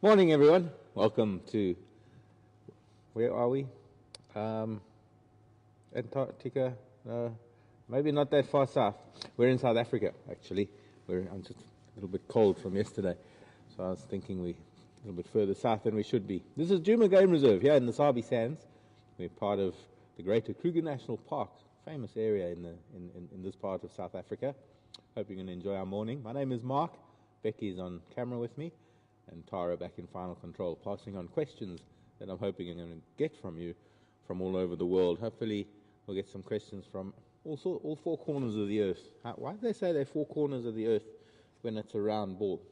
Morning, everyone. Welcome to, where are we? Antarctica? Maybe not that far south. We're in South Africa, actually. I'm just a little bit cold from yesterday, so I was thinking we're a little bit further south than we should be. This is Djuma Game Reserve here in the Sabi Sands. We're part of the Greater Kruger National Park, famous area in this part of South Africa. Hope you're going to enjoy our morning. My name is Mark. Becky's on camera with me, and Tara back in final control, passing on questions that I'm hoping I'm going to get from you from all over the world. Hopefully we'll get some questions from all four corners of the earth. Why do they say they're four corners of the earth when it's a round ball?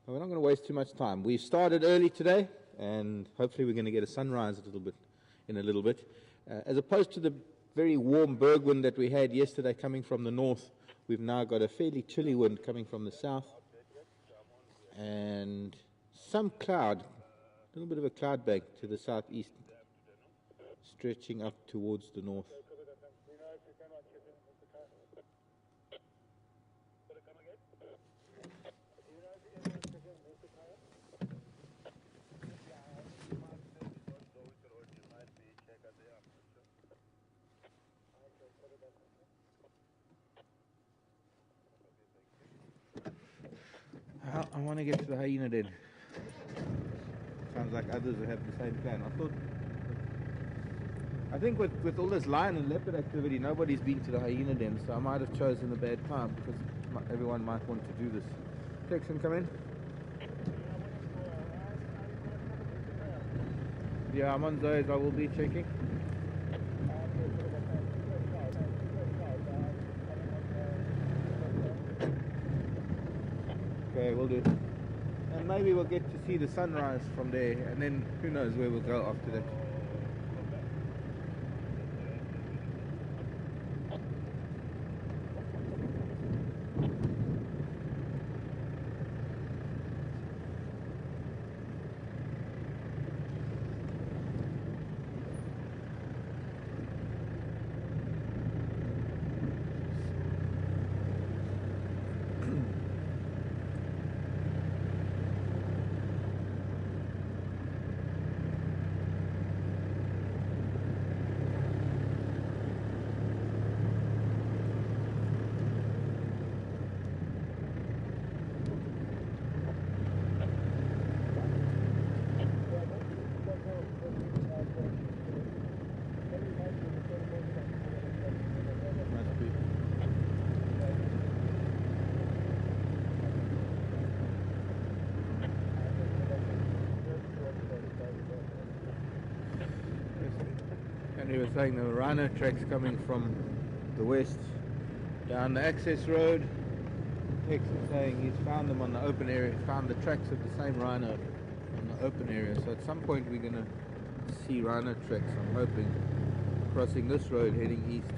Well, we're not going to waste too much time. We started early today, and hopefully we're going to get a sunrise in a little bit. As opposed to the very warm berg wind that we had yesterday coming from the north, we've now got a fairly chilly wind coming from the south. And some cloud, a little bit of a cloud bank to the southeast, stretching up towards the north. I want to get to the hyena den. Sounds like others have the same plan. I think with all this lion and leopard activity, nobody's been to the hyena den, so I might have chosen a bad time because everyone might want to do this. Jackson, come in. Yeah, I'm on Zoe's. I will be checking. Okay, we'll do. And maybe we'll get to see the sunrise from there, and then who knows where we'll go after that. He was saying there were rhino tracks coming from the west down the access road. Hex was saying he's found them on the open area, found the tracks of the same rhino on the open area. So at some point we're going to see rhino tracks, I'm hoping, crossing this road heading east.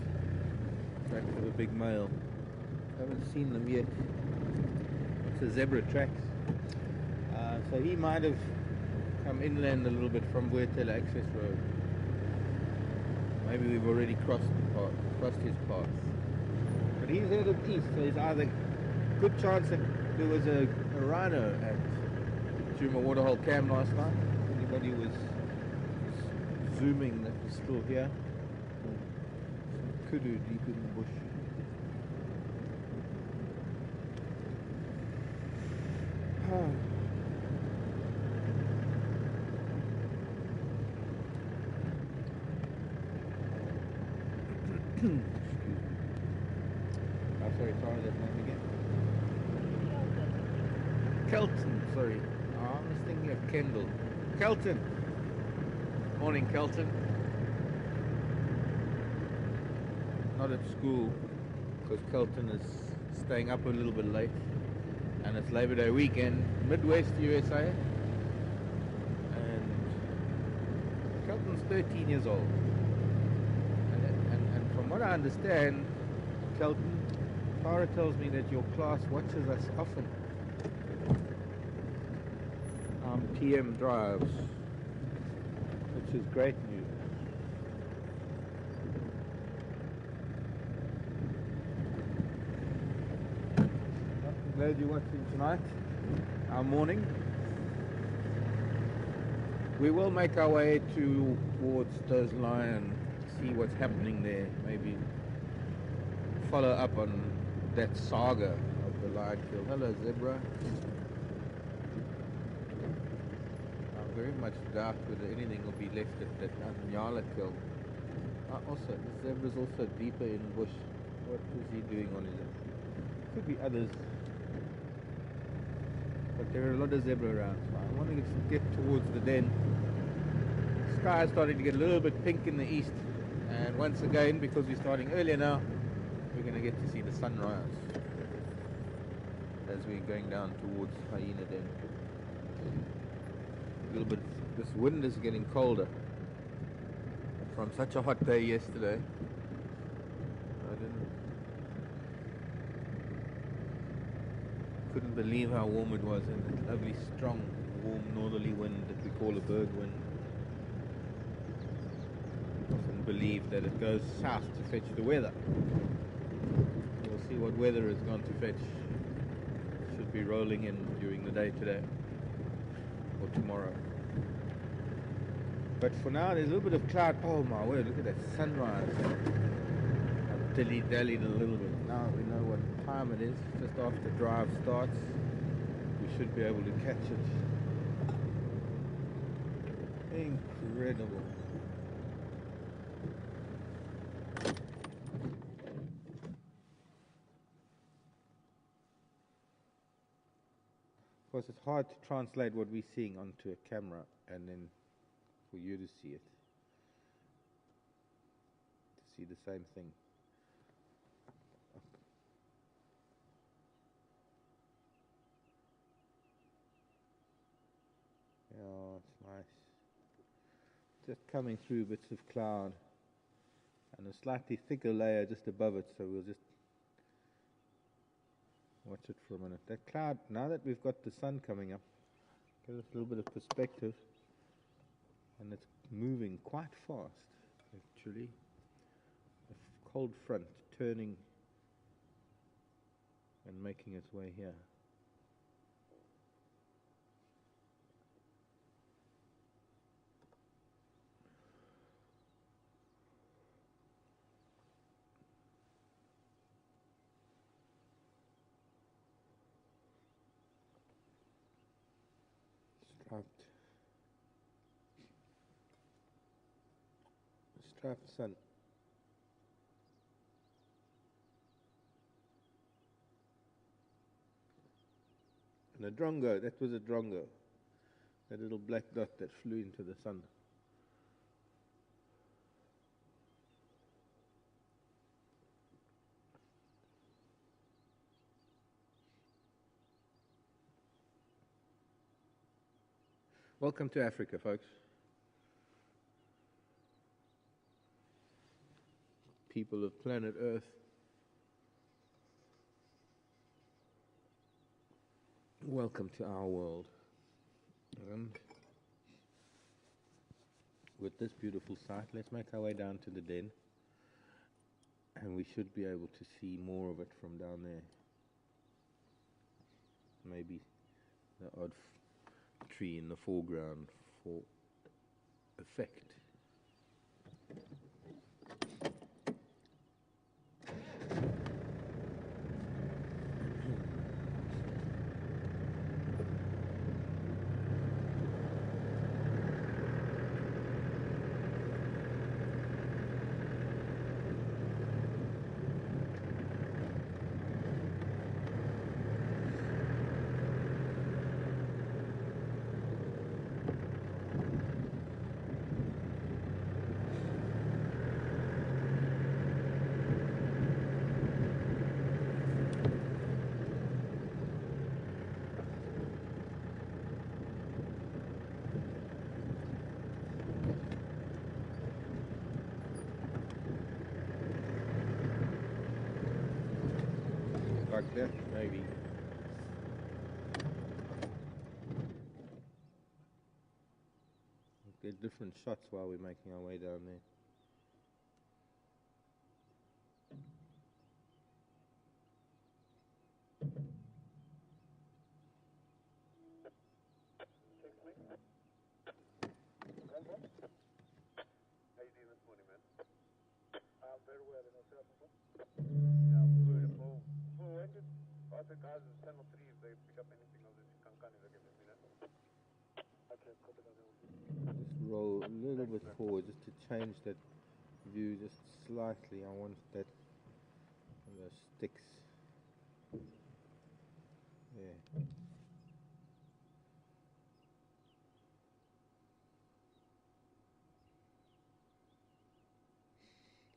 Tracks of a big male. Haven't seen them yet. It's a zebra tracks. So he might have come inland a little bit from Buetela access road. Maybe we've already crossed his path. But he's headed east, so it's either good chance that there was a rhino at Djuma Waterhole Cam last night. Anybody was zooming that was still here. Some kudu deep in the bush. Excuse me. Oh, sorry, that name again. Kelton, sorry. Oh, I was thinking of Kendall. Kelton. Morning, Kelton. Not at school, because Kelton is staying up a little bit late. And it's Labor Day weekend, Midwest USA. And Kelton's 13 years old. From what I understand, Kelton, Tara tells me that your class watches us often. PM drives, which is great news. I'm glad you're watching tonight. our morning. We will make our way towards those lions, see what's happening there, maybe follow up on that saga of the lion kill. Hello, zebra. I very much doubt whether anything will be left at that Impala kill. Also, the zebra's also deeper in the bush. What is he doing on his own? Could be others. But there are a lot of zebra around, so I want to get towards the den. The sky is starting to get a little bit pink in the east, and once again, because we're starting earlier now, we're going to get to see the sunrise as we're going down towards Hyena Den. A little bit, this wind is getting colder from such a hot day yesterday. Couldn't believe how warm it was, and that lovely strong warm northerly wind that we call a berg wind. Often believe that it goes south to fetch the weather. We'll see what weather it's gone to fetch. Should be rolling in during the day today or tomorrow. But for now there's a little bit of cloud. Oh my word, look at that sunrise. I've dilly-dallied a little bit. Now we know what time it is. Just after drive starts, we should be able to catch it. Incredible. Of course, it's hard to translate what we're seeing onto a camera and then for you to see it, to see the same thing. Yeah, it's nice. Just coming through bits of cloud and a slightly thicker layer just above it, so we'll just watch it for a minute. That cloud, now that we've got the sun coming up, gives us a little bit of perspective, and it's moving quite fast actually. A cold front turning and making its way here. Striped sun. And a drongo, that was a drongo. That little black dot that flew into the sun. Welcome to Africa, folks. People of planet Earth. Welcome to our world. And with this beautiful sight, let's make our way down to the den. And we should be able to see more of it from down there. Maybe the odd tree in the foreground for effect. Like that, maybe. We'll get different shots while we're making our way down there. How you doing this morning, man? I'm very well, and yourself? Yeah, good. When did other guys in channel 3, if they pick up anything of this cancan, if they give me that? Okay, copy that. Just roll a little bit forward just to change that view just slightly. I want that on those sticks. Yeah.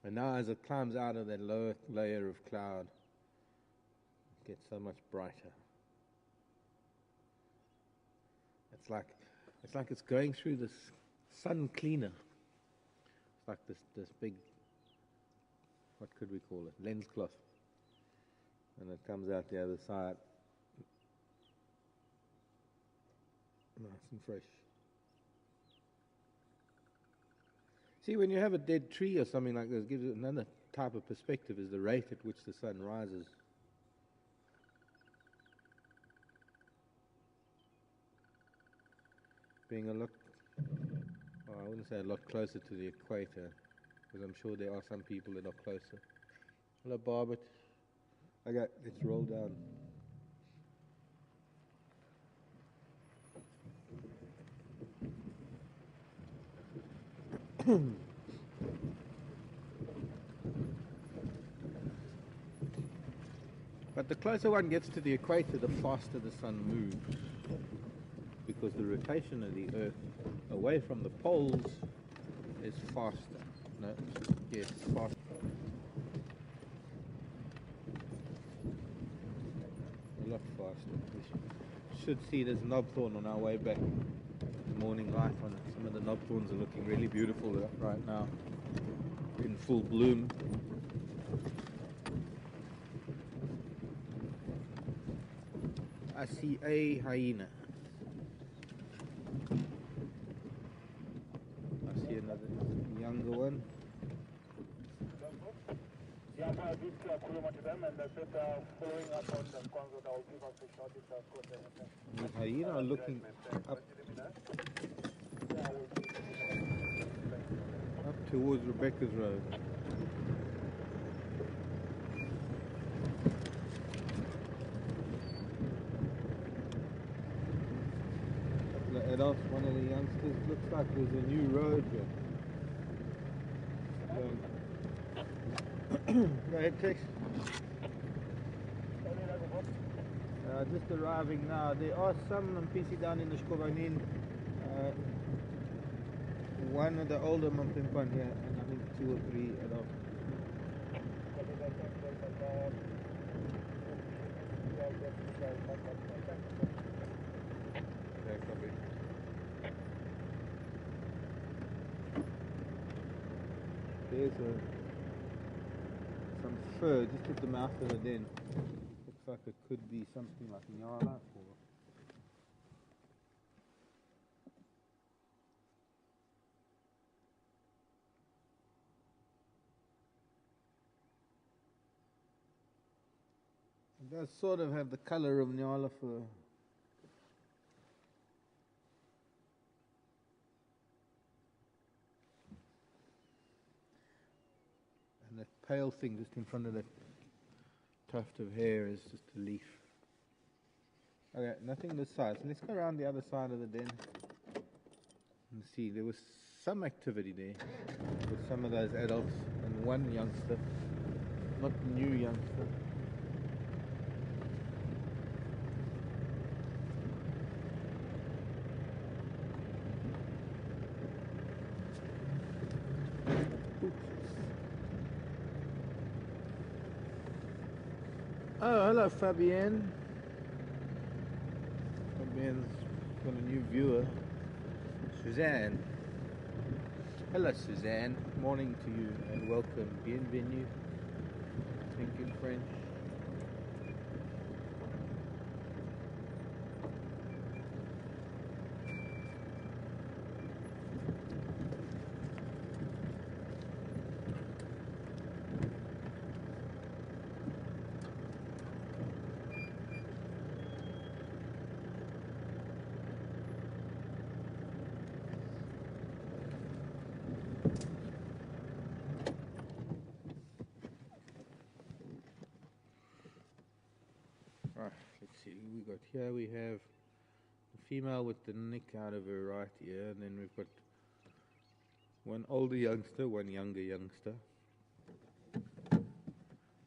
And now as it climbs out of that lower layer of cloud, it gets so much brighter. It's like it's going through this sun cleaner. It's like this big, what could we call it, lens cloth. And it comes out the other side nice and fresh. See, when you have a dead tree or something like this, it gives it another type of perspective, is the rate at which the sun rises. Being a lot, well, I wouldn't say a lot closer to the equator, because I'm sure there are some people that are closer. Hello, Barbet. Okay, let's roll down. But the closer one gets to the equator, the faster the sun moves, because the rotation of the Earth away from the poles is faster. No, yes, faster. A lot faster. We should see this knobthorn on our way back. The morning light on it. Some of the knobthorns are looking really beautiful right now, in full bloom. I see a hyena. I see another younger one. Yeah, I did Kuluma to them, and they said following up on the console, I will give us a shot if The hyena are looking up towards Rebecca's road. The adults, one of the youngsters, looks like there's a new road here. Go ahead, Tex. Just arriving now. There are some Mpisi down in the Shkovanin. One of the older Mampimpan here, and I think 2 or 3 adults. Okay, copy. There's some fur just at the mouth of the den. Looks like it could be something like Nyala or it does sort of have the color of Nyala fur. And that pale thing just in front of that tuft of hair is just a leaf. Okay, nothing this side. So let's go around the other side of the den and see. There was some activity there with some of those adults and one youngster, not new youngster. Oh, hello Fabienne. Fabienne's got a new viewer. Suzanne. Hello Suzanne. Morning to you and welcome. Bienvenue. I think in French. got here? We have the female with the nick out of her right ear, and then we've got one older youngster, one younger youngster.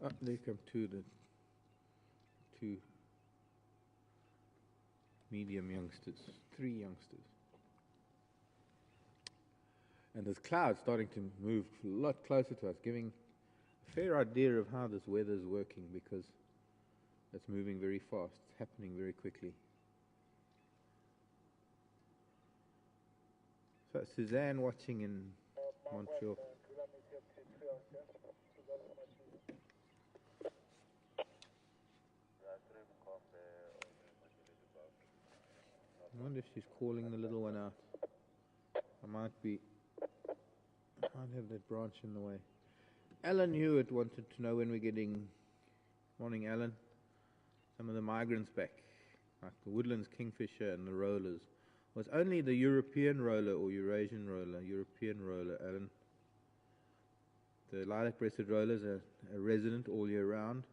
Oh, there come two medium youngsters, three youngsters. And this cloud's starting to move a lot closer to us, giving a fair idea of how this weather's working, because it's moving very fast. It's happening very quickly. So Suzanne watching in Montreal. I wonder if she's calling the little one out. I might have that branch in the way. Alan Hewitt wanted to know when we're getting, morning Alan, some of the migrants back, like the woodlands kingfisher and the rollers. Was only the European roller or Eurasian roller? European roller, Alan. The lilac-breasted rollers are resident all year round.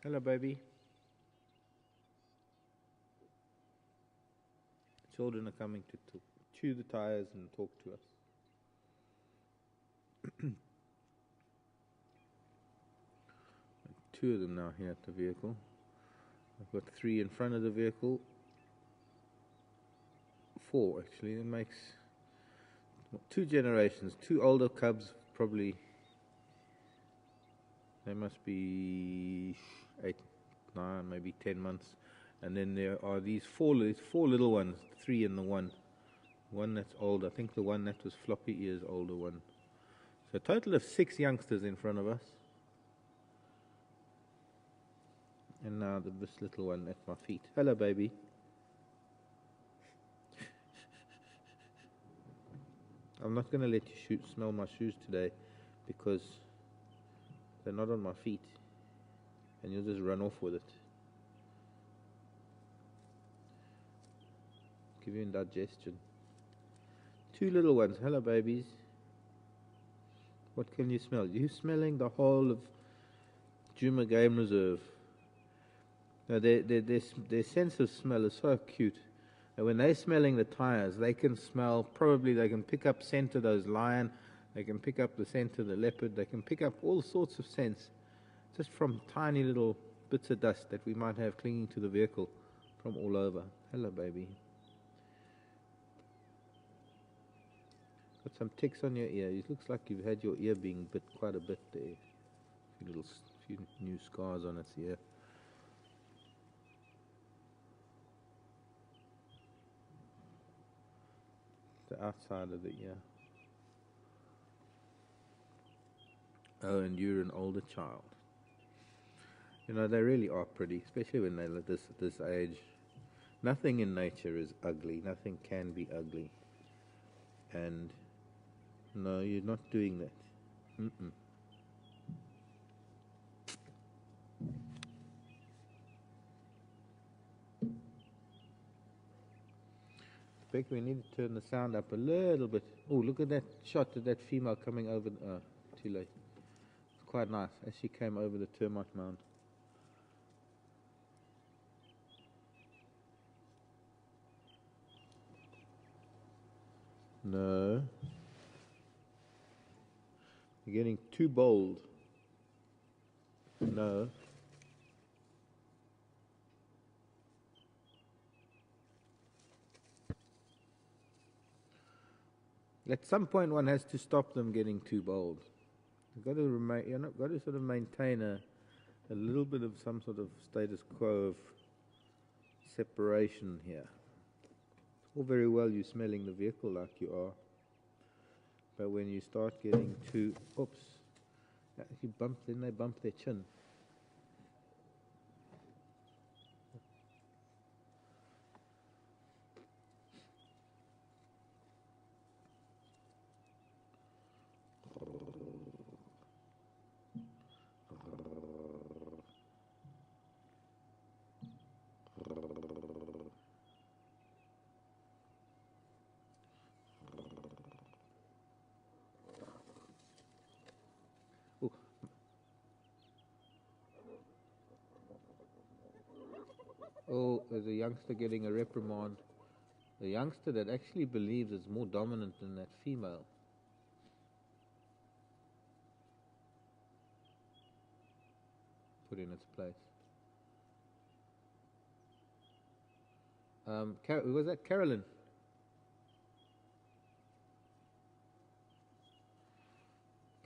Hello, baby. Children are coming to chew the tires and talk to us. Two of them now here at the vehicle. I've got three in front of the vehicle. Four, actually. It makes two generations. Two older cubs, probably. They must be 8, 9, maybe 10 months. And then there are these four little ones, three and the one. One that's old. I think the one that was floppy ears, older one. So a total of 6 youngsters in front of us. And now this little one at my feet. Hello, baby. I'm not going to let you smell my shoes today, because they're not on my feet, and you'll just run off with it. Give you indigestion. 2 little ones. Hello, babies. What can you smell? You're smelling the whole of Juma Game Reserve. Now their sense of smell is so acute. And when they're smelling the tires, they can smell, probably they can pick up scent of those lion, they can pick up the scent of the leopard, they can pick up all sorts of scents just from tiny little bits of dust that we might have clinging to the vehicle from all over. Hello, baby. Got some ticks on your ear. It looks like you've had your ear being bit quite a bit there. Few new scars on its ear. The outside of the ear. Oh, and you're an older child. You know, they really are pretty, especially when they're at this age. Nothing in nature is ugly. Nothing can be ugly. And no, you're not doing that. Mm-mm. Beck, we need to turn the sound up a little bit. Oh, look at that shot of that female coming over. Too late. It's quite nice as she came over the termite mound. No. You're getting too bold. No. At some point, one has to stop them getting too bold. You've got to you've got to sort of maintain a little bit of some sort of status quo of separation here. It's all very well you smelling the vehicle like you are, but when you start getting too, oops, then they bump their chin. Oh, there's a youngster getting a reprimand. A youngster that actually believes it's more dominant than that female. Put in its place. Who was that? Carolyn.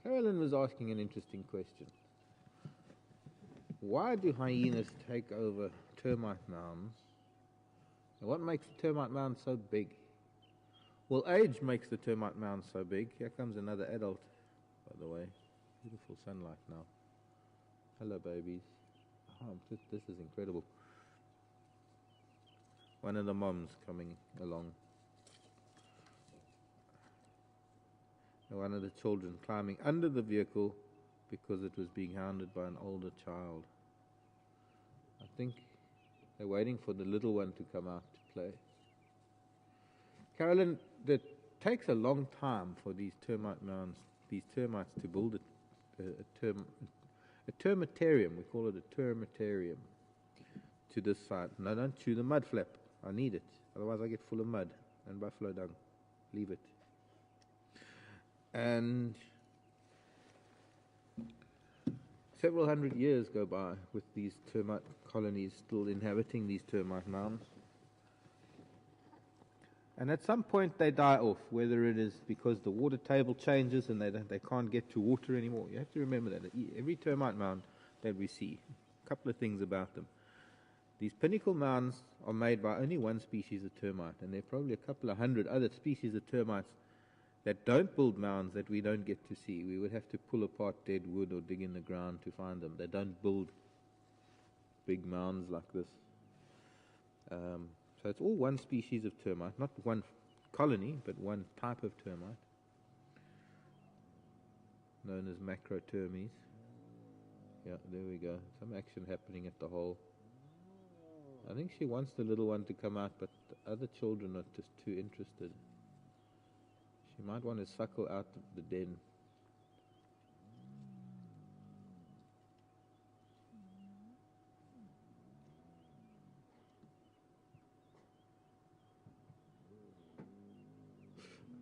Carolyn was asking an interesting question. Why do hyenas take over termite mounds? And what makes the termite mound so big? Well, age makes the termite mound so big. Here comes another adult, by the way. Beautiful sunlight now. Hello, babies. Oh, this is incredible. One of the moms coming along. And one of the children climbing under the vehicle because it was being hounded by an older child. I think they're waiting for the little one to come out to play. Carolyn, it takes a long time for these termite mounds, these termites to build a termitarium. We call it a termitarium. To this side. No, don't chew the mud flap. I need it. Otherwise I get full of mud and buffalo dung. Leave it. And several hundred years go by with these termite colonies still inhabiting these termite mounds. And at some point they die off, whether it is because the water table changes and they can't get to water anymore. You have to remember that every termite mound that we see, a couple of things about them. These pinnacle mounds are made by only one species of termite, and there are probably a couple of hundred other species of termites that don't build mounds that we don't get to see. We would have to pull apart dead wood or dig in the ground to find them. They don't build big mounds like this. So it's all one species of termite, not one colony, but one type of termite, known as macrotermes. Yeah, there we go. Some action happening at the hole. I think she wants the little one to come out, but the other children are just too interested. She might want to suckle out the den.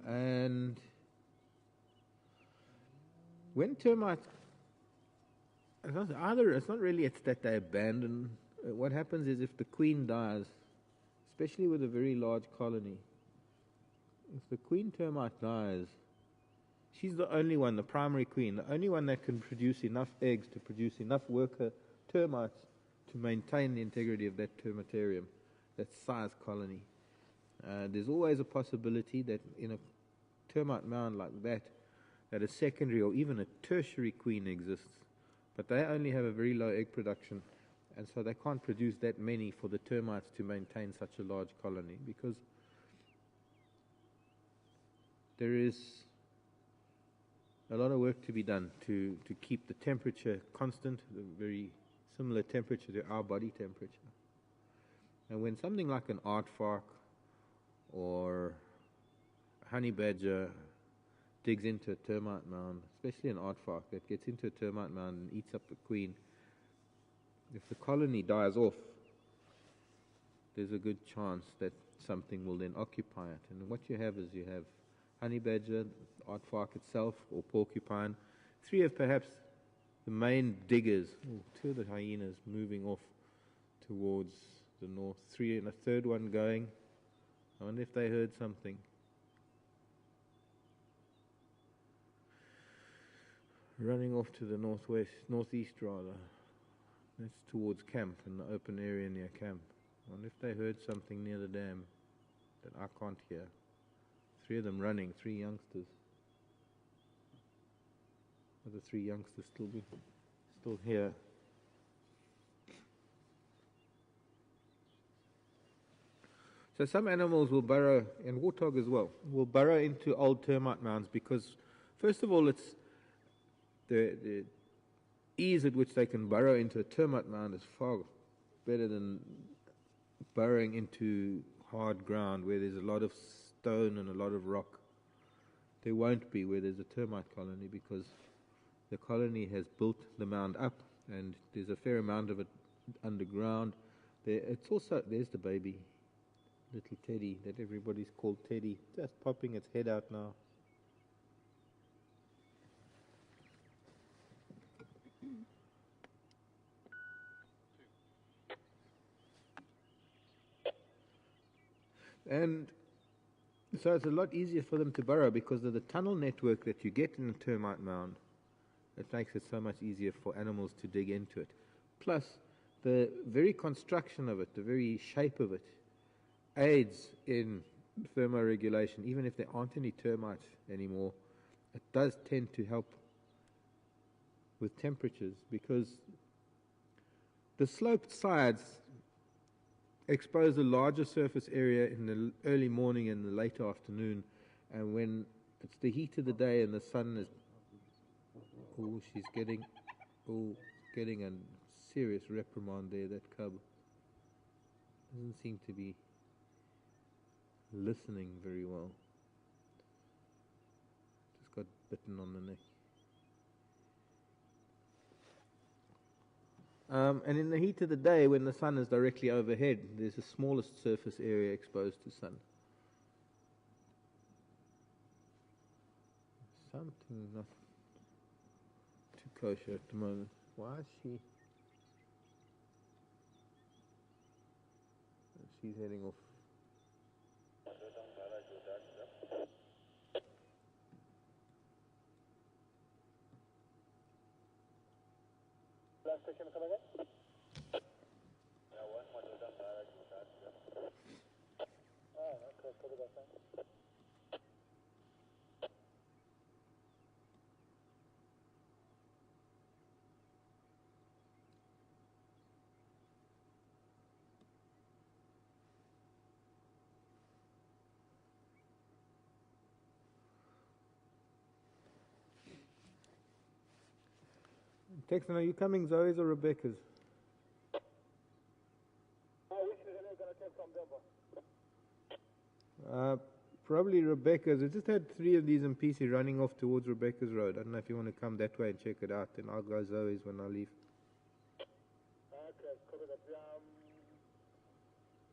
And when termites, it's not really it's that they abandon. What happens is if the queen dies, especially with a very large colony, if the queen termite dies, she's the only one, the primary queen, the only one that can produce enough eggs to produce enough worker termites to maintain the integrity of that termitarium, that size colony. There's always a possibility that in a termite mound like that a secondary or even a tertiary queen exists, but they only have a very low egg production, and so they can't produce that many for the termites to maintain such a large colony, because there is a lot of work to be done to keep the temperature constant, a very similar temperature to our body temperature. And when something like an aardvark or a honey badger digs into a termite mound, especially an aardvark that gets into a termite mound and eats up the queen, if the colony dies off, there's a good chance that something will then occupy it. And what you have is you have honey badger, aardvark itself, or porcupine, three of perhaps the main diggers. Two of the hyenas moving off towards the north, three and a third one going. I wonder if they heard something. Running off to the northeast rather. That's towards camp, in the open area near camp. I wonder if they heard something near the dam that I can't hear. Three of them running, three youngsters. Are the three youngsters still here? So some animals will burrow, and warthog as well, will burrow into old termite mounds because, first of all, it's the ease at which they can burrow into a termite mound is far better than burrowing into hard ground where there's a lot of stone and a lot of rock. There won't be where there's a termite colony because the colony has built the mound up and there's a fair amount of it underground. It's also, there's the baby, little Teddy that everybody's called Teddy, just popping its head out now. And so it's a lot easier for them to burrow because of the tunnel network that you get in a termite mound. It makes it so much easier for animals to dig into it. Plus, the very construction of it, the very shape of it, aids in thermoregulation. Even if there aren't any termites anymore, it does tend to help with temperatures because the sloped sides expose a larger surface area in the early morning and the late afternoon, and when it's the heat of the day and the sun is, oh, she's getting a serious reprimand there, that cub. Doesn't seem to be listening very well. Just got bitten on the neck. And in the heat of the day, when the sun is directly overhead, there's the smallest surface area exposed to sun. Something not too kosher at the moment. Why is she? She's heading off. Last station coming in? Yeah, one more down direct with that. Oh, okay, copy that then. Texan, are you coming Zoe's or Rebecca's? Which is going to take from Denver? Probably Rebecca's. I just had 3 of these in PC running off towards Rebecca's road. I don't know if you want to come that way and check it out, then I'll go Zoe's when I leave. Okay, copy that.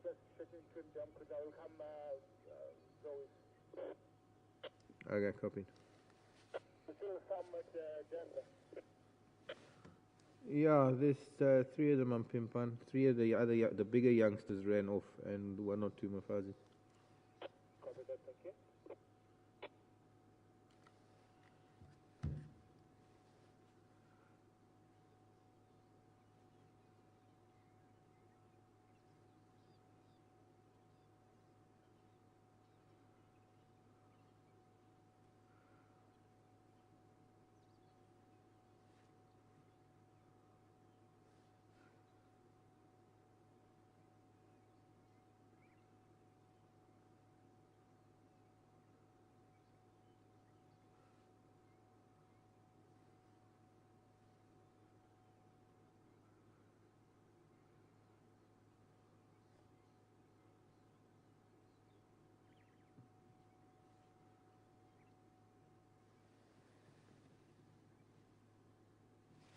Just checking because I will come Zoe's. Okay, copied. Still some at Denver. Yeah, there's 3 of them on Pimpan. 3 of the bigger youngsters ran off, and 1 or 2 Mafazi. Copy that, thank you.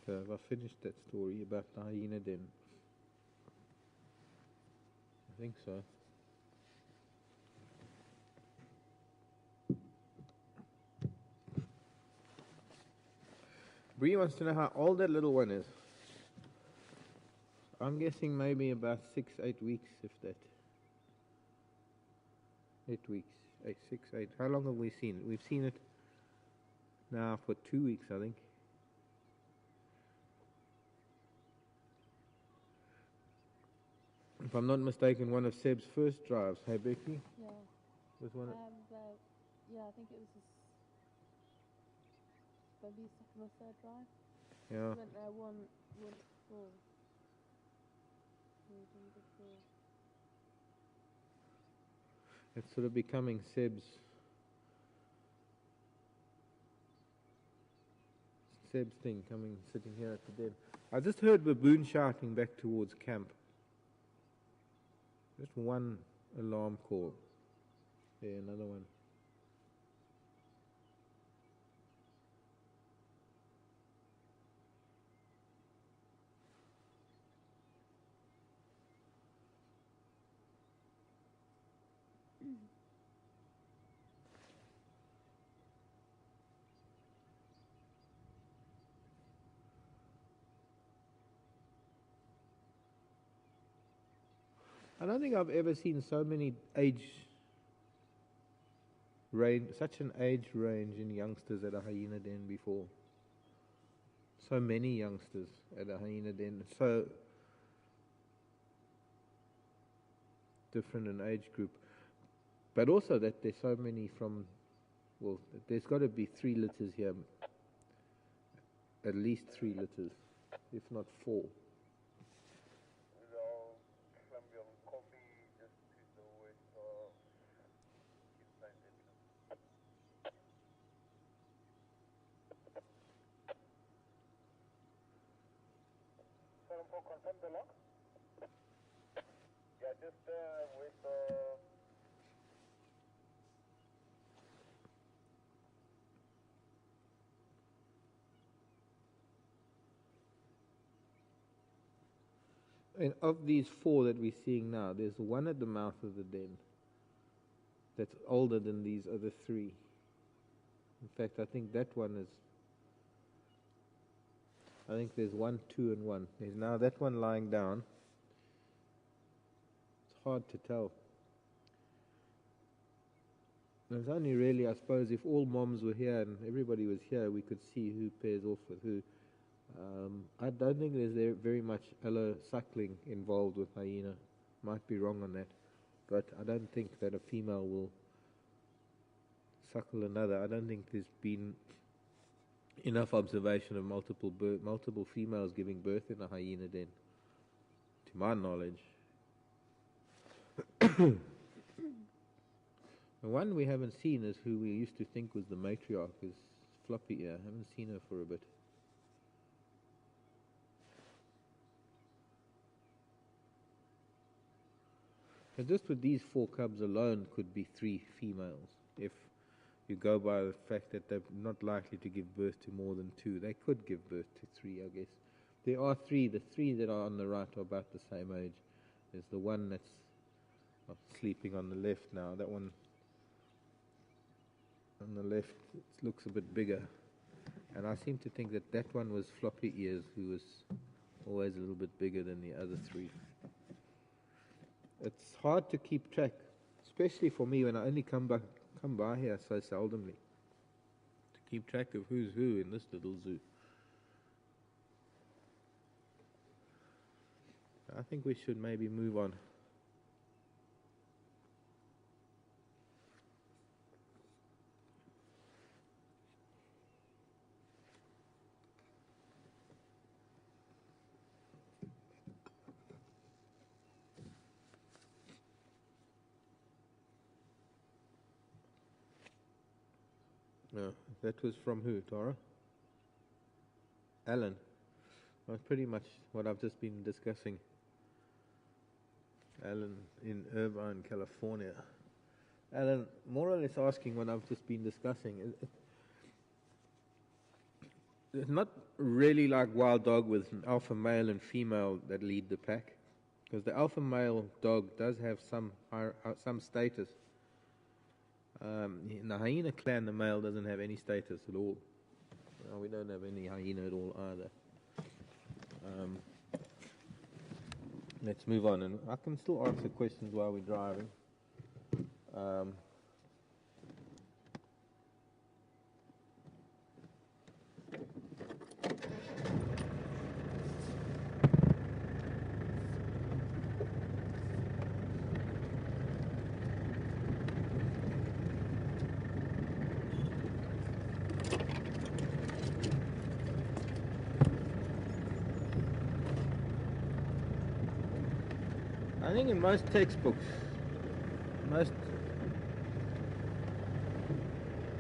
So have I finished that story about the hyena den? I think so. Bree wants to know how old that little one is. I'm guessing maybe about 6-8 weeks, if that. 8 weeks. 6, 8. How long have we seen it? We've seen it now for 2 weeks, I think. If I'm not mistaken, one of Seb's first drives. Hey, Becky? Yeah. Was one Yeah, I think it was his maybe second or third drive. yeah. Went there once before. Before. It's sort of becoming Seb's thing, sitting here at the den. I just heard Baboon shouting back towards camp. Just one alarm call. There, another one. I don't think I've ever seen so many such an age range in youngsters at a hyena den before. So many youngsters at a hyena den, so different in age group, but also that there's so many from, well, there's got to be 3 litters here, at least 3 litters, if not 4. Confirm the log? Yeah, just with And of these 4 that we're seeing now, there's one at the mouth of the den that's older than these other 3. In fact, I think that one is, I think there's 1, 2, and 1. There's now that one lying down. It's hard to tell. There's only really, I suppose, if all moms were here and everybody was here, we could see who pairs off with who. I don't think there's very much allo suckling involved with hyena. Might be wrong on that, but I don't think that a female will suckle another. I don't think there's been enough observation of multiple females giving birth in a hyena den, to my knowledge. The one we haven't seen is who we used to think was the matriarch, is Floppy Ear. I haven't seen her for a bit. And just with these 4 cubs alone could be 3 females. If you go by the fact that they're not likely to give birth to more than 2, they could give birth to 3, I guess. There are 3. The 3 that are on the right are about the same age. There's the one that's sleeping on the left now. That one on the left looks a bit bigger. And I seem to think that that one was Floppy Ears, who was always a little bit bigger than the other 3. It's hard to keep track, especially for me when I only come by here so seldomly, to keep track of who's who in this little zoo. I think we should maybe move on. No, that was from who, Tara? Alan. That's pretty much what I've just been discussing. Alan in Irvine, California. Alan, more or less asking what I've just been discussing. It's not really like wild dog with an alpha male and female that lead the pack, because the alpha male dog does have some status. In the hyena clan, the male doesn't have any status at all. No, we don't have any hyena at all either. Let's move on, and I can still answer questions while we're driving. I think in most textbooks, most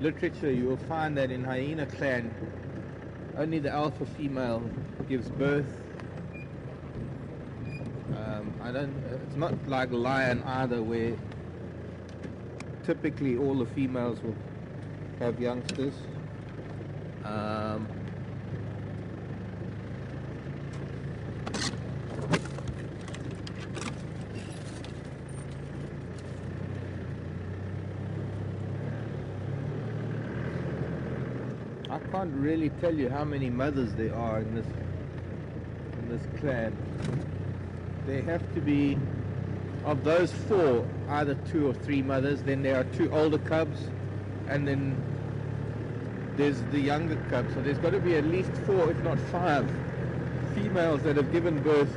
literature, you will find that in hyena clan, only the alpha female gives birth. It's not like lion either, where typically all the females will have youngsters. I can't really tell you how many mothers there are in this clan. There have to be of those 4, either 2 or 3 mothers, then there are 2 older cubs, and then there's the younger cubs. So there's got to be at least 4, if not 5, females that have given birth.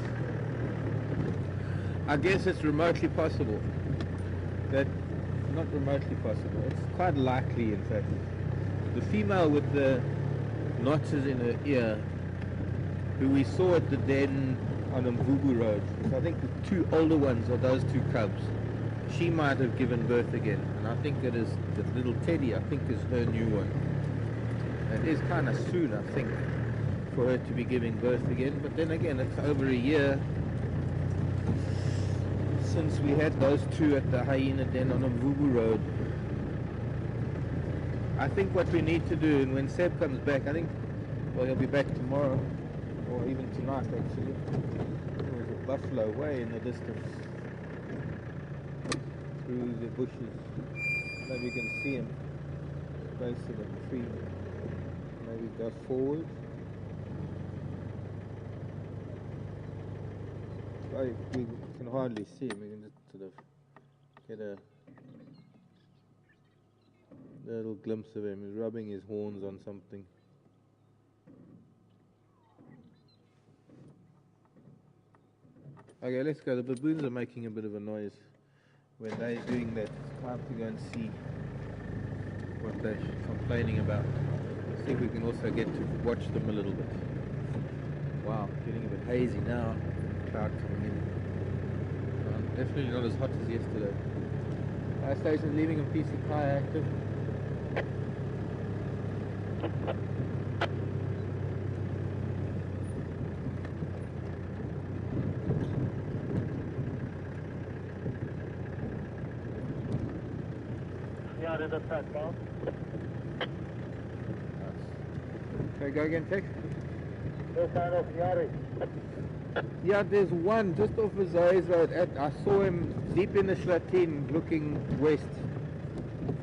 I guess it's remotely possible. That, not remotely possible, it's quite likely in fact. The female with the notches in her ear, who we saw at the den on Mvubu Road, so I think the 2 older ones are those 2 cubs. She might have given birth again, and I think it is the little Teddy, I think, is her new one. It is kind of soon, I think, for her to be giving birth again, but then again, it's over a year since we had those 2 at the Hyena den on Mvubu Road. I think what we need to do, and when Sept comes back, I think, well, he'll be back tomorrow, or even tonight actually. There's a buffalo way in the distance, through the bushes. Maybe you can see him, base of the tree. Maybe go forward. We can hardly see him. We can just sort of get a little glimpse of him. He's rubbing his horns on something. Okay, let's go. The baboons are making a bit of a noise. When they're doing that, it's time to go and see what they're complaining about. Let's see if we can also get to watch them a little bit. Wow, getting a bit hazy now. Cloud coming in. Definitely not as hot as yesterday. Fire station leaving in PC car active. Yeah, there's a track down. Okay, go again, Tex. No sign of Yari. Yeah, there's one just off the Zoe's Road. I saw him deep in the Schlatin looking west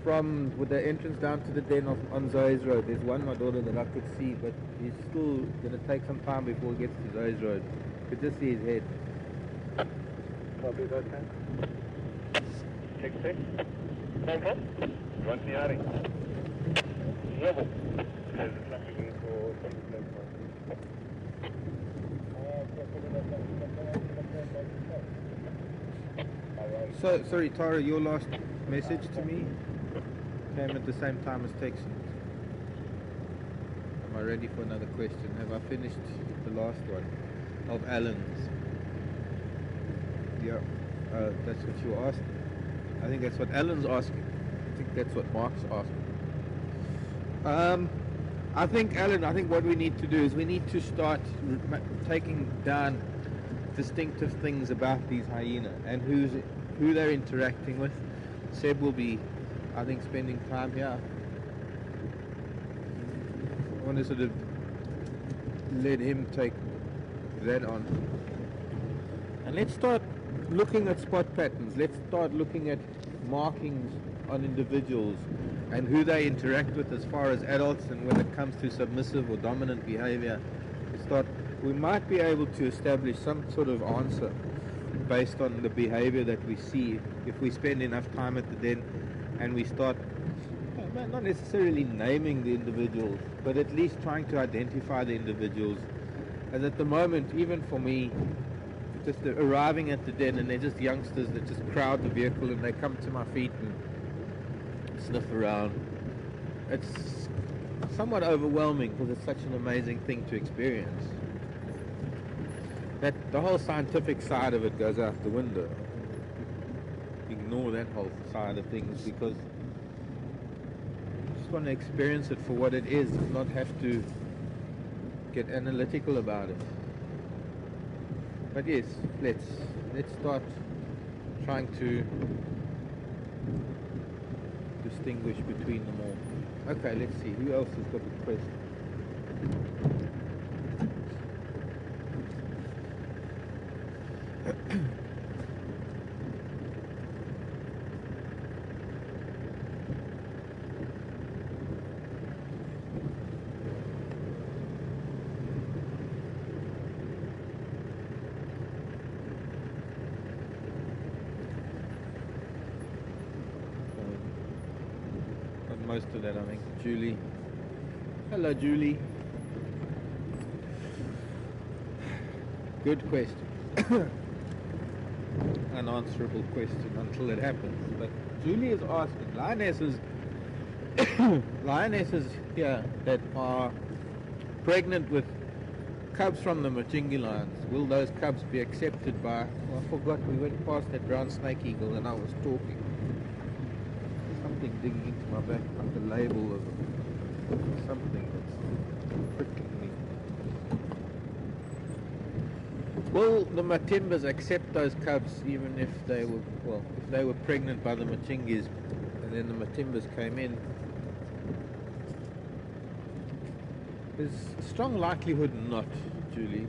from with the entrance down to the den on Zoe's Road. There's one, my daughter, that I could see, but he's still going to take some time before he gets to Zoe's Road. Could just see his head. Copy that, man. 6-6. Tanker? Run Yari. Level. There's a traffic for So, sorry, Tara, your last message to me came at the same time as texting. Am I ready for another question? Have I finished the last one of Alan's? Yeah, that's what you asked. I think that's what Alan's asking. I think that's what Mark's asking. I think, Alan, what we need to do is we need to start taking down distinctive things about these hyena and who they're interacting with. Seb will be, I think, spending time here. I want to sort of let him take that on. And let's start looking at spot patterns. Let's start looking at markings on individuals and who they interact with as far as adults, and when it comes to submissive or dominant behavior, we might be able to establish some sort of answer based on the behavior that we see if we spend enough time at the den and we start not necessarily naming the individuals, but at least trying to identify the individuals. As at the moment, even for me, just arriving at the den and they're just youngsters that just crowd the vehicle and they come to my feet and sniff around. It's somewhat overwhelming because it's such an amazing thing to experience. That the whole scientific side of it goes out the window. Ignore that whole side of things because you just want to experience it for what it is and not have to get analytical about it. But yes, let's start trying to distinguish between them all. Okay, let's see. Who else has got a question? most of that, I think. Julie. Hello, Julie. Good question. Unanswerable question until it happens. But Julie is asking, lionesses here that are pregnant with cubs from the Machingi lions, will those cubs be accepted by, I forgot, we went past that brown snake eagle and I was talking. Something digging into my back, like a label of something that's pricking me. Will the Matimbas accept those cubs even if they were, well, if they were pregnant by the Machingis and then the Matimbas came in? There's a strong likelihood not, Julie,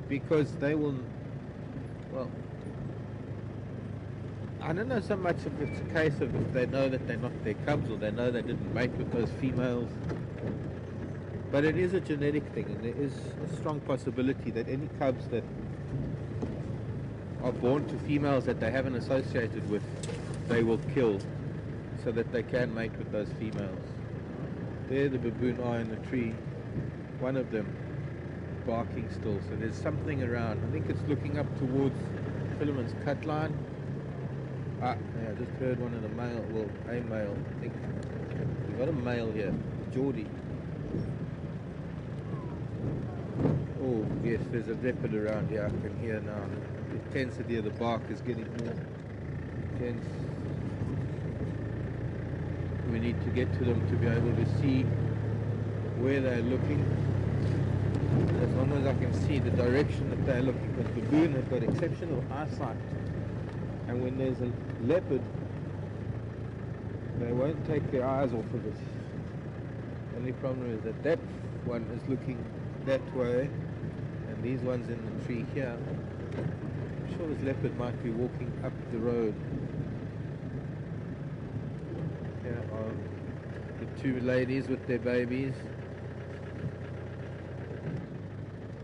because they will, well, I don't know so much if it's a case of if they know that they're not their cubs or they know they didn't mate with those females, but it is a genetic thing, and there is a strong possibility that any cubs that are born to females that they haven't associated with, they will kill so that they can mate with those females. There the baboon are in the tree, one of them barking still, so there's something around. I think it's looking up towards Philemon's cut line. Ah, yeah, I just heard one of the male, well, a male, I think. We got a male here, Geordie. Oh, yes, there's a leopard around here, I can hear now. The intensity of the bark is getting more intense. We need to get to them to be able to see where they're looking. As long as I can see the direction that they're looking, because baboon have got exceptional eyesight. And when there's a leopard, they won't take their eyes off of it. The only problem is that that one is looking that way, and these ones in the tree here. I'm sure this leopard might be walking up the road. Here are the two ladies with their babies.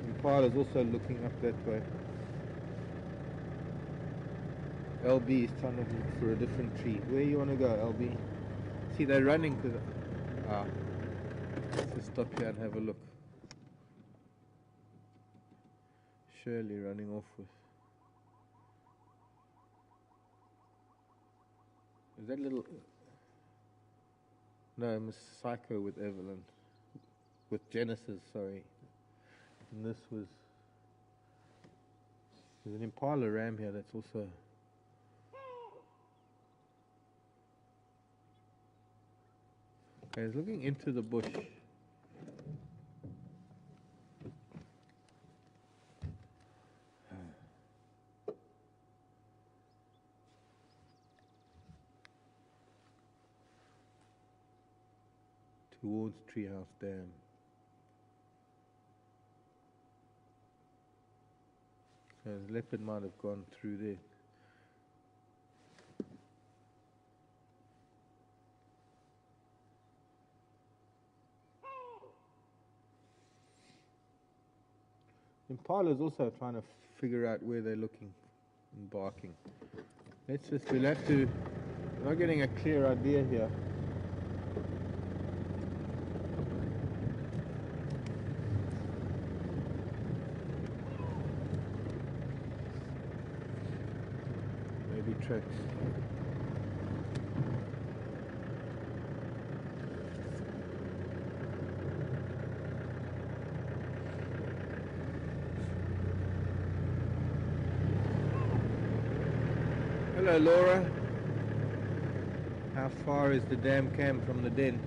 Impala is also looking up that way. LB is trying to look for a different tree. Where you want to go, LB? See, they're running because... let's just stop here and have a look. Shirley running off with... Is that little... No, Miss Psycho with Evelyn. With Genesis, sorry. And this was... There's an Impala ram here that's also... Okay, he's looking into the bush. Towards Treehouse Dam. So the leopard might have gone through there. Impala is also trying to figure out where they're looking and barking. We'll have to, we're not getting a clear idea here. Maybe tracks. Hello Laura. How far is the dam cam from the den?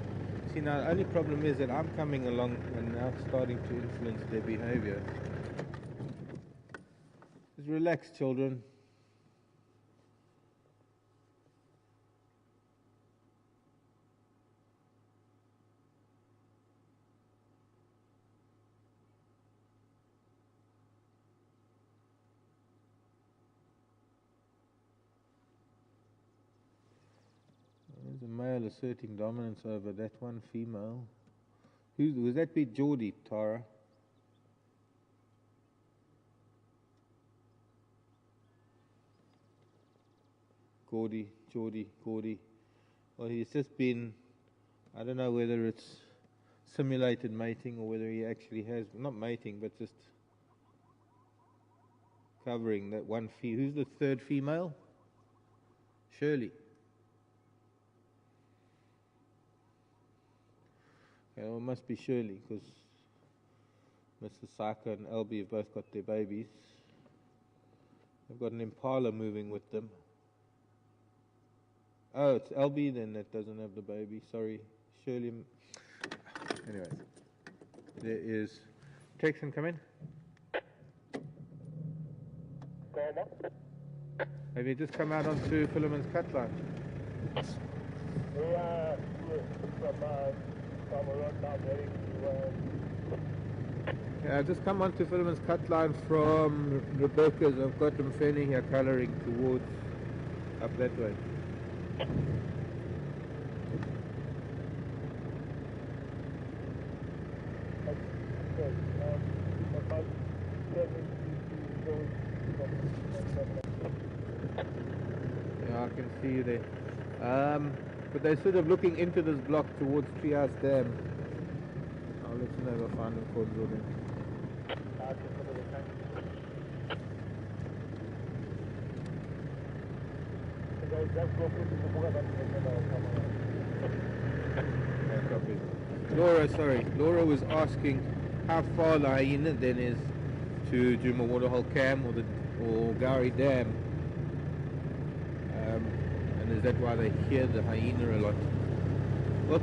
See, now the only problem is that I'm coming along and now starting to influence their behavior. Just relax, children. There's a male asserting dominance over that one female. Would that be Geordie, Tara? Geordie. Well, he's just been I don't know whether it's simulated mating or whether he actually has, not mating, but just covering that one Who's the third female? Shirley. Okay, well, it must be Shirley because Mr. Saka and Albie have both got their babies. They've got an Impala moving with them. Oh, it's Albie then that doesn't have the baby. Sorry, Shirley. Anyways, there is. Texan, come in. Have you just come out onto Philemon's cut line? Yeah, from around down heading to I've just come onto Philemon's cut line from Rebecca's. I've got them fanning here colouring towards up that way. Yeah, I can see you there. But they're sort of looking into this block towards Treehouse Dam. I'll let you know if I find them cords or them. Laura was asking how far the Hyena then is to Juma Waterhole Cam or Gowrie Dam, and is that why they hear the hyena a lot? Well,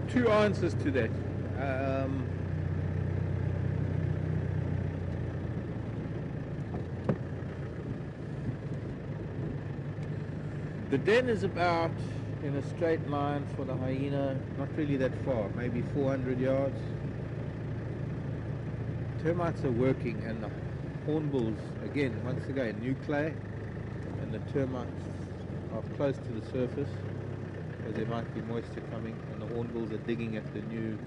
two answers to that. The den is about in a straight line for the hyena, not really that far, maybe 400 yards. Termites are working, and the hornbills, once again, nuclei, and the termites are close to the surface because there might be moisture coming, and the hornbills are digging at the new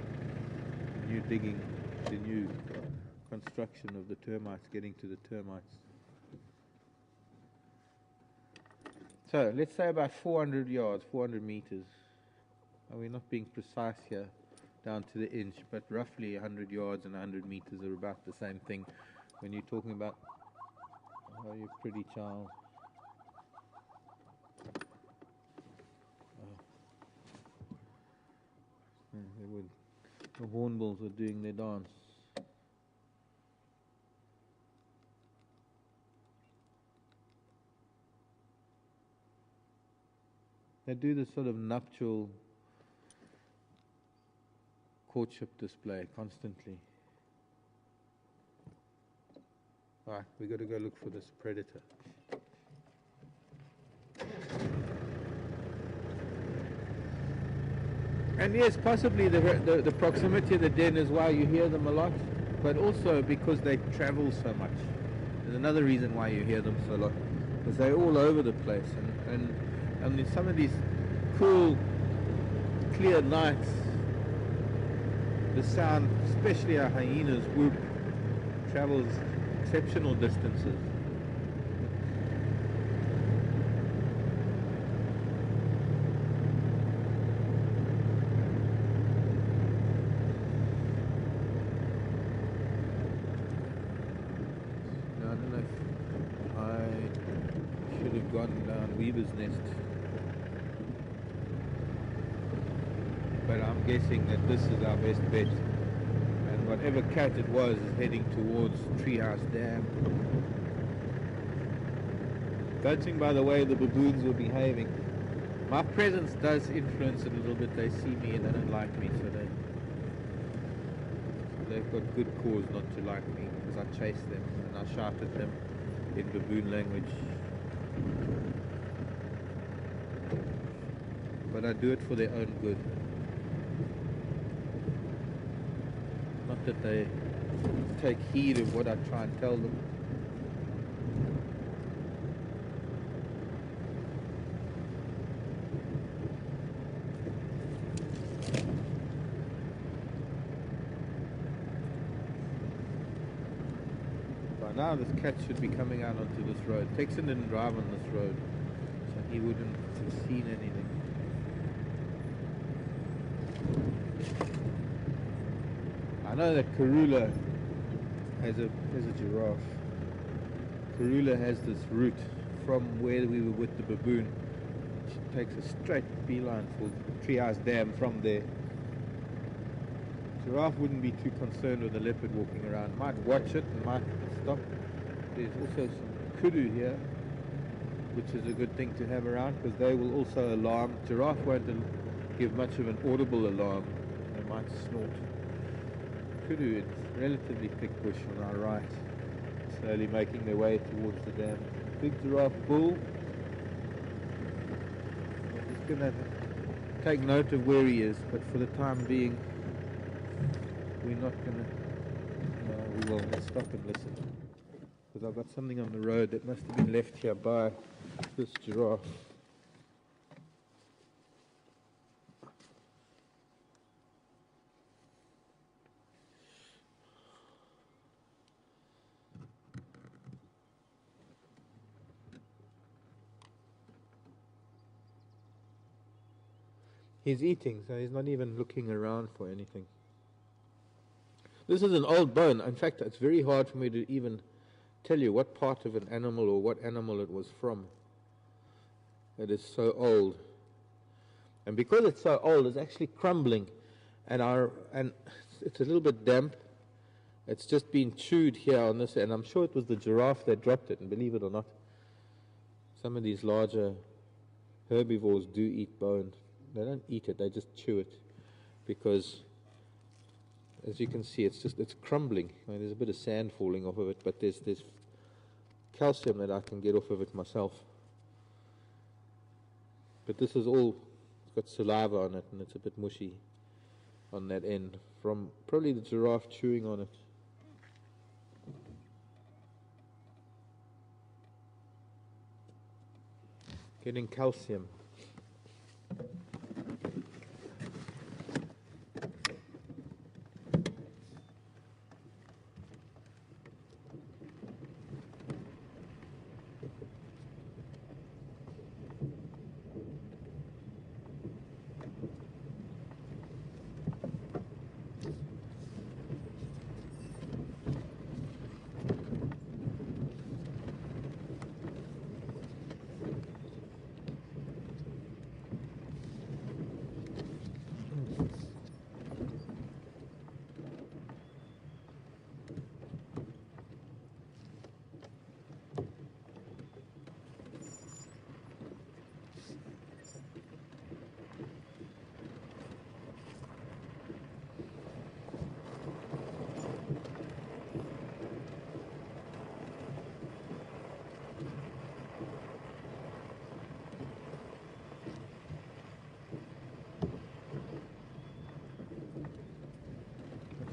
construction of the termites, getting to the termites. So let's say about 400 yards, 400 meters. We're not being precise here, down to the inch, but roughly 100 yards and 100 meters are about the same thing when you're talking about, oh, you pretty child. The hornbills are doing their dance. They do this sort of nuptial courtship display constantly. Alright, we got to go look for this predator. And yes, possibly the proximity of the den is why you hear them a lot, but also because they travel so much. There's another reason why you hear them so a lot, because they're all over the place, and in some of these cool, clear nights, the sound, especially a hyena's whoop, travels exceptional distances. Now, I don't know if I should have gone down Weaver's Nest, but I'm guessing that this is our best bet. And whatever cat it was is heading towards Treehouse Dam. Judging by the way the baboons were behaving, my presence does influence it a little bit. They see me and they don't like me, so they've got good cause not to like me, because I chase them and I shout at them in baboon language. But I do it for their own good. Not that they take heed of what I try and tell them. By now this cat should be coming out onto this road. Texan didn't drive on this road, so he wouldn't have seen anything. know that Karula has a giraffe. Karula has this route from where we were with the baboon. She takes a straight beeline for Treehouse Dam from there. Giraffe wouldn't be too concerned with the leopard walking around. Might watch it and might stop. There's also some kudu here, which is a good thing to have around because they will also alarm. Giraffe won't give much of an audible alarm. They might snort. Kudu, it's relatively thick bush on our right, slowly making their way towards the dam. Big giraffe bull. I'm just going to take note of where he is, but for the time being, we're not going to. No, we will. Let's stop and listen. Because I've got something on the road that must have been left here by this giraffe. He's eating, so he's not even looking around for anything. This is an old bone. In fact, it's very hard for me to even tell you what part of an animal or what animal it was from. It is so old. And because it's so old, it's actually crumbling. And it's a little bit damp. It's just been chewed here on this, and I'm sure it was the giraffe that dropped it, and believe it or not, some of these larger herbivores do eat bone. They don't eat it, they just chew it, because as you can see, it's crumbling. I mean, there's a bit of sand falling off of it, but there's calcium that I can get off of it myself. But this is all, it's got saliva on it, and it's a bit mushy on that end, from probably the giraffe chewing on it. Getting calcium.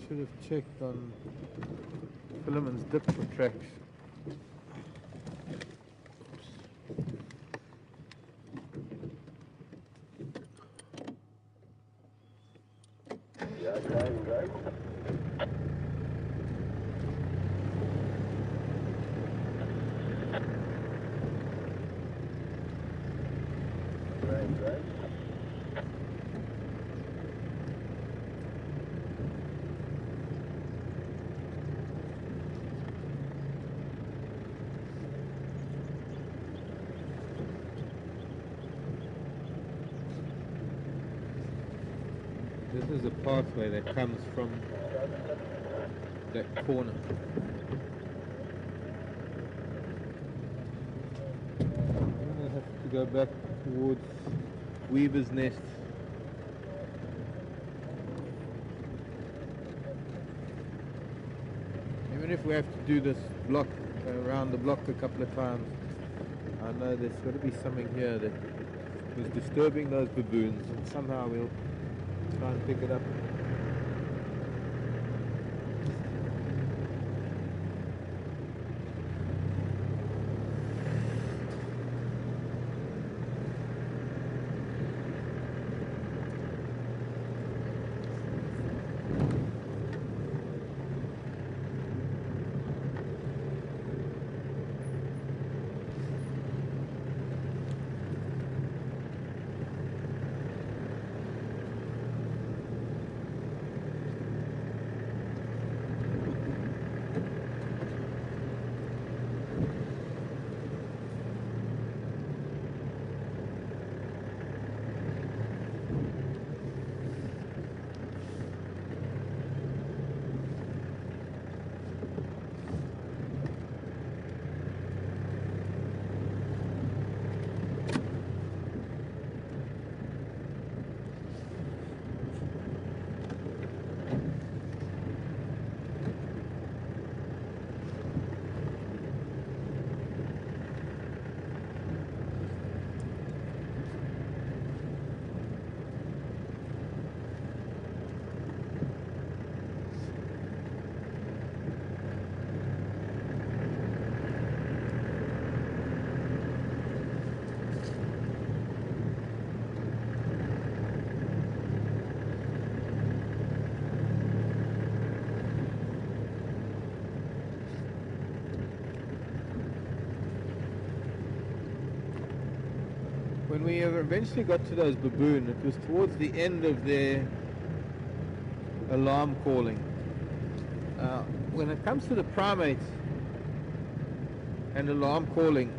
Should have checked on Philemon's dip for tracks. Yeah, driving right. Right. This is a pathway that comes from that corner. I'm going to have to go back towards Weaver's Nest. Even if we have to do this block, around the block a couple of times, I know there's got to be something here that was disturbing those baboons, and somehow we'll try and pick it up. when we eventually got to those baboon, it was towards the end of their alarm calling. When it comes to the primates and alarm calling,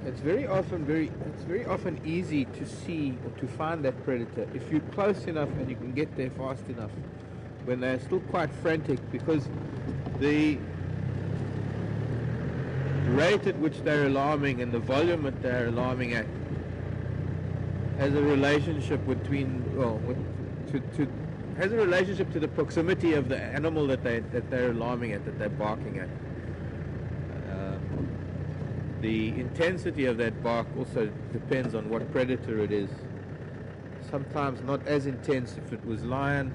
it's very often easy to see or to find that predator if you're close enough and you can get there fast enough when they're still quite frantic, because the rate at which they're alarming and the volume that they're alarming at has a relationship between, has a relationship to the proximity of the animal that they're alarming at, that they're barking at. The intensity of that bark also depends on what predator it is. Sometimes not as intense if it was lion,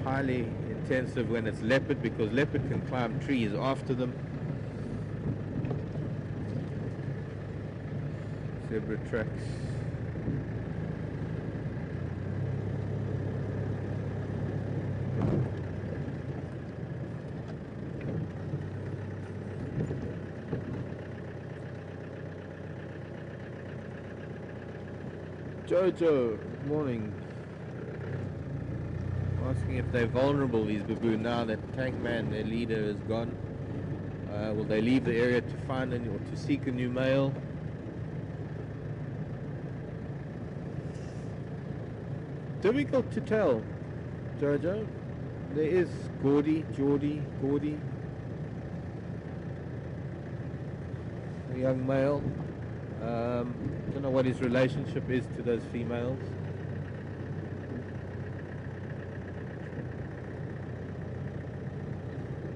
highly intensive when it's leopard, because leopard can climb trees after them. Zebra tracks. Jojo, good morning. Asking if they're vulnerable, these baboon, now that Tank Man, their leader, is gone. Will they leave the area to find or to seek a new male? Difficult to tell, Jojo. There is Gordy, a young male. Don't know what his relationship is to those females.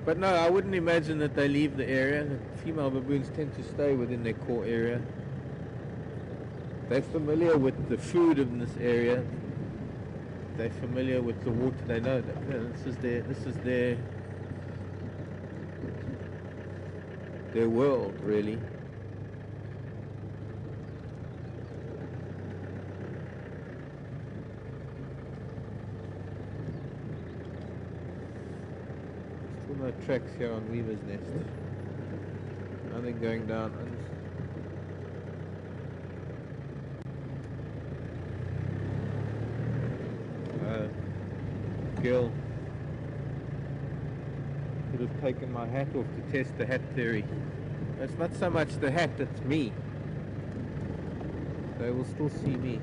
But no, I wouldn't imagine that they leave the area. The female baboons tend to stay within their core area. They're familiar with the food in this area. They're familiar with the water. They know that this is their world, really. Still no tracks here on Weaver's Nest. Nothing going down. Girl could have taken my hat off to test the hat theory. It's not so much the hat, it's me. They will still see me.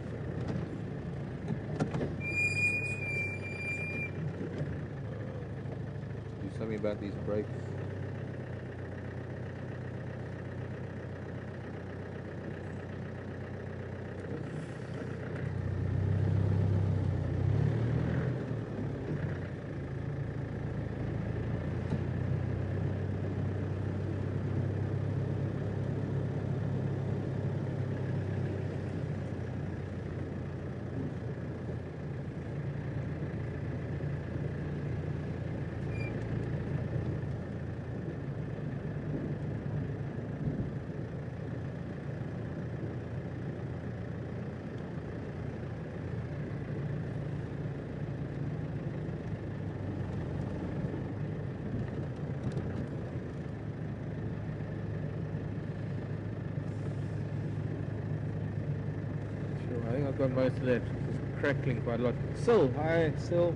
Do something about these brakes. Got most of that. It's crackling quite a lot. Sil, hi, Sil,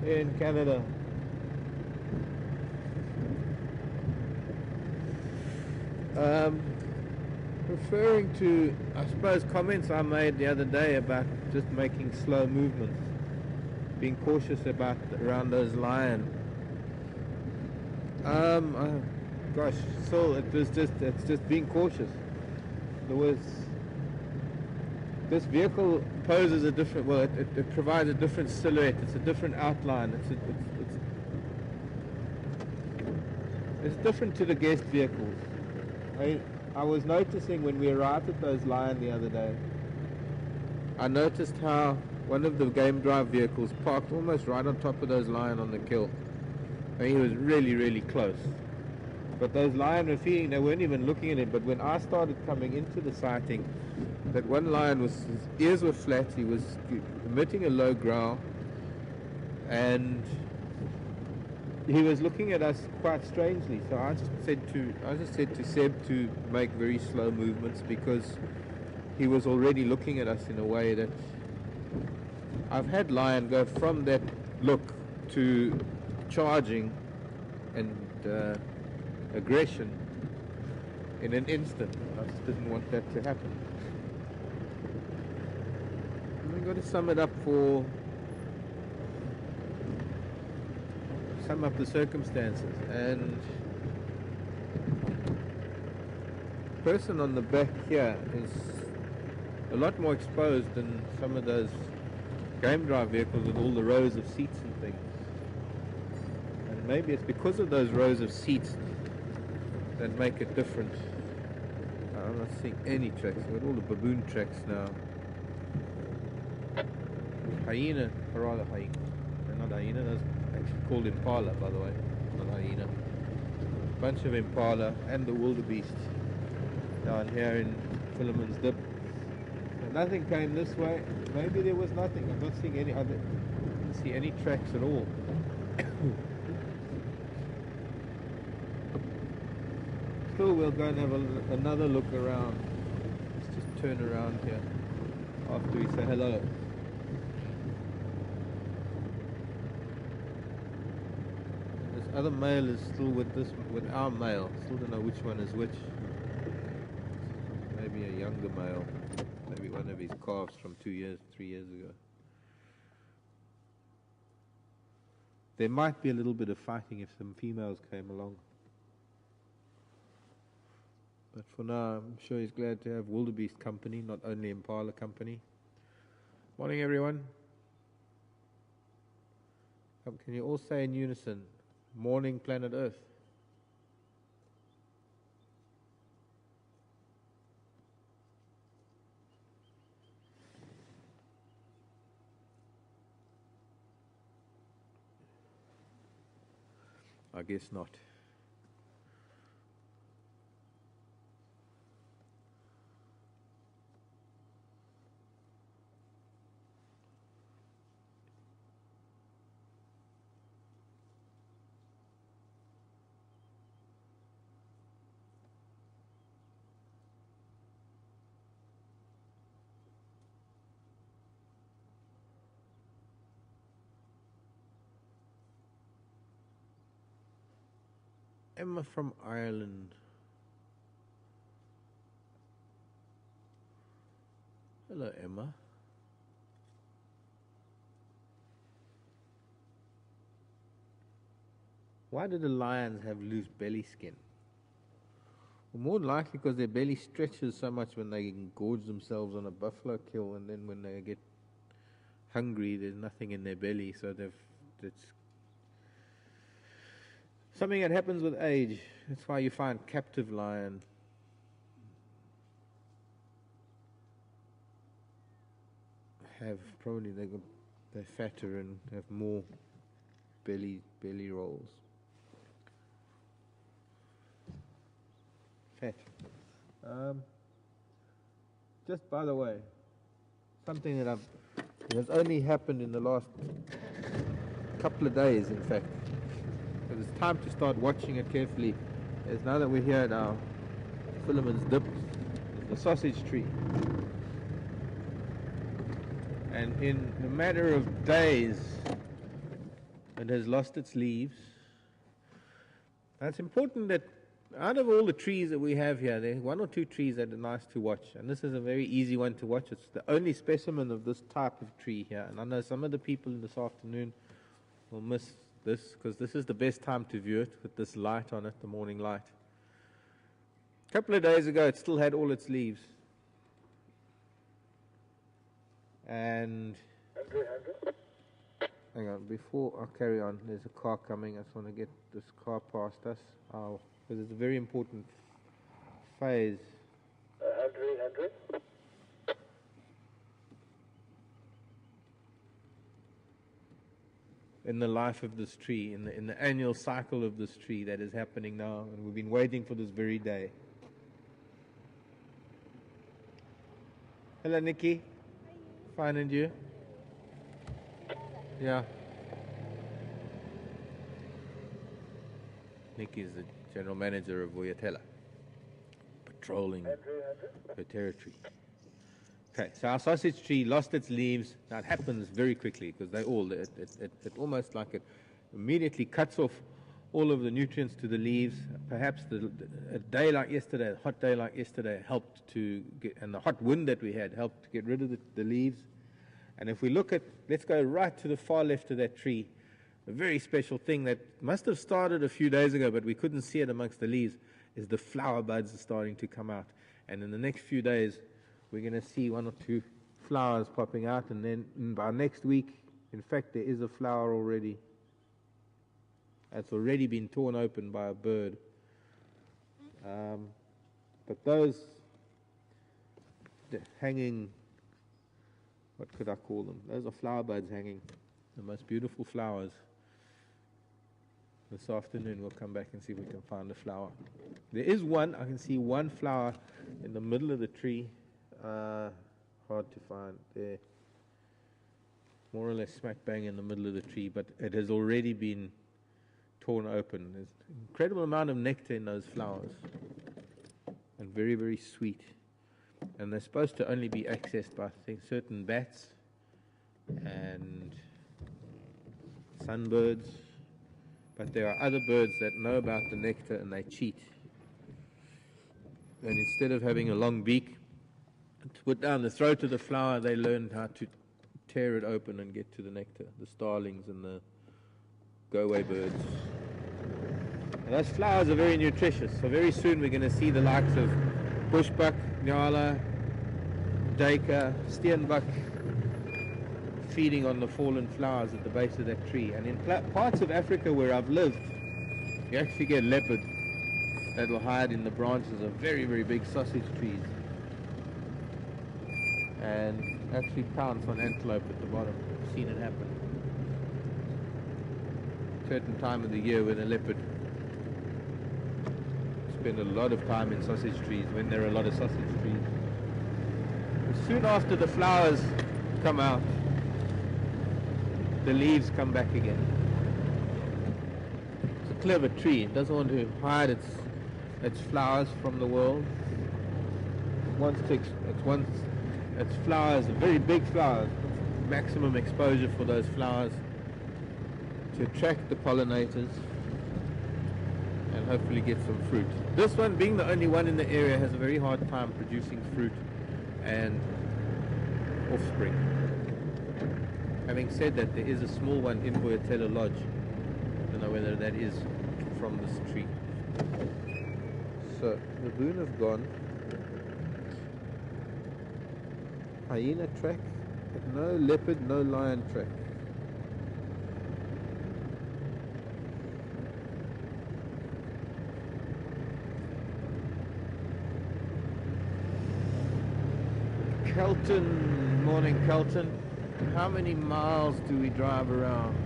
in Canada. Referring to, I suppose, comments I made the other day about just making slow movements, being cautious about around those lion. Gosh, Sil, it's just being cautious. There was. This vehicle poses a different, well, it provides a different silhouette, it's a different outline, it's different to the guest vehicles. I was noticing when we arrived at those lion the other day, I noticed how one of the game drive vehicles parked almost right on top of those lion on the kill. And he was really, really close. But those lion were feeding, they weren't even looking at him, but when I started coming into the sighting, that one lion his ears were flat, he was emitting a low growl, and he was looking at us quite strangely. So I just said to Seb to make very slow movements, because he was already looking at us in a way that I've had lion go from that look to charging and aggression in an instant. I just didn't want that to happen. And we've got to sum up the circumstances, and the person on the back here is a lot more exposed than some of those game drive vehicles with all the rows of seats and things. And maybe it's because of those rows of seats that make it different. I'm not seeing any tracks. We've got all the baboon tracks now. Hyena, or rather hyena. They're not hyena, those are actually called Impala, by the way, not hyena. Bunch of Impala and the wildebeest down here in Philemon's Dip. So nothing came this way. Maybe there was nothing. I'm not seeing any other. I don't see any tracks at all. Still, we'll go and have another look around. Let's just turn around here after we say hello. This other male is still with our male. Still don't know which one is which. Maybe a younger male. Maybe one of his calves from 3 years ago. There might be a little bit of fighting if some females came along. But for now, I'm sure he's glad to have wildebeest company, not only Impala company. Morning, everyone. Can you all say in unison, morning, planet Earth? I guess not. Emma from Ireland. Hello, Emma. Why do the lions have loose belly skin? Well, more than likely because their belly stretches so much when they gorge themselves on a buffalo kill, and then when they get hungry, there's nothing in their belly, so it's something that happens with age. That's why you find captive lion have probably they're fatter and have more belly rolls. Fat. Just by the way, something that has only happened in the last couple of days, in fact. Because it's time to start watching it carefully. Is now that we're here at our Philemon's Dip, the sausage tree. And in a matter of days, it has lost its leaves. Now it's important that out of all the trees that we have here, there are one or two trees that are nice to watch. And this is a very easy one to watch. It's the only specimen of this type of tree here. And I know some of the people this afternoon will miss this, because this is the best time to view it with this light on it, the morning light. A couple of days ago, it still had all its leaves. And hang on, before I carry on, there's a car coming. I just want to get this car past us, because it's a very important phase. Andrew. In the life of this tree, in the annual cycle of this tree that is happening now, and we've been waiting for this very day. Hello, Nikki. Fine, and you? Yeah. Nick is the general manager of Voyatella, patrolling her territory. Okay, so our sausage tree lost its leaves. Now it happens very quickly because it almost like it immediately cuts off all of the nutrients to the leaves. Perhaps a day like yesterday, a hot day like yesterday helped to get, and the hot wind that we had helped to get rid of the leaves. And if we look at, let's go right to the far left of that tree, a very special thing that must have started a few days ago, but we couldn't see it amongst the leaves, is the flower buds are starting to come out. And in the next few days, we're going to see 1 or 2 flowers popping out, and then by next week, in fact, there is a flower already. It's already been torn open by a bird. But those hanging, what could I call them? Those are flower buds hanging, the most beautiful flowers. This afternoon we'll come back and see if we can find a flower. There is one, I can see one flower in the middle of the tree. Hard to find there. More or less smack bang in the middle of the tree, but it has already been torn open. There's an incredible amount of nectar in those flowers, and very, very sweet. And they're supposed to only be accessed by, I think, certain bats and sunbirds, but there are other birds that know about the nectar and they cheat. And instead of having a long beak to put down the throat of the flower, they learned how to tear it open and get to the nectar, the starlings and the go-away birds. And those flowers are very nutritious, so very soon we're going to see the likes of bushbuck, nyala, duiker, steenbok feeding on the fallen flowers at the base of that tree. And in parts of Africa where I've lived, you actually get leopard that will hide in the branches of very, very big sausage trees and actually pounce on antelope at the bottom. I've seen it happen. Certain time of the year when a leopard spend a lot of time in sausage trees, when there are a lot of sausage trees. And soon after the flowers come out, the leaves come back again. It's a clever tree. It doesn't want to hide its flowers from the world. It wants its flowers, very big flowers, maximum exposure for those flowers to attract the pollinators and hopefully get some fruit. This one, being the only one in the area, has a very hard time producing fruit and offspring. Having said that, there is a small one in Voyatella Lodge. I don't know whether that is from this tree. So, baboon have gone. Hyena track, but no leopard, no lion track. Kelton, morning Kelton. How many miles do we drive around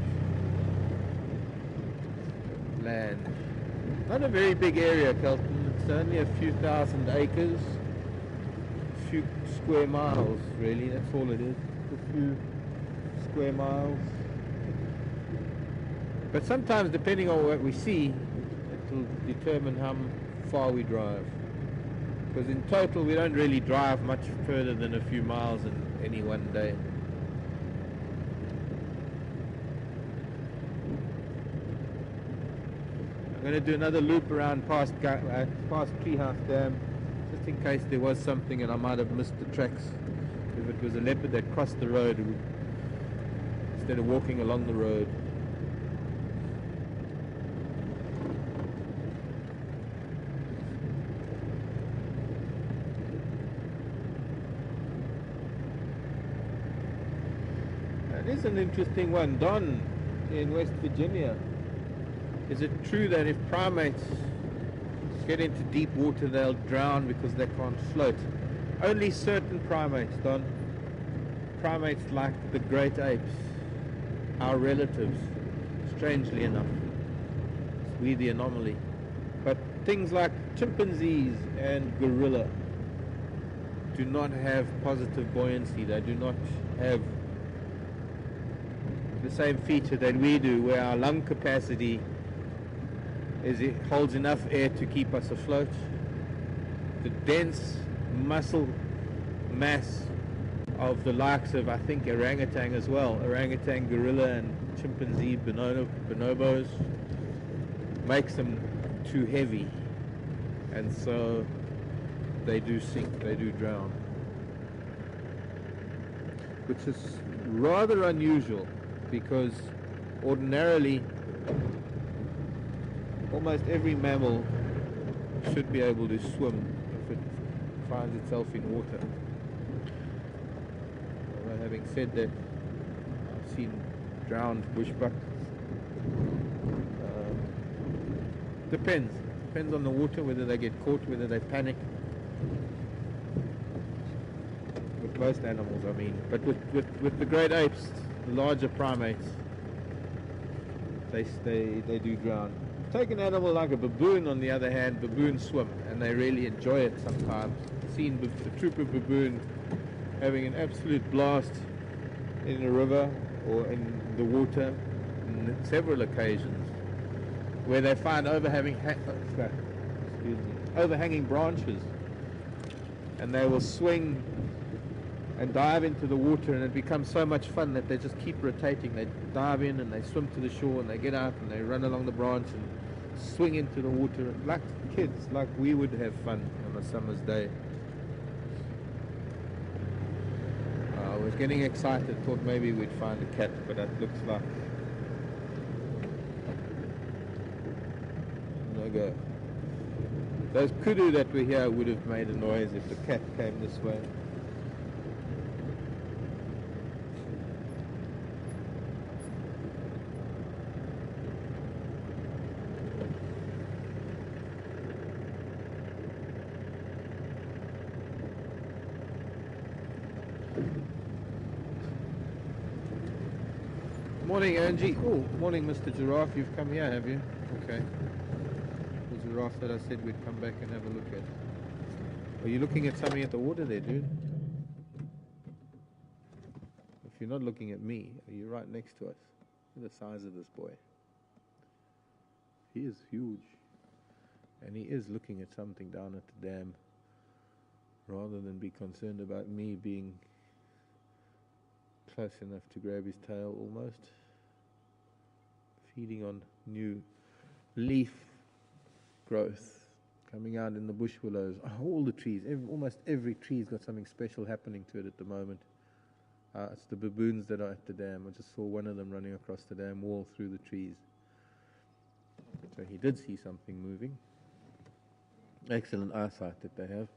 land? Not a very big area, Kelton. It's only a few thousand acres, a few square miles, really. That's all it is. A few square miles. But sometimes, depending on what we see, it will determine how far we drive. Because in total, we don't really drive much further than a few miles in any one day. I'm going to do another loop around past Treehouse Dam, just in case there was something and I might have missed the tracks. If it was a leopard that crossed the road instead of walking along the road. That is an interesting one. Don in West Virginia. Is it true that if primates get into deep water, they'll drown because they can't float? Only certain primates, Don. Primates like the great apes, our relatives, strangely enough. We're the anomaly. But things like chimpanzees and gorilla do not have positive buoyancy. They do not have the same feature that we do, where our lung capacity is it holds enough air to keep us afloat. The dense muscle mass of the likes of, I think, orangutan as well, orangutan, gorilla and chimpanzee bonobos makes them too heavy, and so they do sink, they do drown, which is rather unusual because ordinarily almost every mammal should be able to swim if it finds itself in water. Although having said that, I've seen drowned bushbuck. Depends on the water, whether they get caught, whether they panic. With most animals, I mean, but with the great apes, the larger primates, they do drown. Take an animal like a baboon, on the other hand. Baboons swim, and they really enjoy it sometimes. I've seen a troop of baboon having an absolute blast in a river or in the water on several occasions, where they find overhanging branches, and they will swing and dive into the water, and it becomes so much fun that they just keep rotating. They dive in and they swim to the shore, and they get out and they run along the branch and swing into the water like kids, like we would have fun on a summer's day. I was getting excited, thought maybe we'd find a cat, but it looks like no go. Those kudu that were here would have made a noise if the cat came this way. Morning, Angie. Oh, morning, Mr. Giraffe. You've come here, have you? Okay. The giraffe that I said we'd come back and have a look at. Are you looking at something at the water there, dude? If you're not looking at me, are you right next to us? Look at the size of this boy. He is huge. And he is looking at something down at the dam, rather than be concerned about me being close enough to grab his tail almost. Feeding on new leaf growth coming out in the bush willows. All the trees, almost every tree's got something special happening to it at the moment. It's the baboons that are at the dam. I just saw one of them running across the dam wall through the trees. So he did see something moving. Excellent eyesight that they have.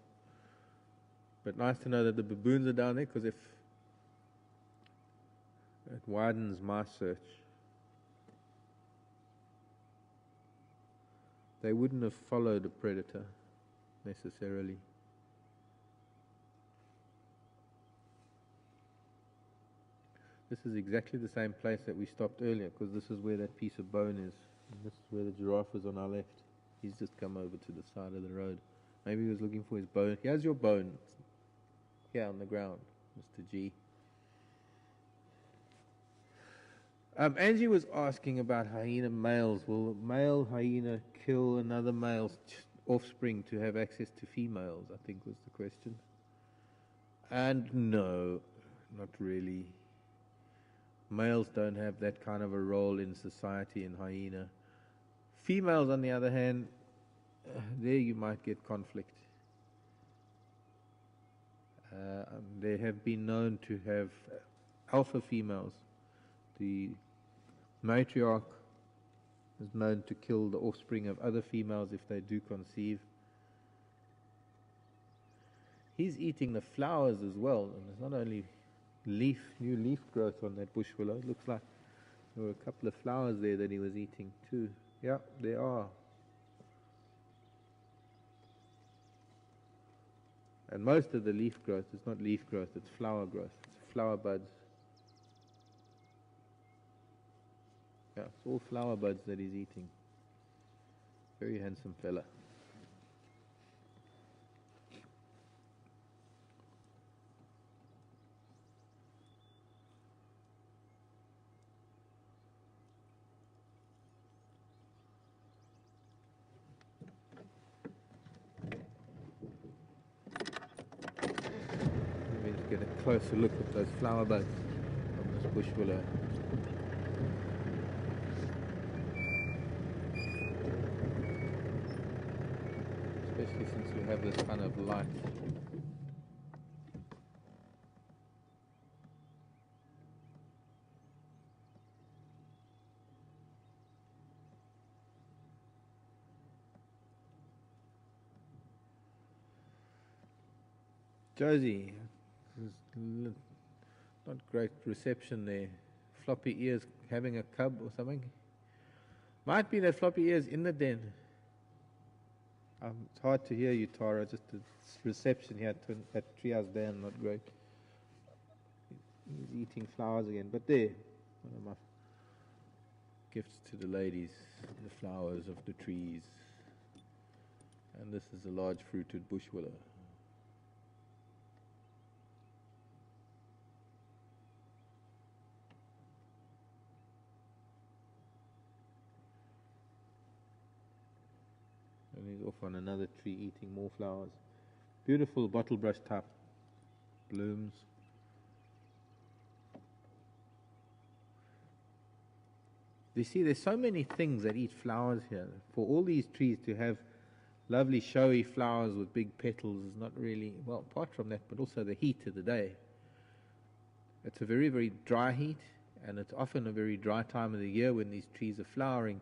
But nice to know that the baboons are down there, because if it widens my search, they wouldn't have followed a predator necessarily. This is exactly the same place that we stopped earlier, because this is where that piece of bone is. And this is where the giraffe was on our left. He's just come over to the side of the road. Maybe he was looking for his bone. Here's your bone. Here on the ground, Mr. G. Angie was asking about hyena males. Will a male hyena kill another male's offspring to have access to females, I think was the question. And no, not really. Males don't have that kind of a role in society in hyena. Females, on the other hand, there you might get conflict. They have been known to have alpha females. The matriarch is known to kill the offspring of other females if they do conceive. He's eating the flowers as well, and there's not only new leaf growth on that bush willow. It looks like there were a couple of flowers there that he was eating too. Yeah, there are. And most of the leaf growth is not leaf growth, it's flower growth. It's flower buds. Yeah, it's all flower buds that he's eating. Very handsome fella. closer look at those flower buds on this bush willow. Especially since we have this kind of light. Josie, not great reception there. Floppy ears having a cub or something. Might be that floppy ears in the den. It's hard to hear you, Tara. Just the reception here at Treehouse Dan, not great. He's eating flowers again. But there, one of my gifts to the ladies, the flowers of the trees. And this is a large fruited bush willow. And he's off on another tree eating more flowers. Beautiful bottle brush type blooms. You see, there's so many things that eat flowers here. For all these trees to have lovely showy flowers with big petals is not really, well, apart from that, but also the heat of the day. It's a very, very dry heat, and it's often a very dry time of the year when these trees are flowering.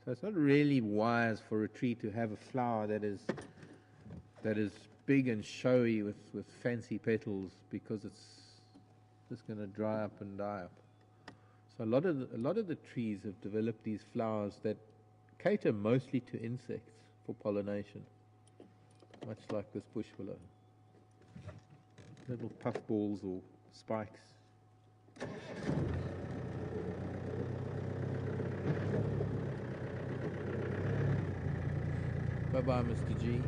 So it's not really wise for a tree to have a flower that is big and showy with fancy petals, because it's just going to dry up and die up. So a lot of the trees have developed these flowers that cater mostly to insects for pollination, much like this bush willow. Little puffballs or spikes. Bye-bye, Mr. G.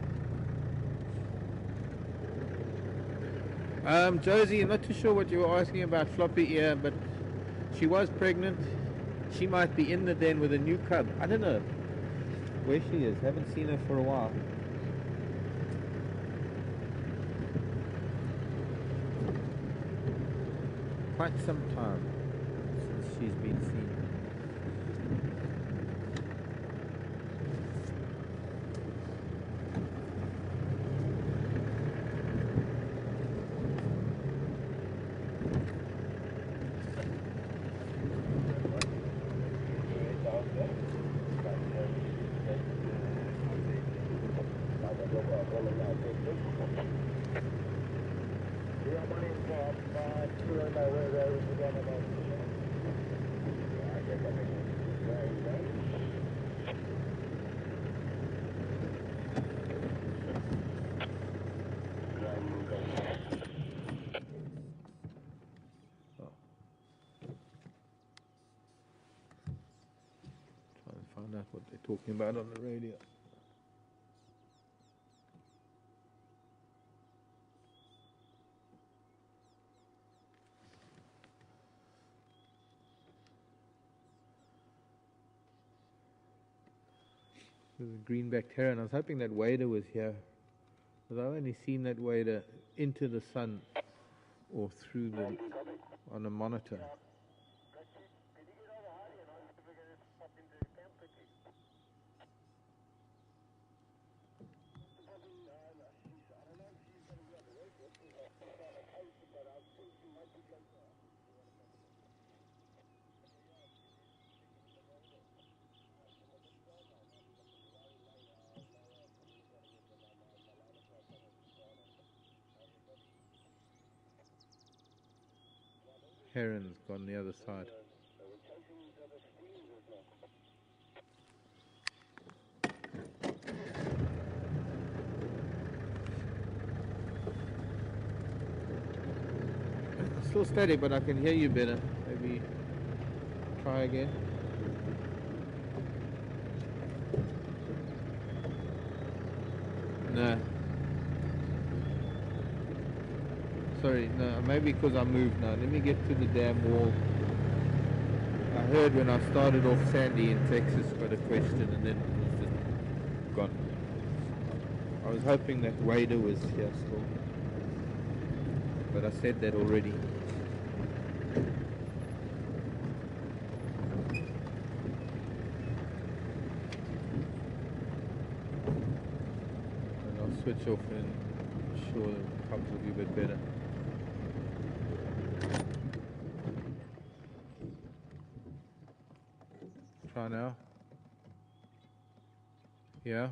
Josie, I'm not too sure what you were asking about floppy ear, but she was pregnant. She might be in the den with a new cub. I don't know where she is. Haven't seen her for a while. Quite some time since she's been seen. Out what they're talking about on the radio. There's a greenback heron. I was hoping that wader was here, but I've only seen that wader into the sun or through the on a monitor. Heron's gone the other side. Still steady, but I can hear you better. Maybe try again. No. Sorry, no, maybe because I moved now. Let me get to the damn wall. I heard when I started off Sandy in Texas got a question and then it was just gone. I was hoping that wader was here still. but I said that already. And I'll switch off and sure the cubs will be a bit better. Try now. Yeah.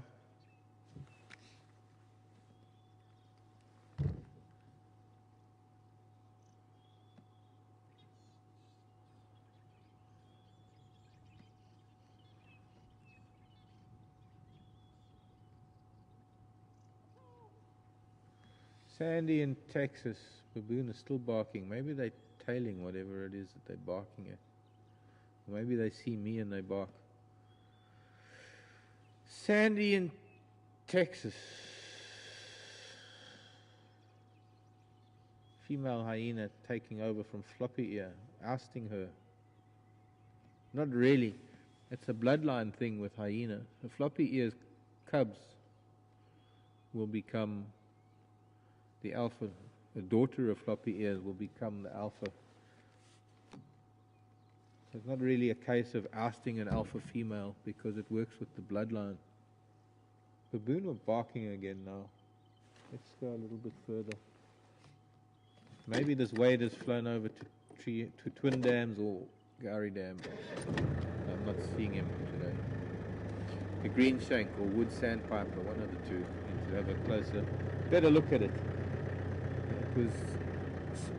Sandy in Texas. Baboon is still barking. Maybe they're tailing whatever it is that they're barking at. Maybe they see me and they bark. Sandy in Texas. Female hyena taking over from floppy ear, ousting her. Not really. It's a bloodline thing with hyena. The floppy ear's cubs will become the alpha. The daughter of floppy ears will become the alpha. So it's not really a case of ousting an alpha female because it works with the bloodline. Baboon are barking again now. Let's go a little bit further. Maybe this wade has flown over to Twin Dams or Gowrie Dam. I'm not seeing him today. The green shank or wood sandpiper, one of the two. Need to have a closer, better look at it. It was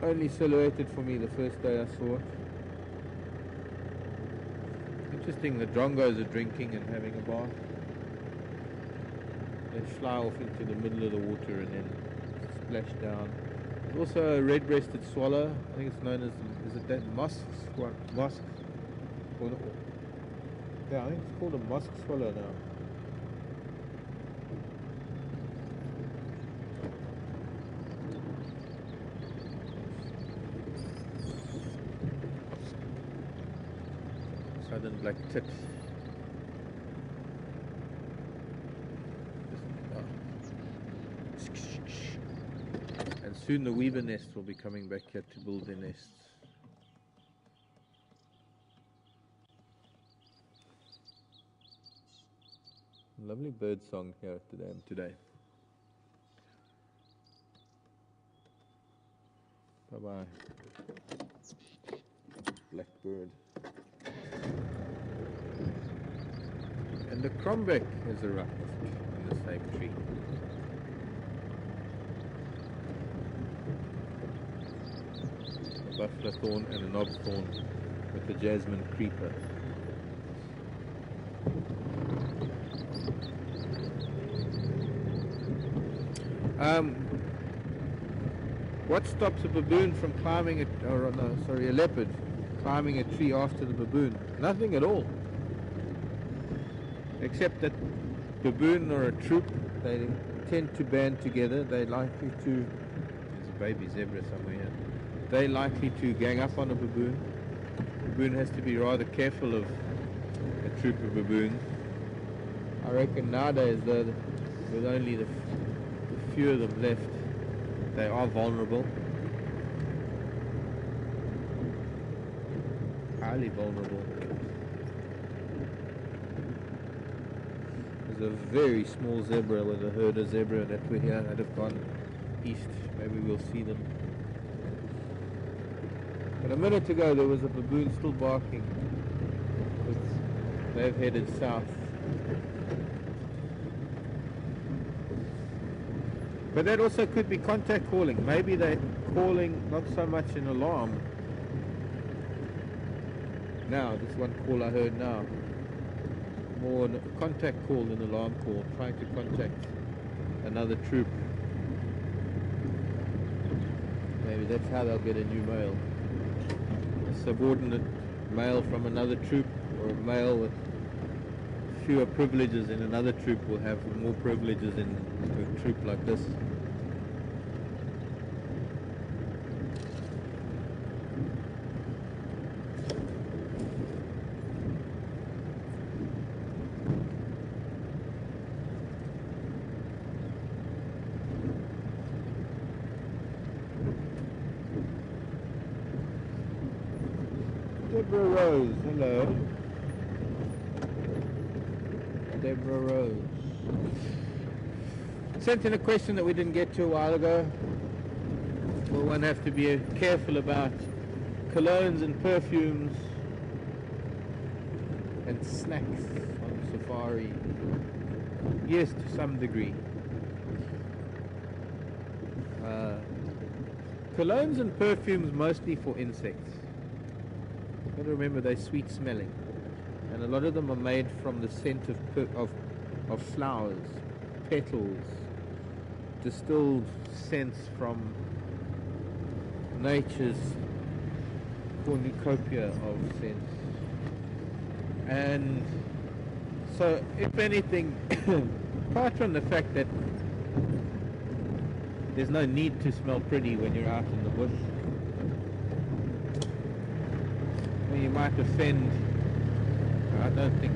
only silhouetted for me the first day I saw it. Interesting, the drongos are drinking and having a bath. They fly off into the middle of the water and then splash down. There's also a red-breasted swallow. I think it's known as, is it that musk? Musk? Yeah, I think it's called a musk swallow now. Southern black tips. And soon the weaver nest will be coming back here to build their nests. Lovely bird song here at the dam today. Bye-bye. Blackbird. And the crombeck has arrived in the same tree. A buffalo thorn and a knob thorn with the jasmine creeper. What stops a baboon from climbing a leopard climbing a tree after the baboon? Nothing at all. Except that baboon or a troop, they tend to band together. They're likely to, there's a baby zebra somewhere here. They're likely to gang up on a baboon. Baboon has to be rather careful of a troop of baboons. I reckon nowadays, though, with only the few of them left, they are vulnerable. Highly vulnerable. There's a very small zebra with a herd of zebra that were here that have gone east. Maybe we'll see them. But a minute ago there was a baboon still barking. They've headed south. But that also could be contact calling. Maybe they're calling not so much an alarm. Now, this one call I heard now. More a contact call than an alarm call, trying to contact another troop. Maybe that's how they'll get a new male. A subordinate male from another troop, or a male with fewer privileges in another troop will have more privileges in a troop like this. Rose, hello. Deborah Rose. Sent in a question that we didn't get to a while ago. Will one have to be careful about colognes and perfumes and snacks on safari? Yes, to some degree. Colognes and perfumes mostly for insects. You've got to remember they're sweet smelling, and a lot of them are made from the scent of flowers, petals, distilled scents from nature's cornucopia of scents. And so, if anything, apart from the fact that there's no need to smell pretty when you're out in the bush, well, you might offend, I don't think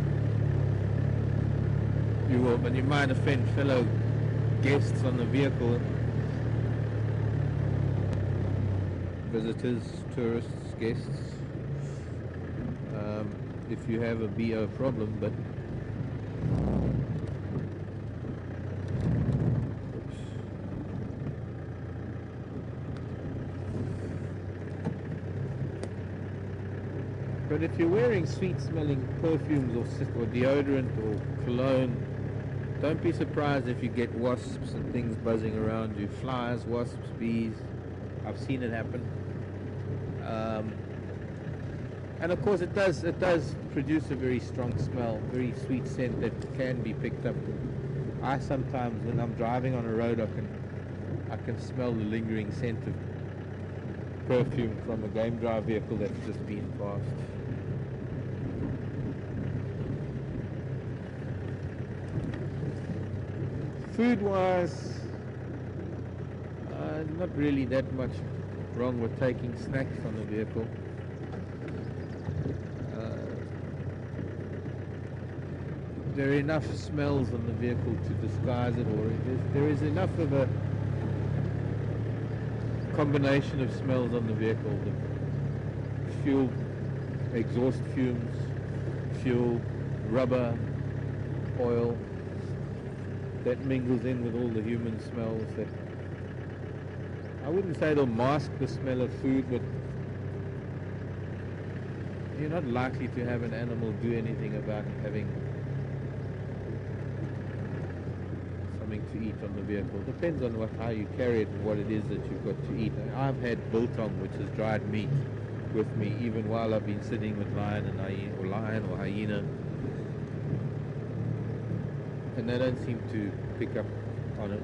you will, but you might offend fellow guests on the vehicle, visitors, tourists, guests, if you have a BO problem. But But if you're wearing sweet-smelling perfumes or deodorant or cologne, don't be surprised if you get wasps and things buzzing around you. Flies, wasps, bees. I've seen it happen. And of course, it does produce a very strong smell, very sweet scent that can be picked up. I sometimes, when I'm driving on a road, I can smell the lingering scent of perfume from a game drive vehicle that's just been past. Food-wise, not really that much wrong with taking snacks on the vehicle. There are enough smells on the vehicle to disguise it, or there is enough of a combination of smells on the vehicle. The fuel, exhaust fumes, fuel, rubber, oil, that mingles in with all the human smells that I wouldn't say they'll mask the smell of food, but you're not likely to have an animal do anything about having something to eat on the vehicle. Depends on how you carry it and what it is that you've got to eat. I've had biltong, which is dried meat, with me even while I've been sitting with lion or hyena, and they don't seem to pick up on it.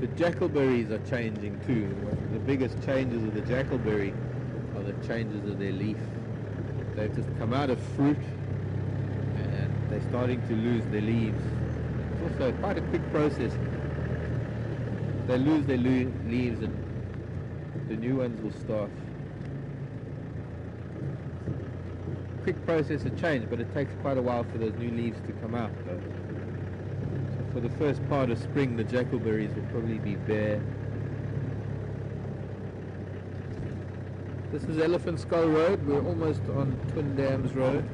The jackalberries are changing too. The biggest changes of the jackalberry are the changes of their leaf. They've just come out of fruit and they're starting to lose their leaves. It's also quite a quick process. They lose their leaves and the new ones will start. Quick process of change, but it takes quite a while for those new leaves to come out though. For the first part of spring, the jackalberries will probably be bare. This is Elephant Skull Road. We're almost on Twin Dams Road.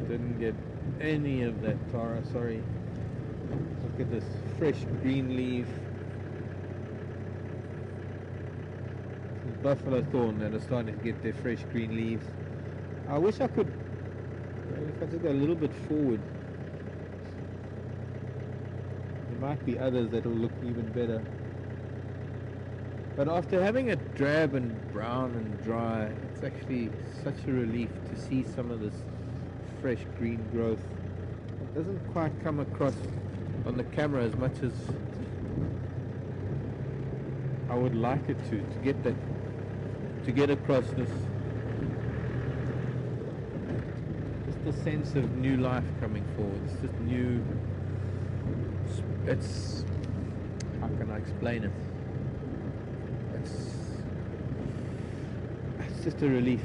Didn't get any of that Tara, sorry. Look at this fresh green leaf, buffalo thorn that are starting to get their fresh green leaves. I wish I could, if I could go a little bit forward. There might be others that will look even better. But after having it drab and brown and dry, it's actually such a relief to see some of this fresh green growth. It doesn't quite come across on the camera as much as I would like it to get that, to get across this, just the sense of new life coming forward. It's just new, it's, how can I explain it? It's just a relief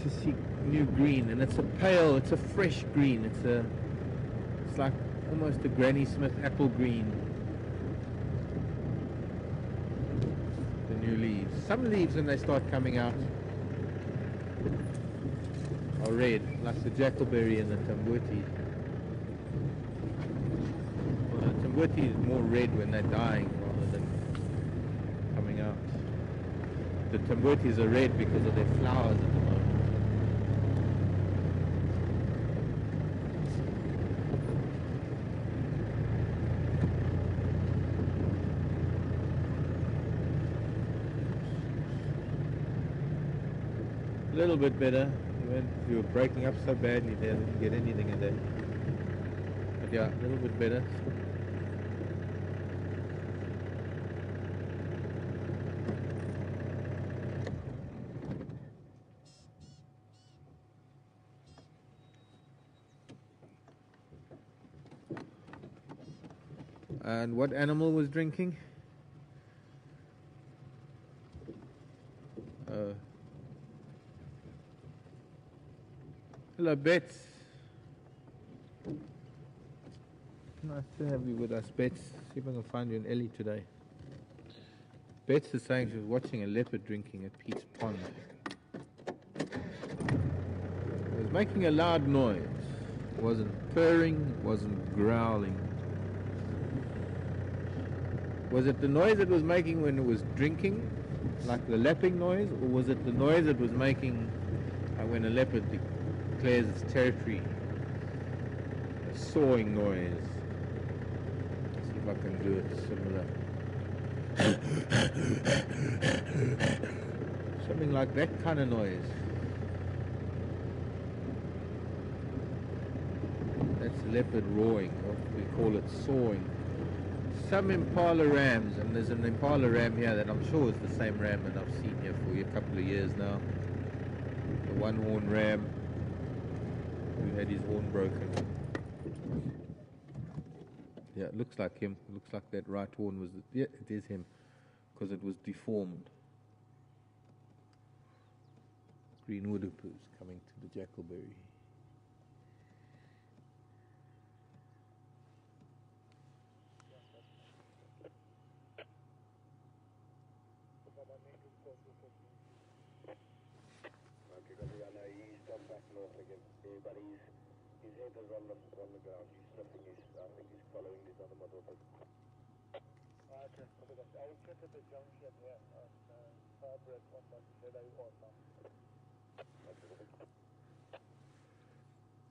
to see new green, and it's a pale, it's a fresh green. It's like almost a Granny Smith apple green. The new leaves. Some leaves when they start coming out are red, like the jackalberry and the tambuti. Well, the tambuti is more red when they're dying rather than coming out. The tambutis are red because of their flowers at the moment. A little bit better. You were breaking up so badly there, I didn't get anything in there. But yeah, a little bit better. And what animal was drinking? Hello, Bets. Nice to have you with us, Bets. See if I can find you an Ellie today. Bets is saying she was watching a leopard drinking at Pete's Pond. It was making a loud noise. It wasn't purring, it wasn't growling. Was it the noise it was making when it was drinking, like the lapping noise, or was it the noise it was making when a leopard declares its territory? A sawing noise. Let's see if I can do it similar. Something like that kind of noise. That's a leopard roaring, or we call it sawing. Some Impala rams, and there's an Impala ram here that I'm sure is the same ram that I've seen here for a couple of years now. The one-horn ram who had his horn broken. Yeah, it looks like him. It looks like that right horn was, yeah, it is him, because it was deformed. Green woodhopers coming to the jackalberry. But his head is on the ground. He's sniffing I think he's following these other motherfuckers. Okay, I will get to the junction here on Farbred on that Jedi Orta.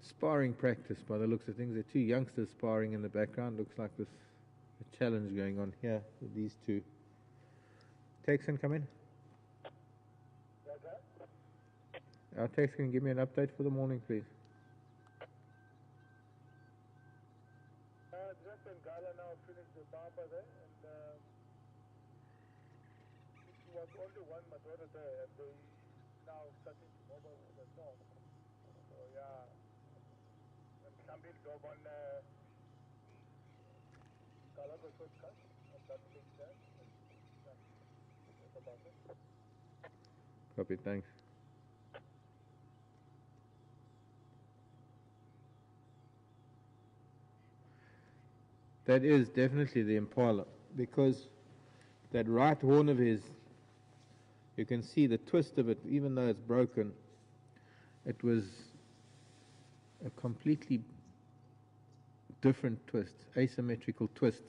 Sparring practice by the looks of things. There are two youngsters sparring in the background. Looks like there's a challenge going on here with these two. Texan, come in. Our Texan, give me an update for the morning, please. Just in Gala now finished the Papa there, and it was only one motor there, and they now starting to mobile with the song. So yeah, and something job on Galago shortcut, and that makes sense. That's about it. Copy, thanks. That is definitely the Impala, because that right horn of his, you can see the twist of it, even though it's broken. It was a completely different twist, asymmetrical twist.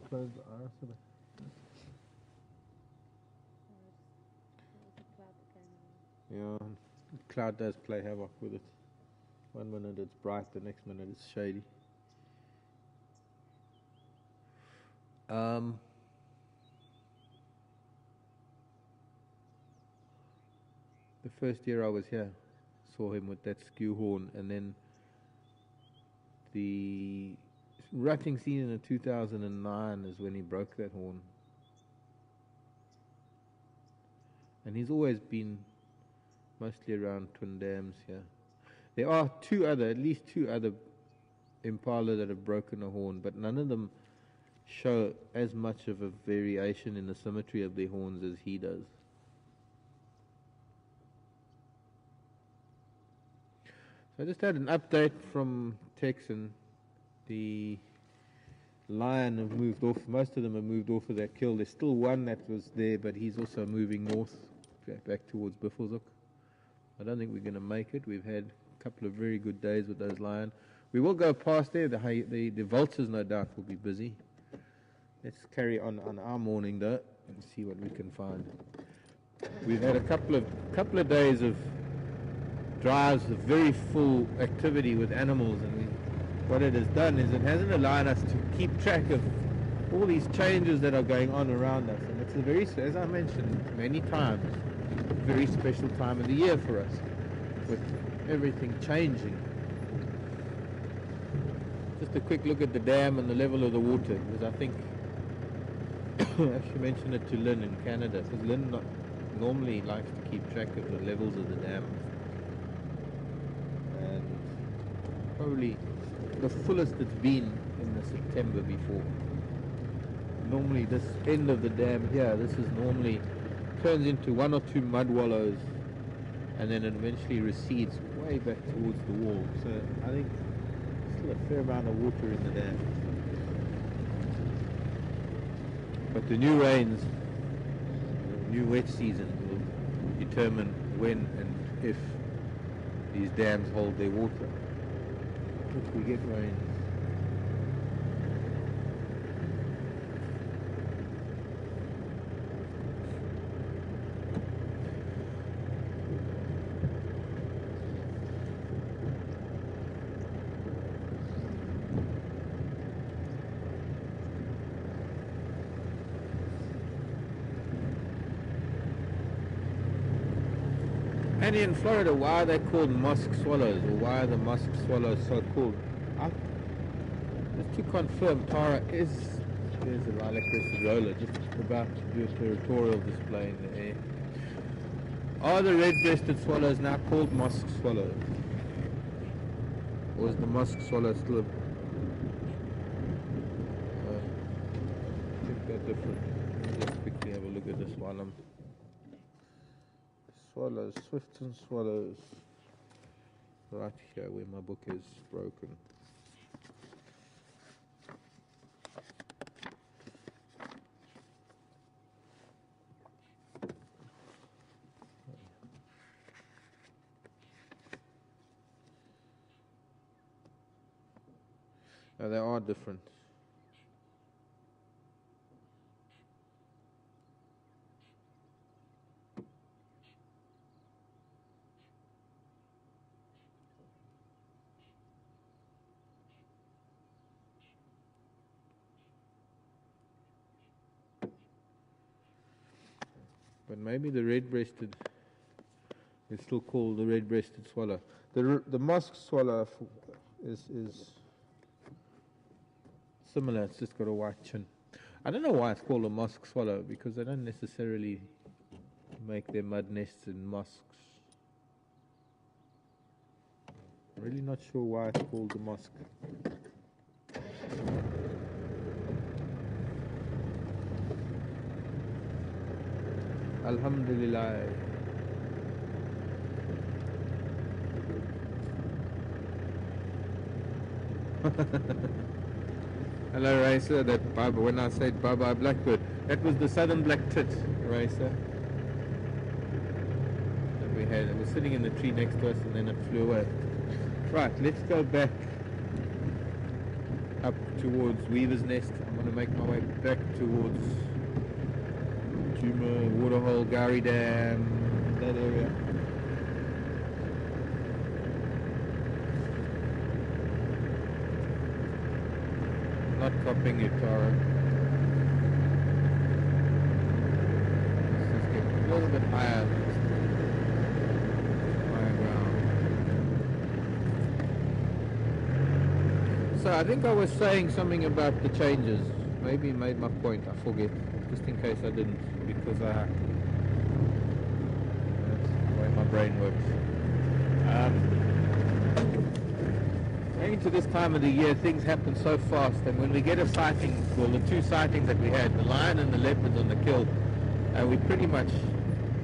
Close the eyes a bit. Yeah, cloud does play havoc with it. One minute it's bright, the next minute it's shady. The first year I was here, saw him with that skew horn, and then the rutting season of 2009 is when he broke that horn. And he's always been mostly around Twin Dams here. There are at least two other Impala that have broken a horn, but none of them show as much of a variation in the symmetry of their horns as he does. So I just had an update from Texan. The lion have moved off. Most of them have moved off of that kill. There's still one that was there, but he's also moving north, back towards Biffleshoek. I don't think we're going to make it. We've had a couple of very good days with those lion. We will go past there. The vultures, no doubt, will be busy. Let's carry on our morning, though, and see what we can find. We've had a couple of days of drives of very full activity with animals, and what it has done is it hasn't allowed us to keep track of all these changes that are going on around us. And it's a very, as I mentioned many times, a very special time of the year for us, with everything changing. Just a quick look at the dam and the level of the water, because I think I actually mentioned it to Lynn in Canada, because Lynn normally likes to keep track of the levels of the dam. And probably the fullest it's been in the September before. Normally this end of the dam here, this is normally turns into one or two mud wallows, and then it eventually recedes way back towards the wall. So I think still a fair amount of water in the dam. But the new rains, the new wet season will determine when and if these dams hold their water. If we get rain. And in Florida, why are they called musk swallows, or why are the musk swallows so called? Just to confirm, Tara is, there's a lilac-crested roller just about to do a territorial display in the air. Are the red-breasted swallows now called musk swallows? Or is the musk swallow still a... I think they're different. Let me just quickly have a look at this while I'm... Swallows, swifts and swallows. Right here where my book is broken. Now they are different. But maybe the red-breasted is still called the red-breasted swallow. The musk swallow is similar. It's just got a white chin. I don't know why it's called a musk swallow, because they don't necessarily make their mud nests in musks. I'm really not sure why it's called the musk. Alhamdulillah. Hello, Racer. That Baba, when I said bye-bye blackbird, that was the southern black tit, Racer. That we had. It was sitting in the tree next to us, and then it flew away. Right, let's go back up towards Weaver's Nest. I'm going to make my way back towards Waterhole, Gary Dam, that area. Not copying you, Tara. Let's just get a little bit higher. Higher ground. So I think I was saying something about the changes. Maybe made my point, I forget. Just in case I didn't, because that's the way my brain works. Going to this time of the year, things happen so fast, and when we get a sighting, well, the two sightings that we had, the lion and the leopards on the kill, we pretty much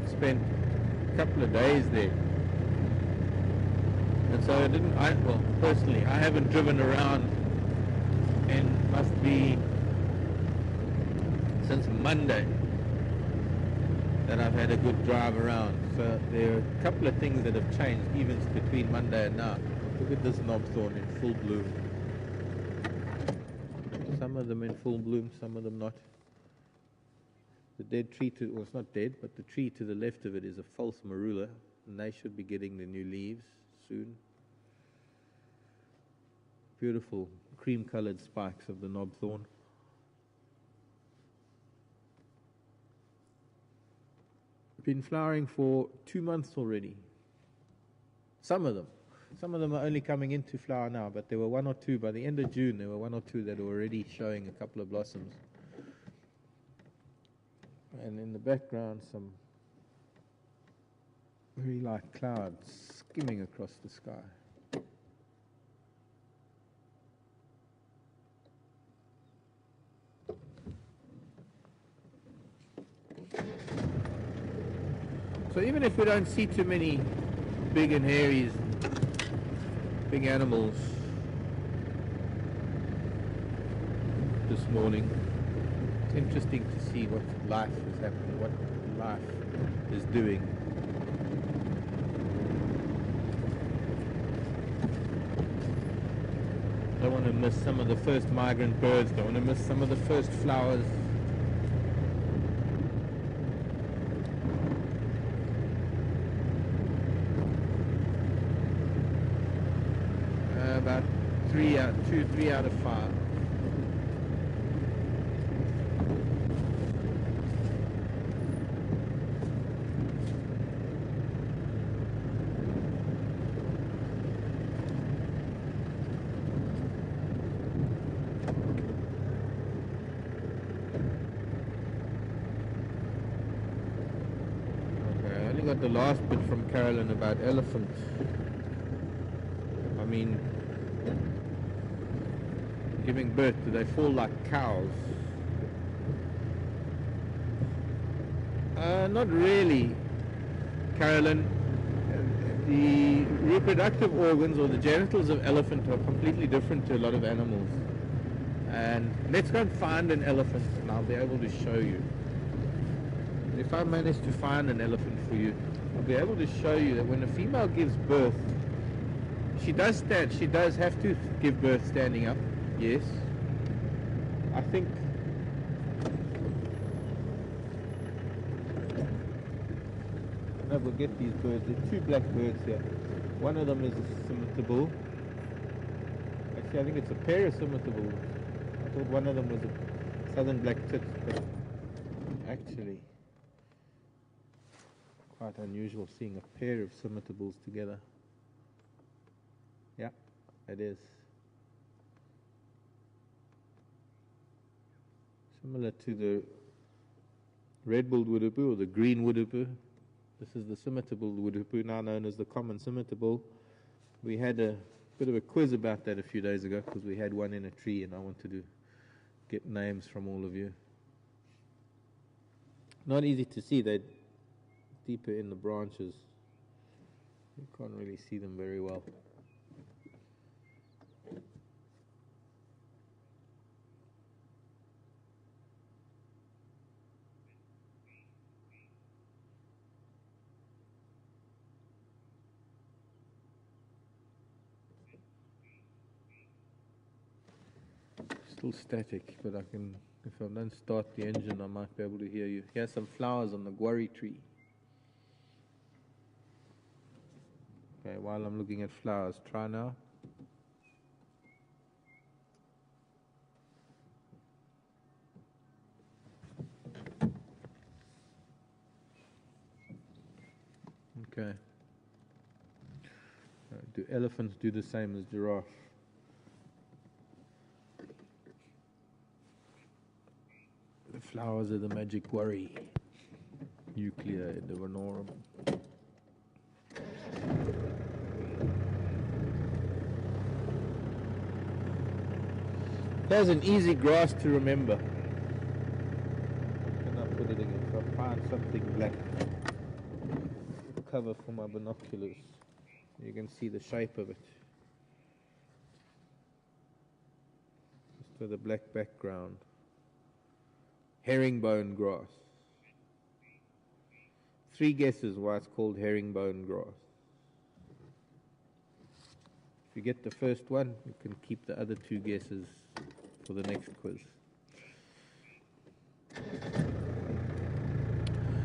spent a couple of days there. And so personally, I haven't driven around in, must be since Monday that I've had a good drive around. So there are a couple of things that have changed even between Monday and now. Look at this knobthorn in full bloom. Some of them in full bloom, some of them not. The dead tree well, it's not dead, but the tree to the left of it is a false marula, and they should be getting the new leaves soon. Beautiful cream-colored spikes of the knobthorn. Been flowering for 2 months already. Some of them are only coming into flower now, but there were one or two, by the end of June, there were one or two that were already showing a couple of blossoms. And in the background, some very light clouds skimming across the sky. So even if we don't see too many big and hairy, big animals this morning, it's interesting to see what life is happening, what life is doing. Don't want to miss some of the first migrant birds, don't want to miss some of the first flowers. About 3 out of 5. Okay, I only got the last bit from Carolyn about elephants. I mean, giving birth, do they fall like cows? Not really, Carolyn. The reproductive organs or the genitals of elephant are completely different to a lot of animals. And let's go and find an elephant and I'll be able to show you. If I manage to find an elephant for you, I'll be able to show you that when a female gives birth, she does stand, she does have to give birth standing up, yes. I think no, we'll get these birds. There are two black birds here. One of them is a scimitar bull. Actually, I think it's a pair of scimitar bulls. I thought one of them was a southern black tit, but actually quite unusual seeing a pair of scimitar bulls together. Yeah, it is. Similar to the red-billed woodhopoo or the green woodhopoo. This is the scimitar-billed woodhopoo, now known as the common scimitar bull. We had a bit of a quiz about that a few days ago because we had one in a tree and I wanted to get names from all of you. Not easy to see, they're deeper in the branches. You can't really see them very well. Still static, but I can, if I don't start the engine, I might be able to hear you. Here's some flowers on the guarri tree. Okay, while I'm looking at flowers, try now. Okay. Do elephants do the same as giraffe? The flowers are the magic worry. Nuclear divinorum. There's an easy grass to remember. Can I put it again? So I find something black. Cover for my binoculars. You can see the shape of it. Just with a black background. Herringbone grass. 3 guesses why it's called herringbone grass. If you get the first one, you can keep the other 2 guesses for the next quiz.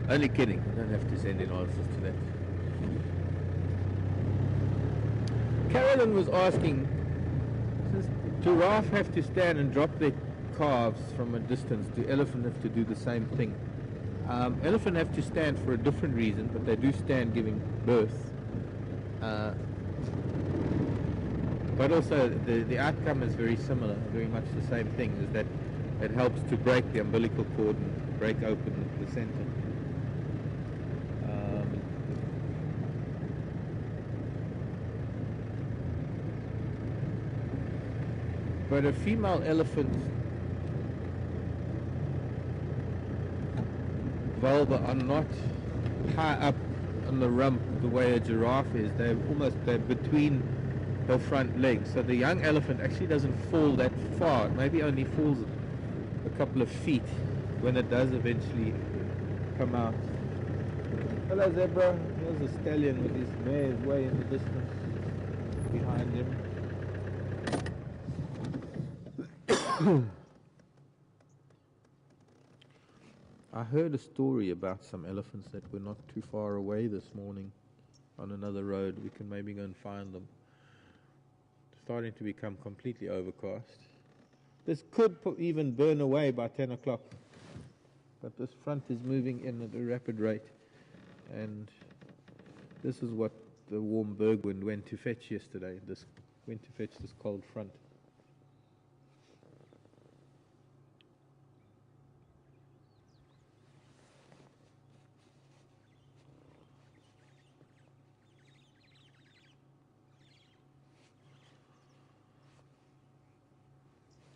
Only kidding, you don't have to send in answers to that. Carolyn was asking, since giraffe have to stand and drop their calves from a distance, do elephant have to do the same thing? Elephant have to stand for a different reason, but they do stand giving birth. But also the outcome is very similar, very much the same thing, is that it helps to break the umbilical cord and break open the placenta. But a female elephant vulva are not high up on the rump the way a giraffe is. They're between her front legs. So the young elephant actually doesn't fall that far. It maybe only falls a couple of feet when it does eventually come out. Hello zebra. There's a stallion with his mares way in the distance behind him. I heard a story about some elephants that were not too far away this morning on another road. We can maybe go and find them. It's starting to become completely overcast. This could even burn away by 10 o'clock. But this front is moving in at a rapid rate. And this is what the warm bergwind went to fetch yesterday. Went to fetch this cold front.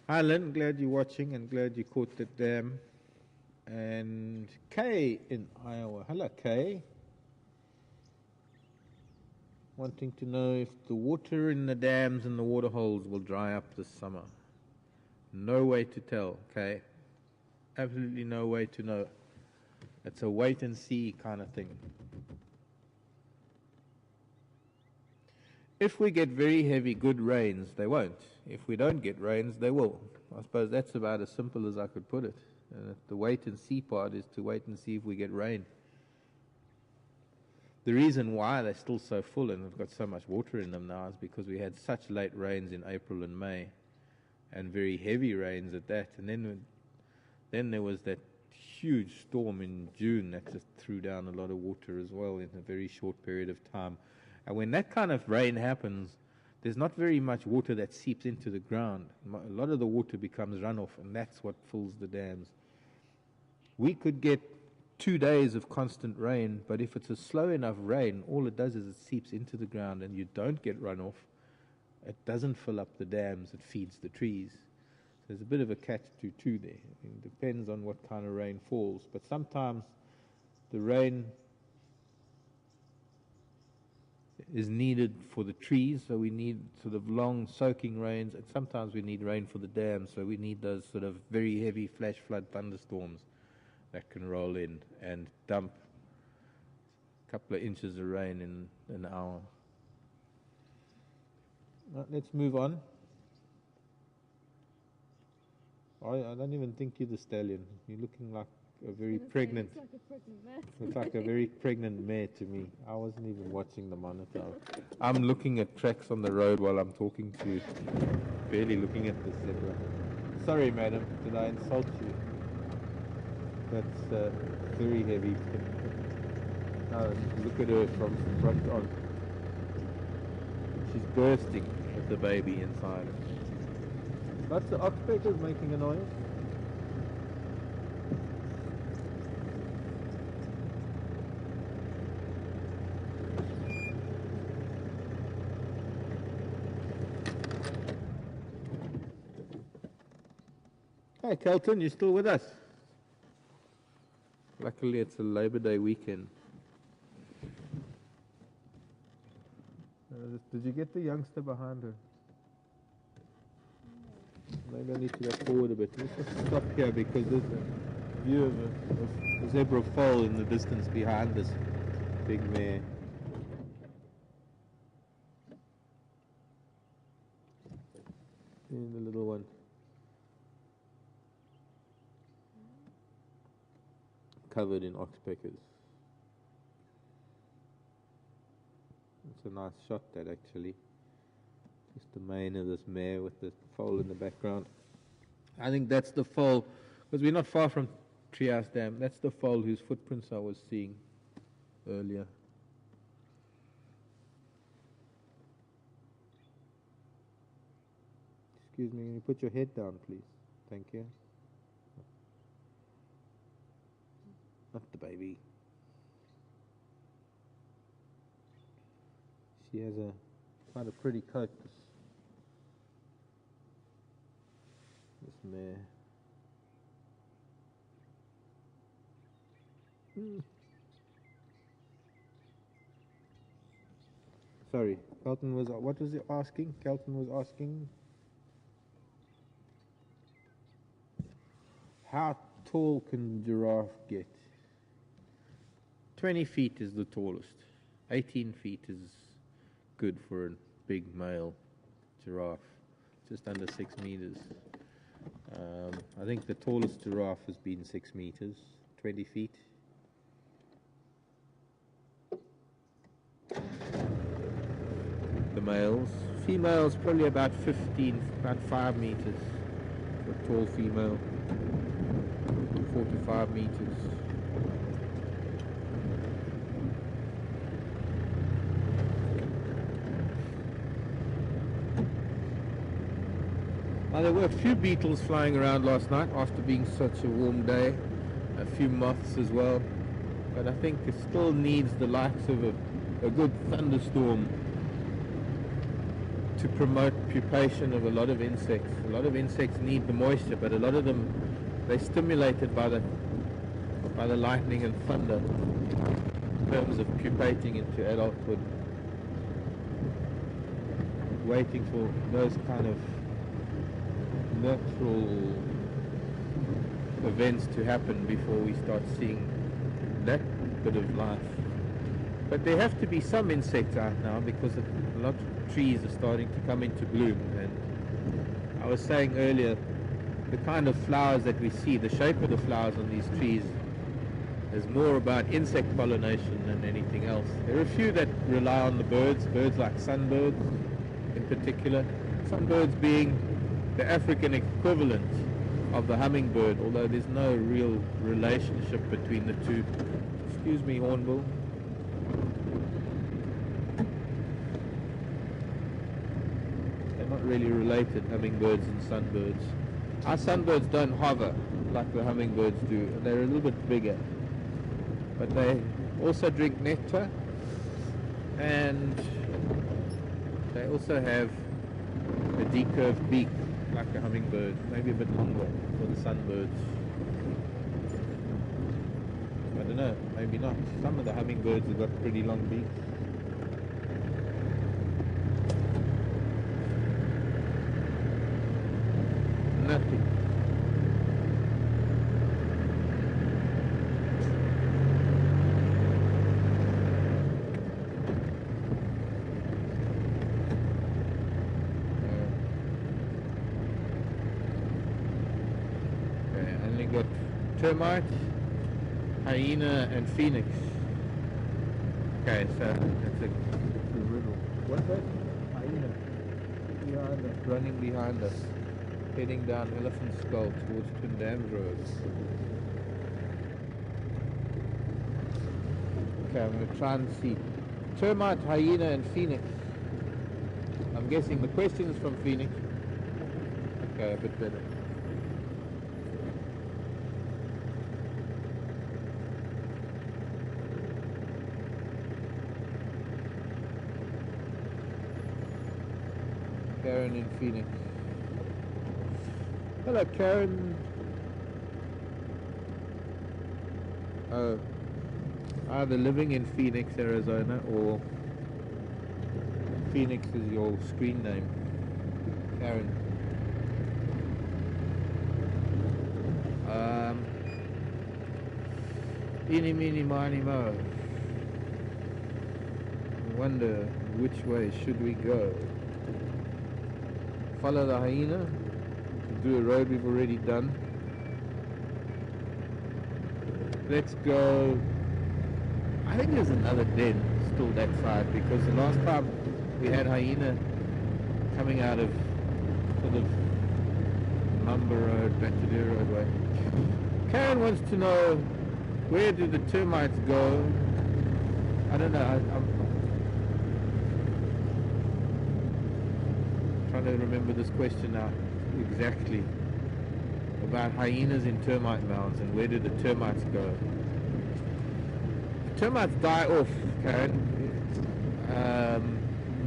Hi Lynn, glad you're watching and glad you caught the dam. And Kay in Iowa. Hello Kay. Wanting to know if the water in the dams and the water holes will dry up this summer. No way to tell, Kay. Absolutely no way to know. It's a wait and see kind of thing. If we get very heavy, good rains, they won't. If we don't get rains, they will. I suppose that's about as simple as I could put it. And the wait and see part is to wait and see if we get rain. The reason why they're still so full and have got so much water in them now is because we had such late rains in April and May, and very heavy rains at that. And then there was that huge storm in June that just threw down a lot of water as well in a very short period of time. And when that kind of rain happens, there's not very much water that seeps into the ground. A lot of the water becomes runoff, and that's what fills the dams. We could get 2 days of constant rain, but if it's a slow enough rain, all it does is it seeps into the ground and you don't get runoff. It doesn't fill up the dams, it feeds the trees. So there's a bit of a catch-22 there. It depends on what kind of rain falls, but sometimes the rain is needed for the trees, so we need sort of long soaking rains, and sometimes we need rain for the dams, so we need those sort of very heavy flash flood thunderstorms that can roll in and dump a couple of inches of rain in an hour. Right, let's move on. I don't even think you're the stallion. You're looking like a very pregnant. It's like a pregnant mare. It's like a very pregnant mare to me. I wasn't even watching the monitor. I'm looking at tracks on the road while I'm talking to you. Barely looking at the zebra. Sorry, madam. Did I insult you? That's very heavy. No, look at her from front on. She's bursting with the baby inside. Lots of oxpeckers making a noise. Hey Kelton, you still with us? Luckily it's a Labor Day weekend. Did you get the youngster behind her? Maybe I need to go forward a bit. Let's just stop here because there's a view of a zebra foal in the distance behind this big mare. And the little one. Covered in oxpeckers. It's a nice shot, that actually. Just the mane of this mare with the foal in the background. I think that's the foal, because we're not far from Treehouse Dam. That's the foal whose footprints I was seeing earlier. Excuse me, can you put your head down, please? Thank you. Not the baby. She has quite a pretty coat, this mare. Sorry, Kelton was, what was he asking? Kelton was asking how tall can giraffe get? 20 feet is the tallest. 18 feet is good for a big male giraffe, just under 6 meters. I think the tallest giraffe has been 6 meters, 20 feet. The males. Females probably about 15, about 5 meters for a tall female. 4 to 5 meters. Now, there were a few beetles flying around last night after being such a warm day. A few moths as well. But I think it still needs the likes of a good thunderstorm to promote pupation of a lot of insects. A lot of insects need the moisture, but a lot of them, they're stimulated by the lightning and thunder in terms of pupating into adulthood. Waiting for those kind of natural events to happen before we start seeing that bit of life. But there have to be some insects out now because a lot of trees are starting to come into bloom. And I was saying earlier, the kind of flowers that we see, the shape of the flowers on these trees is more about insect pollination than anything else. There are a few that rely on the birds like sunbirds in particular. Sunbirds being the African equivalent of the hummingbird, although there's no real relationship between the two. Excuse me, hornbill. They're not really related, hummingbirds and sunbirds. Our sunbirds don't hover like the hummingbirds do. They're a little bit bigger. But they also drink nectar, and they also have a decurved beak like a hummingbird, maybe a bit longer for the sunbirds. I don't know, maybe not. Some of the hummingbirds have got pretty long beaks. Nothing. Got Termite, Hyena and Phoenix. Okay, so that's a riddle. What's that? Hyena. Behind us, running behind us, heading down Elephant Skull towards Twin Dams Road. Okay, I'm going to try and see. Termite, hyena and phoenix. I'm guessing the question is from Phoenix. Okay, a bit better. Karen in Phoenix. Hello, Karen. Oh, either living in Phoenix, Arizona, or Phoenix is your screen name, Karen. Eeny, meeny, miny, mo. I wonder which way should we go? Follow the hyena, do a road we've already done. Let's go. I think there's another den still that side, because the last time we had hyena coming out of sort of Mumba Road, back to the roadway. Karen wants to know, where do the termites go? I don't know. I'm trying to remember this question now exactly, about hyenas in termite mounds and where do the termites go. The termites die off, Karen.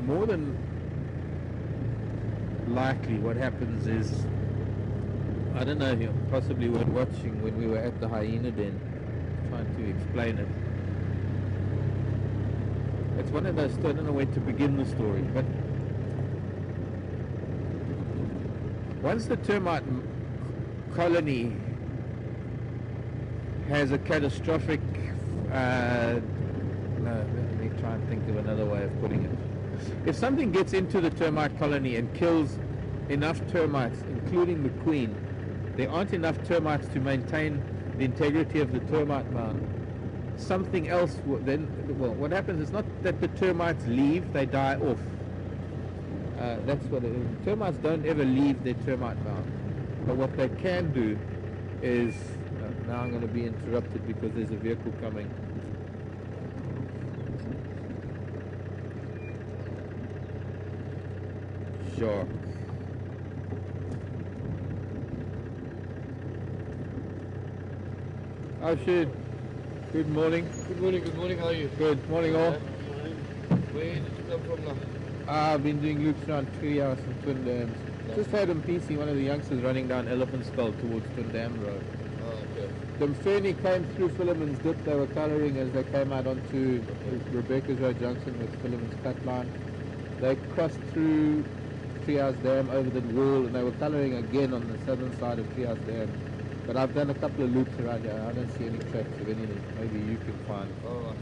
More than likely what happens is, I don't know if you possibly weren't watching when we were at the hyena den trying to explain it. It's one of those, I don't know where to begin the story, but once the termite colony has a catastrophic, no, let me try and think of another way of putting it. If something gets into the termite colony and kills enough termites, including the queen, there aren't enough termites to maintain the integrity of the termite mound. Something else then, well, what happens is not that the termites leave, they die off. That's what it is. Termites don't ever leave their termite mound. But what they can do is, now I'm going to be interrupted because there's a vehicle coming. Sure. Oh shit. Good morning. Good morning, how are you? Good morning all. Where did you come from now? I've been doing loops around Treehouse and Twin Dams. Just had PC, one of the youngsters, running down Elephant Skull towards Twin Dam Road. Oh, okay. The Fernie came through Philemon's Dip. They were colouring as they came out onto Rebecca's Road Junction with Philemon's cut line. They crossed through Treehouse Dam over the wall, and they were colouring again on the southern side of Treehouse Dam. But I've done a couple of loops around here. I don't see any tracks of anything. Maybe you can find. All right.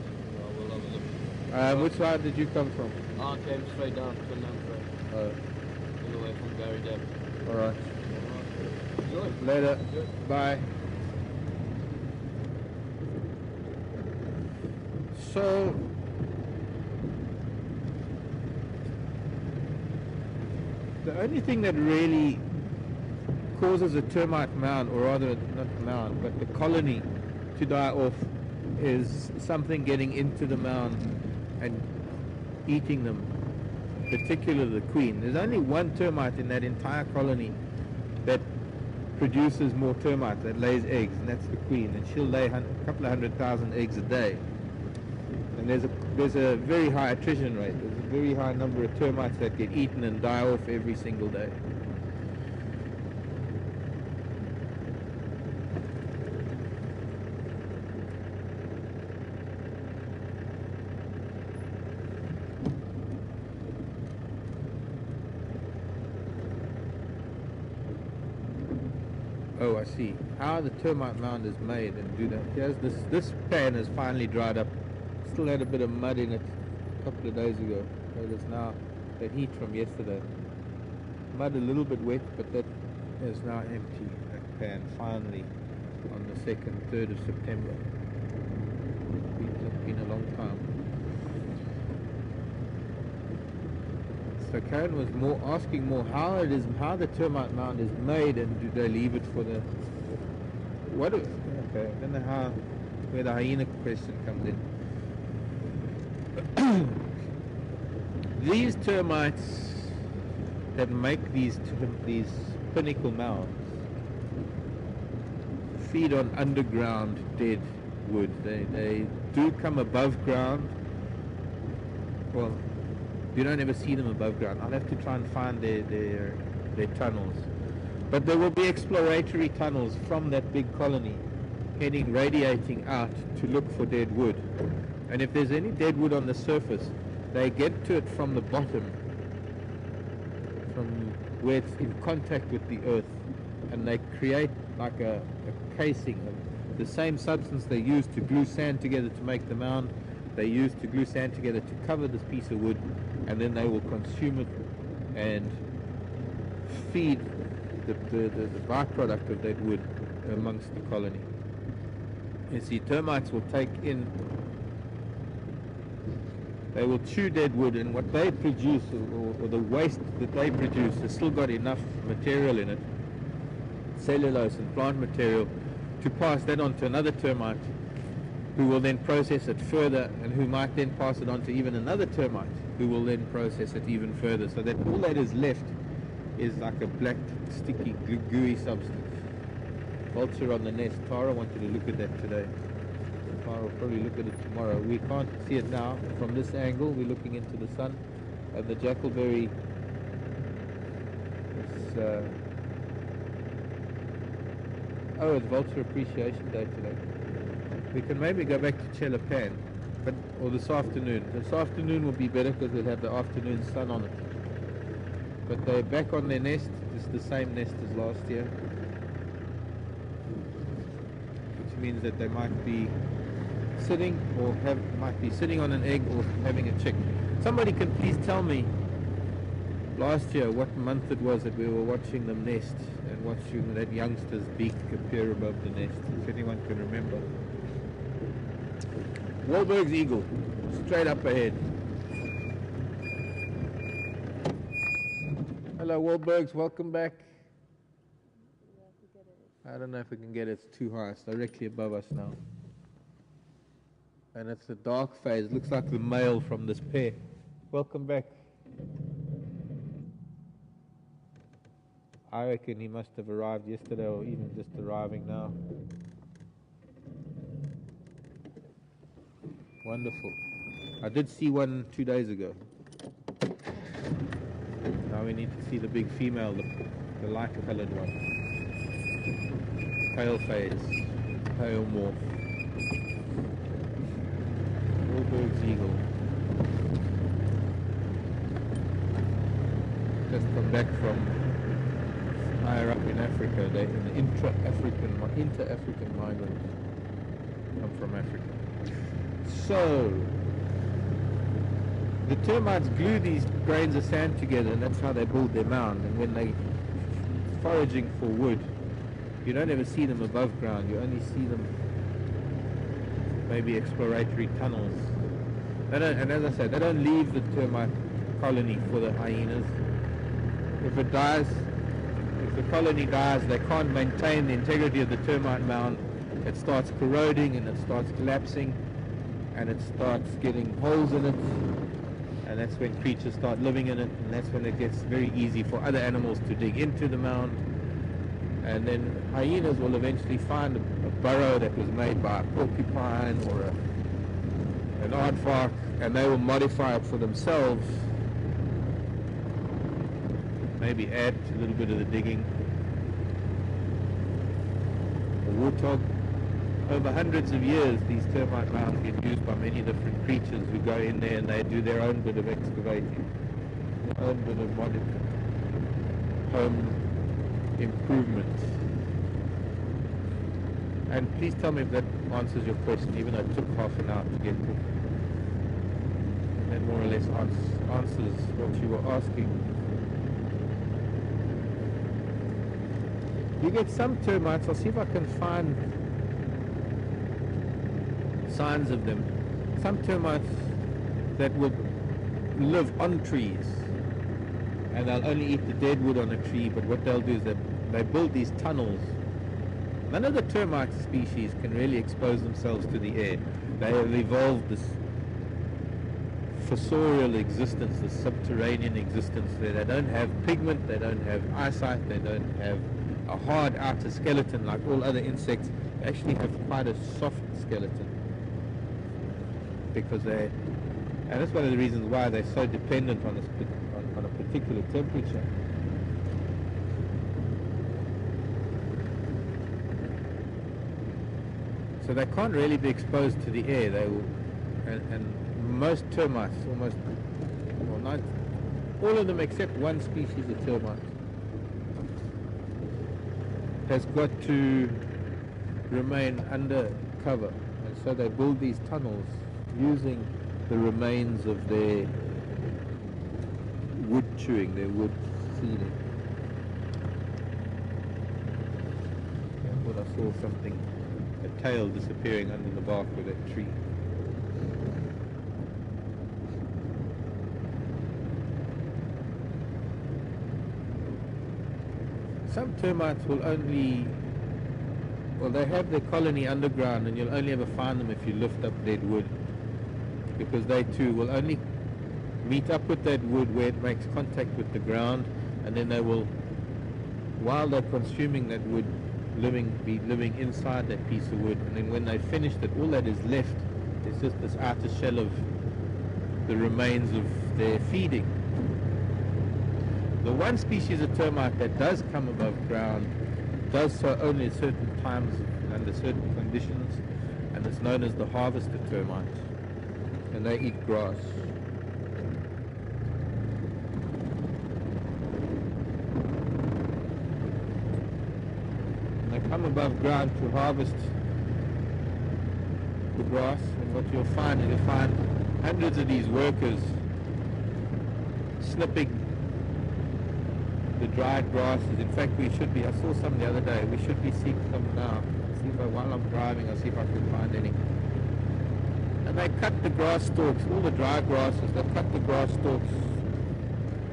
I will have a look. Which side did you come from? I came straight down to Twin Dams Road. Oh, All the way from Barry Dam. alright. Good. Later. Good. Bye. So, the only thing that really causes a termite mound, or rather not mound, but the colony to die off, is something getting into the mound and eating them, particularly the queen. There's only one termite in that entire colony that produces more termites, that lays eggs, and that's the queen, and she'll lay a couple of 100,000 eggs a day. And there's a very high attrition rate. There's a very high number of termites that get eaten and die off every single day. Oh, I see. How the termite mound is made and do that. Here's this pan has finally dried up. Still had a bit of mud in it a couple of days ago. So there's now the heat from yesterday. Mud a little bit wet, but that is now empty. That pan finally on the 2nd, 3rd of September. It's been a long time. So Karen was asking more how the termite mound is made, and do they leave it for the okay, I don't know where the hyena question comes in. These termites that make these pinnacle mounds feed on underground dead wood. They do come above ground. Well, you don't ever see them above ground. I'll have to try and find their tunnels. But there will be exploratory tunnels from that big colony radiating out to look for dead wood. And if there's any dead wood on the surface, they get to it from the bottom, from where it's in contact with the earth, and they create like a casing of the same substance they use to glue sand together to make the mound. They use to glue sand together to cover this piece of wood, and then they will consume it and feed the byproduct of that wood amongst the colony. You see, termites will take in, they will chew dead wood, and what they produce, or the waste that they produce, has still got enough material in it, cellulose and plant material, to pass that on to another termite, who will then process it further, and who might then pass it on to even another termite, who will then process it even further, so that all that is left is like a black, sticky, gooey substance. Vulture on the nest. Tara wanted to look at that today. Tara will probably look at it tomorrow. We can't see it now from this angle. We're looking into the sun, and the jackalberry is oh, it's Vulture Appreciation Day today. We can maybe go back to Chelapan, or this afternoon. This afternoon will be better because we'll have the afternoon sun on it. But they're back on their nest. It's the same nest as last year, which means that they might be sitting, or might be sitting on an egg, or having a chick. Somebody can please tell me last year what month it was that we were watching them nest, and watching that youngster's beak appear above the nest, if anyone can remember. Wahlberg's eagle, straight up ahead. Hello Wahlbergs, welcome back. I don't know if we can get it, it's too high, it's directly above us now. And it's a dark phase, it looks like the male from this pair. Welcome back. I reckon he must have arrived yesterday, or even just arriving now. Wonderful. I did see one 2 days ago. Now we need to see the big female, the lighter colored one. Pale phase, pale morph. Wahlberg's eagle. Just come back from higher up in Africa. They're in the inter-African migrants. Come from Africa. So the termites glue these grains of sand together, and that's how they build their mound. And when they're foraging for wood, you don't ever see them above ground. You only see them maybe exploratory tunnels. And as I said, they don't leave the termite colony for the hyenas. If it dies, if the colony dies, they can't maintain the integrity of the termite mound. It starts corroding, and it starts collapsing, and it starts getting holes in it, and that's when creatures start living in it, and that's when it gets very easy for other animals to dig into the mound. And then hyenas will eventually find a burrow that was made by a porcupine or an aardvark, and they will modify it for themselves, maybe add a little bit of the digging. A warthog. Over hundreds of years, these termite mounds get used by many different creatures who go in there and they do their own bit of excavating, their own bit of home improvement. And please tell me if that answers your question, even though it took half an hour to get to. That more or less answers what you were asking. You get some termites, I'll see if I can find signs of them. Some termites that would live on trees, and they'll only eat the dead wood on a tree, but what they'll do is they build these tunnels. None of the termite species can really expose themselves to the air. They have evolved this fossorial existence, the subterranean existence. They don't have pigment, they don't have eyesight, they don't have a hard outer skeleton like all other insects. They actually have quite a soft skeleton because and that's one of the reasons why they're so dependent on on a particular temperature. So they can't really be exposed to the air. They will, and most termites, almost, well, not all of them except one species of termite, has got to remain under cover, and so they build these tunnels using the remains of their wood chewing, their wood feeding. I thought I saw something, a tail disappearing under the bark of that tree. Some termites will only, well, they have their colony underground, and you'll only ever find them if you lift up dead wood, because they too will only meet up with that wood where it makes contact with the ground, and then they will, while they're consuming that wood, be living inside that piece of wood, and then when they've finished it, all that is left is just this outer shell of the remains of their feeding. The one species of termite that does come above ground does so only at certain times under certain conditions, and it's known as the harvester termite, and they eat grass. And they come above ground to harvest the grass, and what you'll find is you'll find hundreds of these workers snipping the dried grasses. In fact, we should be, I saw some the other day, we should be seeing some now. See if while I'm driving, I'll see if I can find any. And they cut the grass stalks, all the dry grasses, they cut the grass stalks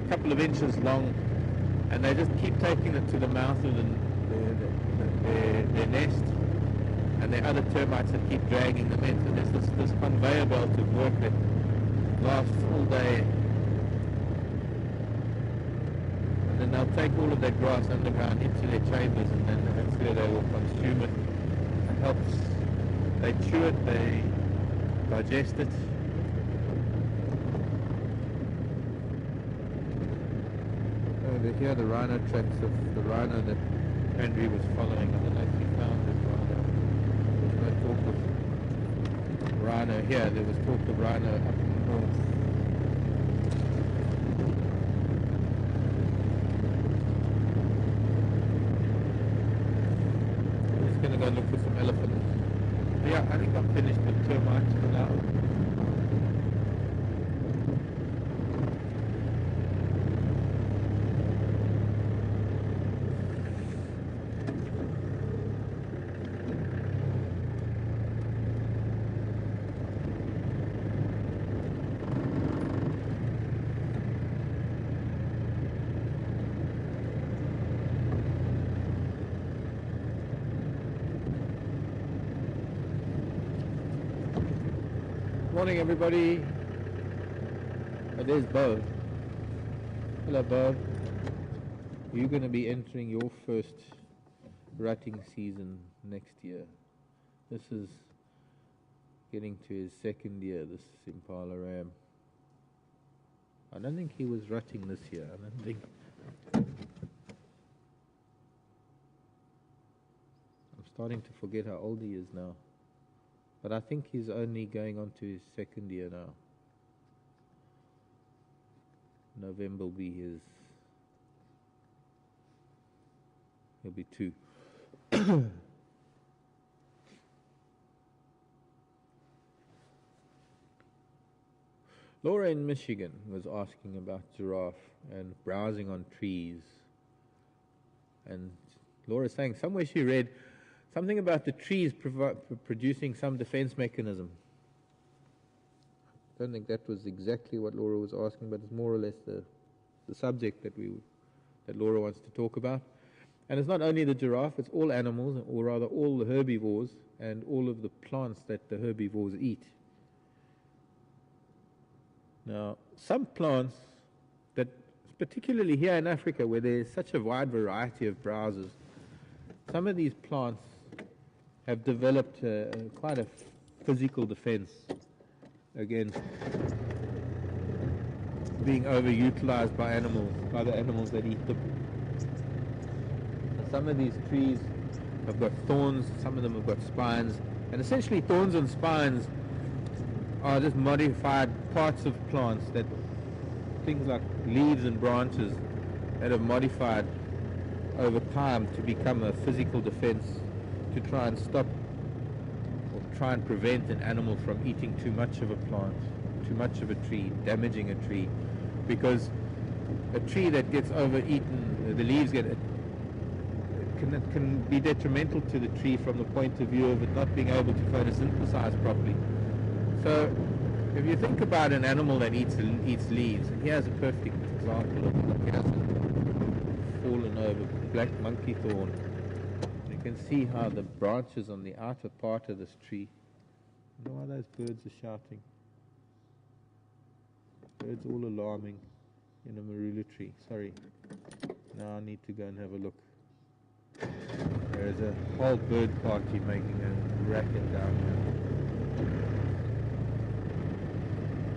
a couple of inches long, and they just keep taking it to the mouth of their nest, and there are other termites that keep dragging them in. So there's this conveyor belt of work that lasts all day. And they'll take all of that grass underground into their chambers, and then that's where they will consume it. It helps. They chew it, they digest it. Here are the rhino tracks of the rhino that Andrew was following. I don't know if you found it, rhino. There's no talk of rhino here. There was talk of rhino up in the north. Go look for some elephants. Yeah, I think I'm finished with termites for now. Morning, everybody. Oh, there's Bo. Hello, Bo. You're going to be entering your first rutting season next year. This is getting to his second year, this Impala ram. I don't think he was rutting this year. I don't think. I'm starting to forget how old he is now. But I think he's only going on to his second year now. November will be his... He'll be 2. Laura in Michigan was asking about Giraffe and browsing on trees. And Laura's saying somewhere she read something about the trees producing some defense mechanism. I don't think that was exactly what Laura was asking, but it's more or less the subject that Laura wants to talk about. And it's not only the giraffe, it's all animals, or rather all the herbivores and all of the plants that the herbivores eat. Now, some plants that, particularly here in Africa where there's such a wide variety of browsers, some of these plants have developed quite a physical defense against being overutilized by animals, by the animals that eat them. And some of these trees have got thorns, some of them have got spines, and essentially thorns and spines are just modified parts of plants, that things like leaves and branches that have modified over time to become a physical defense to try and stop or try and prevent an animal from eating too much of a plant, too much of a tree, damaging a tree. Because a tree that gets overeaten, the leaves get can be detrimental to the tree from the point of view of it not being able to photosynthesize properly. So if you think about an animal that eats leaves, and here's a perfect example of it. Here's a fallen over black monkey thorn. You can see how the branches on the outer part of this tree, I wonder why those birds are shouting. Birds all alarming in a marula tree. Sorry. Now I need to go and have a look. There's a whole bird party making a racket down here.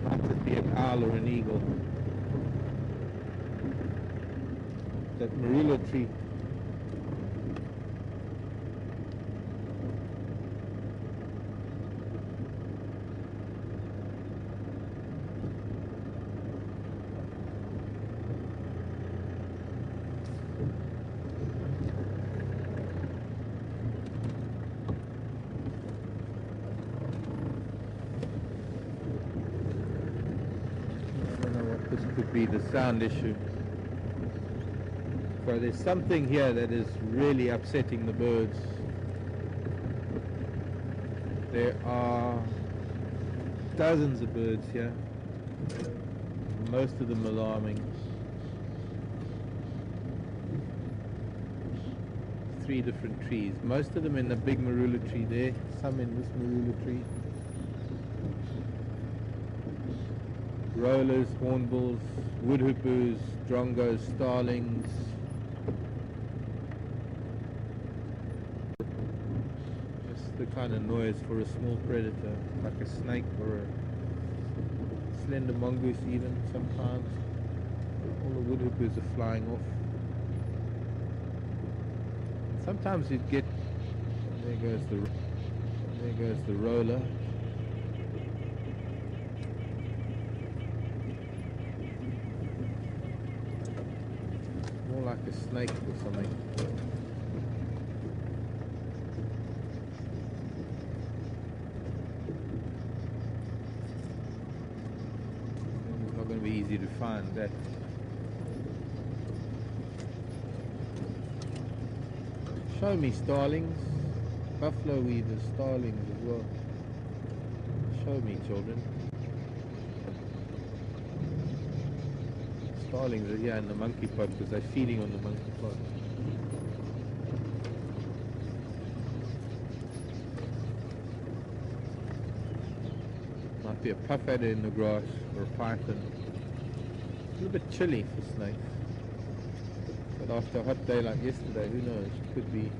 Might just be an owl or an eagle. That marula tree. Be the sound issue. So there's something here that is really upsetting the birds. There are dozens of birds here, most of them alarming. 3 different trees, most of them in the big marula tree there, some in this marula tree. Rollers, hornbills, woodhoopers, drongos, starlings. Just the kind of noise for a small predator, like a snake or a slender mongoose even sometimes. All the woodhoopers are flying off. Sometimes you'd get, there goes the roller. Like a snake or something. It's not going to be easy to find that. Show me starlings, buffalo weavers, starlings as well. Show me, children. Starlings are here in the monkey pod because they're feeding on the monkey pod. Might be a puff adder in the grass or a python. A little bit chilly for snakes. But after a hot day like yesterday, who knows? It could be.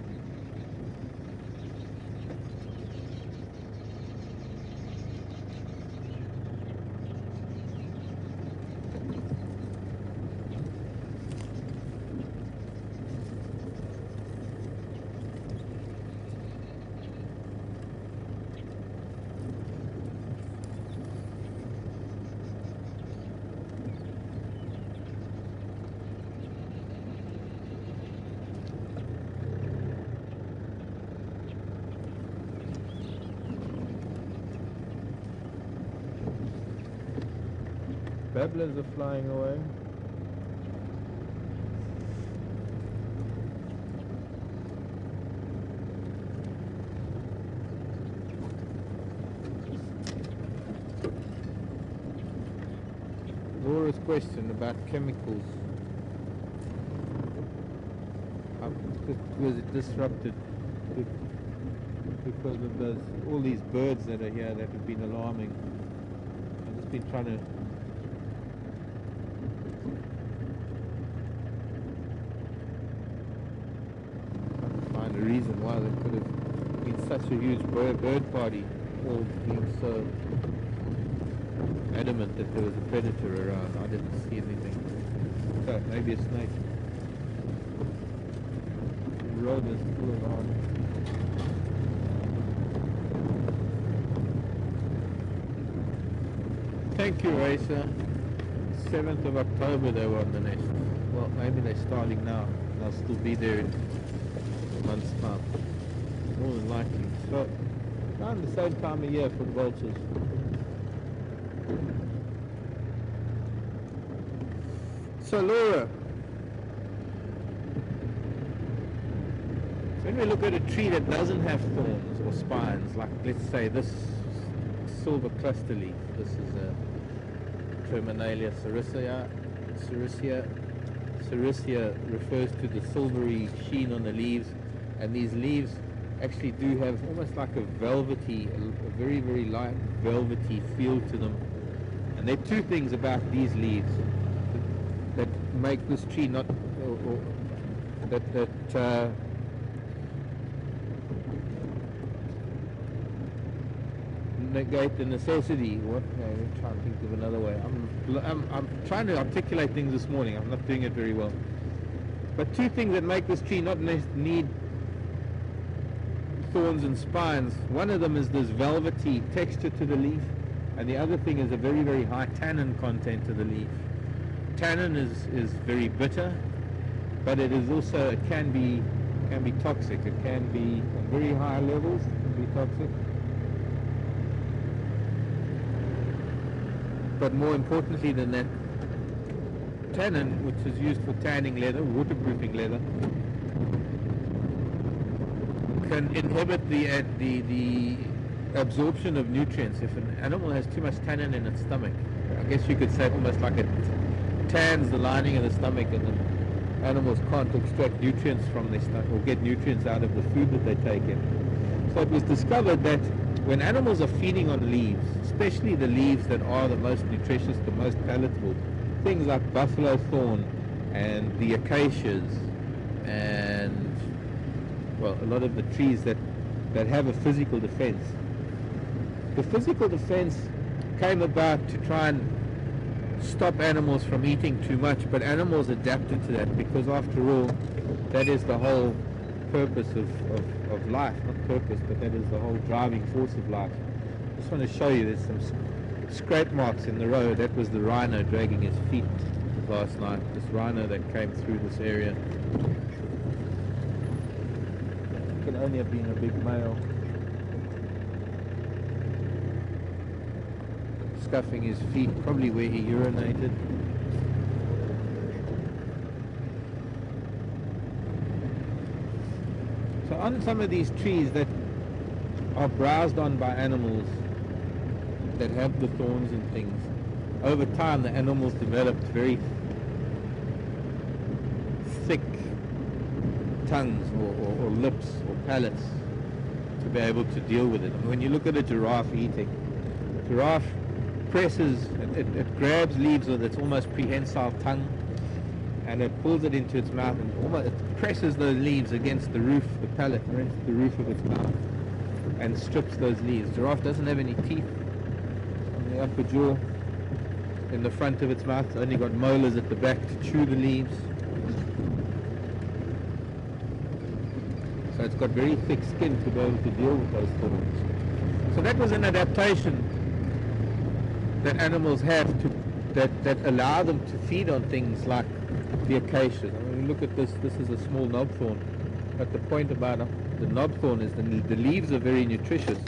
Babblers are flying away. Laura's question about chemicals. Was it disrupted because of all these birds that are here that have been alarming? I've just been trying to Find a reason why there could have been such a huge bird party, all being so adamant that there was a predator around. I didn't see anything. So maybe a snake. The road is full of on. Thank you, Racer. 7th of October they were on the nest. Well, maybe they're starting now. They'll still be there in a month's time. More than likely. So, around the same time of year for the vultures. So, Laura, when we look at a tree that doesn't have thorns or spines, like let's say this silver cluster leaf, this is a Terminalia sericea. Sericea refers to the silvery sheen on the leaves, and these leaves actually do have almost like a velvety, a very, very light velvety feel to them. And there are two things about these leaves that make this tree not, or that negate the necessity. What? No, I'm trying to think of another way. I'm trying to articulate things this morning. I'm not doing it very well. But two things that make this tree not need thorns and spines. One of them is this velvety texture to the leaf, and the other thing is a very, very high tannin content to the leaf. Tannin is very bitter, but it is also, it can be toxic. It can be at very high levels, it can be toxic. But more importantly than that, tannin, which is used for tanning leather, waterproofing leather, can inhibit the absorption of nutrients. If an animal has too much tannin in its stomach, I guess you could say almost like it tans the lining of the stomach, and the animals can't extract nutrients from their stomach or get nutrients out of the food that they take in. So it was discovered that when animals are feeding on leaves, especially the leaves that are the most nutritious, the most palatable, things like buffalo thorn and the acacias and, well, a lot of the trees that have a physical defense. The physical defense came about to try and stop animals from eating too much, but animals adapted to that because, after all, that is the whole purpose of life. Not purpose, but that is the whole driving force of life. I just want to show you, there's some scrape marks in the road. That was the rhino dragging his feet last night. This rhino that came through this area. It could only have been a big male. Scuffing his feet, probably where he urinated. So on some of these trees that are browsed on by animals that have the thorns and things, over time the animals developed very thick tongues or lips or palates to be able to deal with it. And when you look at a giraffe eating, giraffe presses, it grabs leaves with its almost prehensile tongue, and it pulls it into its mouth, and almost it presses those leaves against the roof, the palate, against the roof of its mouth, and strips those leaves. Giraffe doesn't have any teeth on the upper jaw. In the front of its mouth, it's only got molars at the back to chew the leaves. So it's got very thick skin to be able to deal with those thorns. So that was an adaptation that animals have to that allow them to feed on things like the acacias. I mean, look at this. This is a small knobthorn, but the point about the knobthorn is the leaves are very nutritious,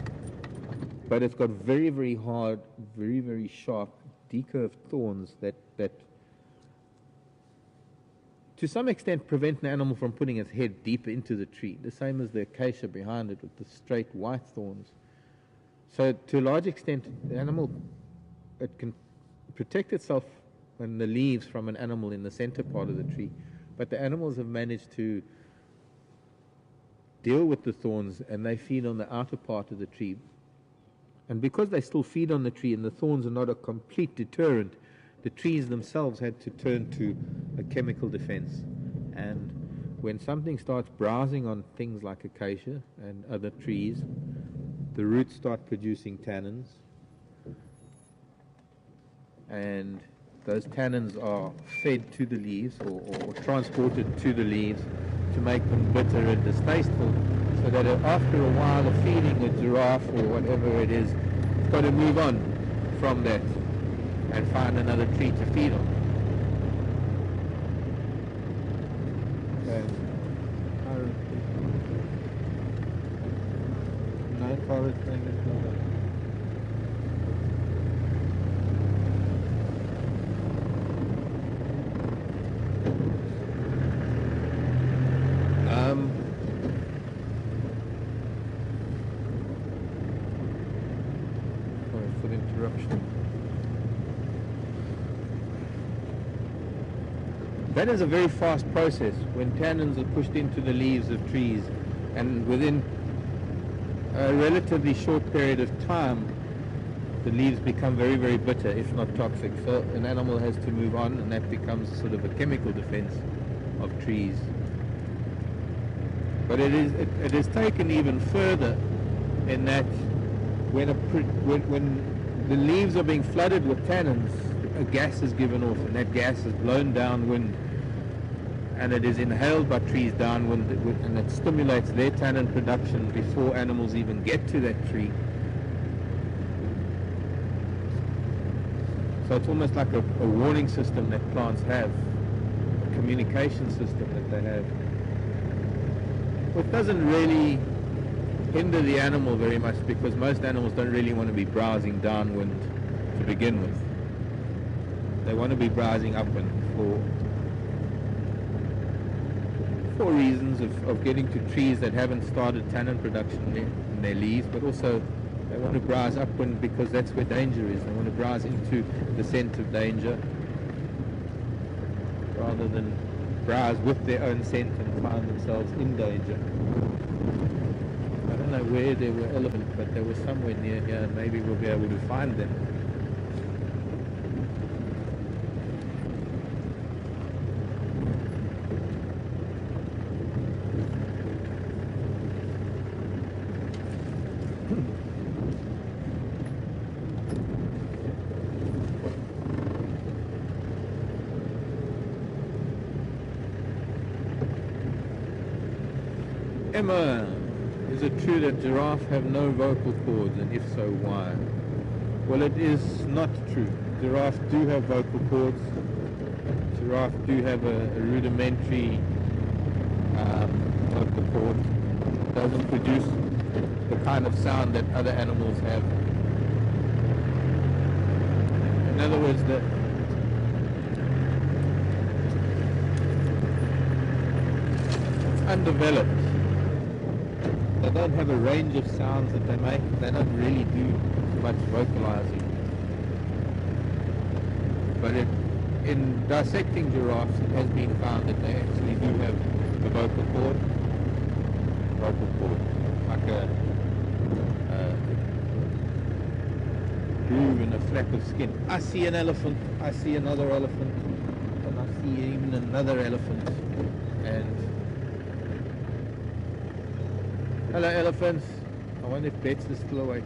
but it's got very, very hard, very, very sharp, decurved thorns that to some extent prevent an animal from putting its head deep into the tree, the same as the acacia behind it with the straight white thorns. So to a large extent, the animal, it can protect itself and the leaves from an animal in the center part of the tree, but the animals have managed to deal with the thorns, and they feed on the outer part of the tree. And because they still feed on the tree and the thorns are not a complete deterrent, the trees themselves had to turn to a chemical defense. And when something starts browsing on things like acacia and other trees, the roots start producing tannins, and those tannins are fed to the leaves or transported to the leaves to make them bitter and distasteful, so that after a while of feeding a giraffe or whatever it is, it's got to move on from that and find another tree to feed on. Sorry for the interruption. That is a very fast process when tannins are pushed into the leaves of trees, and within a relatively short period of time the leaves become very, very bitter, if not toxic. So an animal has to move on, and that becomes sort of a chemical defense of trees. But it is taken even further in that when the leaves are being flooded with tannins, a gas is given off, and that gas is blown downwind, and it is inhaled by trees downwind, and it stimulates their tannin production before animals even get to that tree. So it's almost like a warning system that plants have, a communication system that they have. It doesn't really hinder the animal very much, because most animals don't really want to be browsing downwind to begin with. They want to be browsing upwind for reasons of getting to trees that haven't started tannin production in their leaves, but also they want to browse upwind because that's where danger is. They want to browse into the scent of danger rather than browse with their own scent and find themselves in danger. I don't know where there were elephants, but they were somewhere near here, and maybe we'll be able to find them. Emma, is it true that giraffes have no vocal cords, and if so, why? Well, it is not true. Giraffes do have vocal cords. Giraffes do have a rudimentary vocal cord. It doesn't produce the kind of sound that other animals have. In other words, it's undeveloped. They don't have a range of sounds that they make. They don't really do much vocalizing. But in dissecting giraffes, it has been found that they actually do have a vocal cord, like a groove in a flap of skin. I see an elephant, I see another elephant, and I see even another elephant. And hello, elephants. I wonder if Bets is still awake.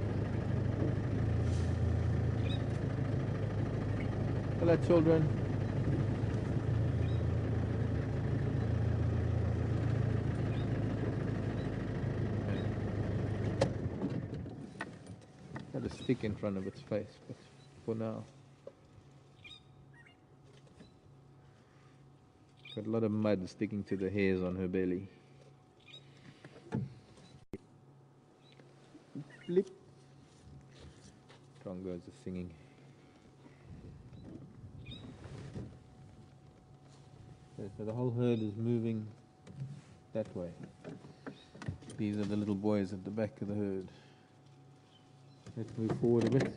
Hello, children. Got a stick in front of its face, but for now. Got a lot of mud sticking to the hairs on her belly. Blip. Congos are singing. So the whole herd is moving that way. These are the little boys at the back of the herd. Let's move forward a bit.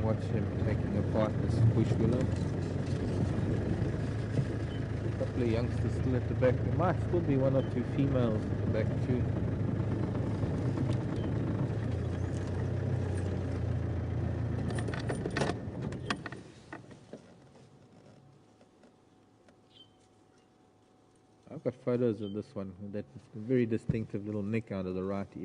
Watch him taking apart this bush willow. A couple of youngsters still at the back. There might still be one or two females at the back too. I've got photos of this one, that very distinctive little nick out of the right ear.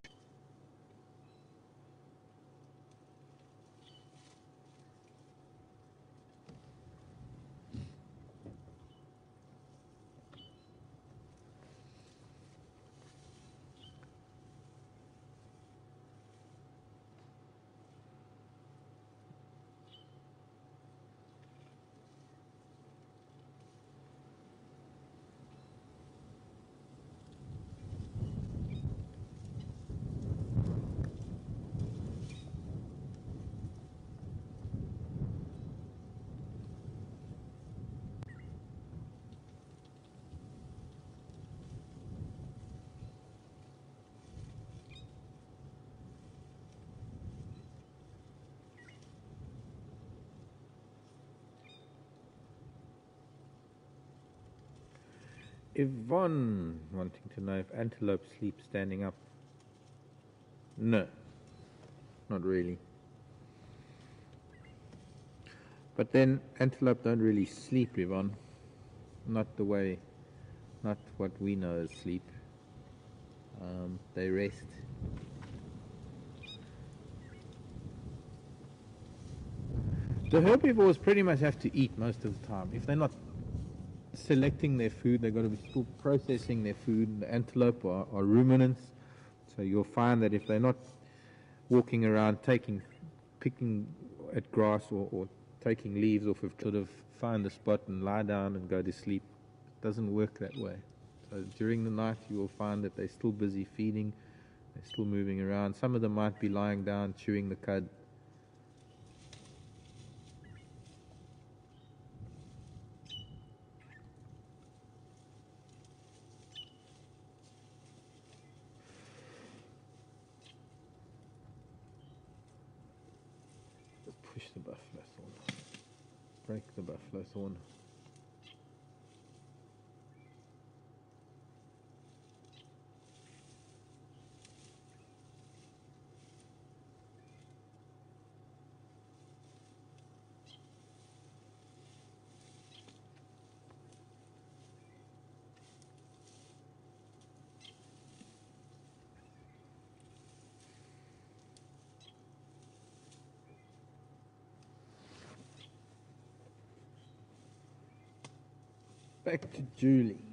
Yvonne wanting to know if antelope sleep standing up. No, not really. But then antelope don't really sleep, Yvonne. Not what we know as sleep. They rest. The herbivores pretty much have to eat most of the time. If they're not selecting their food, they've got to be still processing their food. The antelope are ruminants, so you'll find that if they're not walking around picking at grass or taking leaves off of, sort of find a spot and lie down and go to sleep. It doesn't work that way. So during the night you will find that they're still busy feeding, they're still moving around. Some of them might be lying down chewing the cud. Push the buffalo thorn. Break the buffalo thorn. Back to Julie.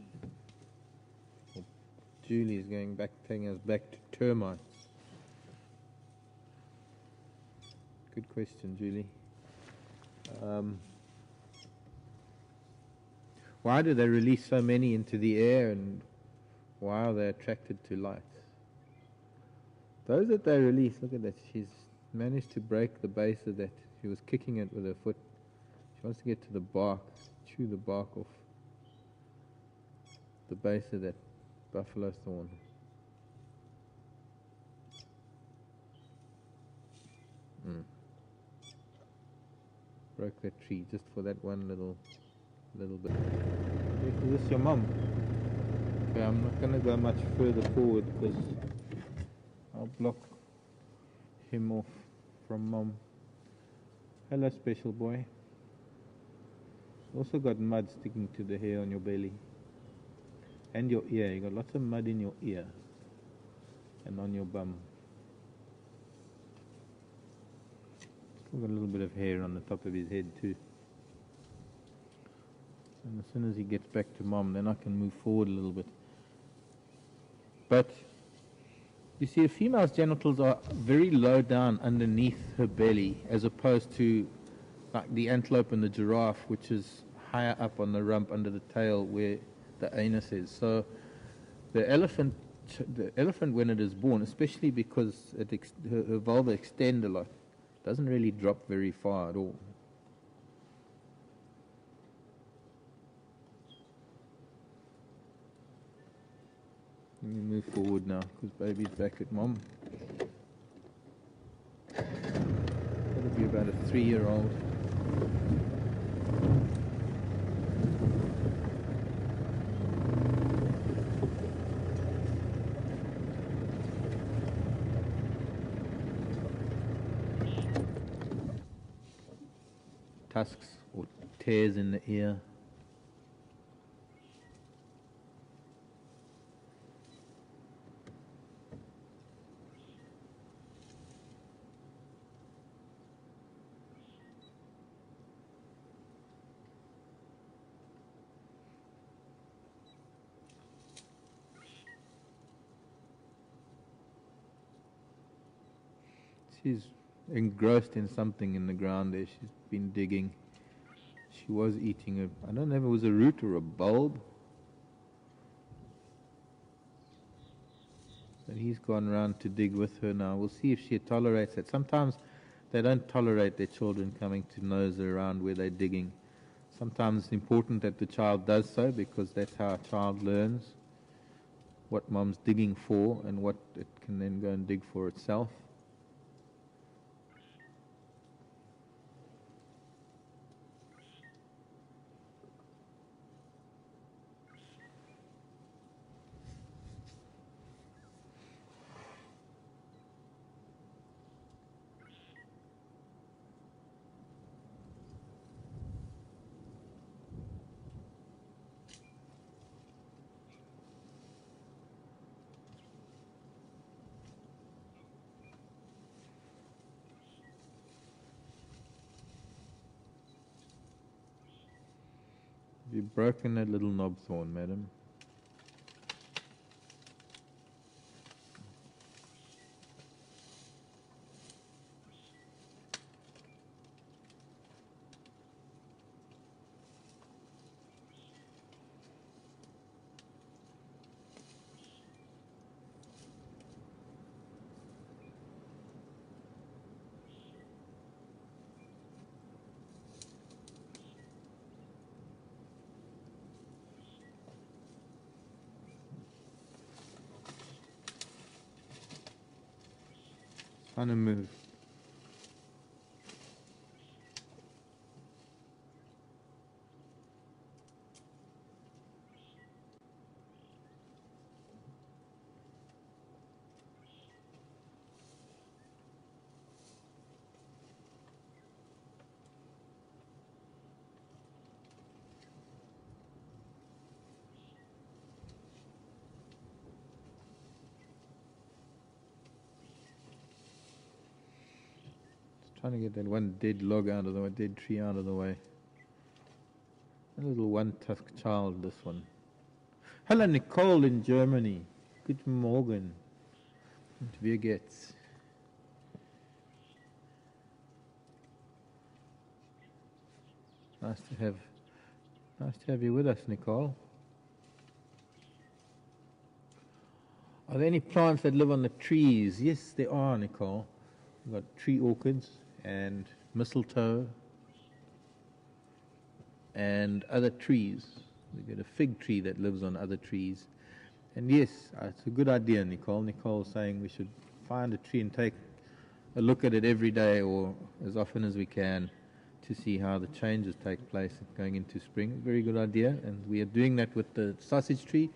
Julie is taking us back to termites. Good question, Julie. Why do they release so many into the air, and why are they attracted to light? Those that they release, look at that, she's managed to break the base of that. She was kicking it with her foot. She wants to get to the bark, chew the bark off the base of that buffalo thorn. Broke that tree just for that one little bit. Is this your mum? Okay, I'm not going to go much further forward because I'll block him off from mum. Hello, special boy. Also got mud sticking to the hair on your belly. And your ear. You got lots of mud in your ear and on your bum. Still got a little bit of hair on the top of his head too. And as soon as he gets back to mom, then I can move forward a little bit. But you see, a female's genitals are very low down underneath her belly, as opposed to like the antelope and the giraffe, which is higher up on the rump under the tail where the anus is. So the elephant when it is born, especially because her vulva extends a lot, doesn't really drop very far at all. Let me move forward now because baby's back at mom. That'll be about a 3-year-old. Tusks or tears in the ear. She's engrossed in something in the ground there. She's been digging. She was eating a, I don't know if it was a root or a bulb. But he's gone round to dig with her now. We'll see if she tolerates it. Sometimes they don't tolerate their children coming to nose around where they're digging. Sometimes it's important that the child does so, because that's how a child learns what mom's digging for and what it can then go and dig for itself. You've broken that little knob thorn, madam. Trying to move. Trying to get that one dead log out of the way, dead tree out of the way. A little one-tusked child, this one. Hello, Nicole in Germany. Good morgen. Und wie geht's? Nice to have you with us, Nicole. Are there any plants that live on the trees? Yes, there are, Nicole. We've got tree orchids and mistletoe and other trees. We've got a fig tree that lives on other trees. And yes, it's a good idea, Nicole. Nicole's saying we should find a tree and take a look at it every day or as often as we can to see how the changes take place going into spring. Very good idea. And we are doing that with the sausage tree.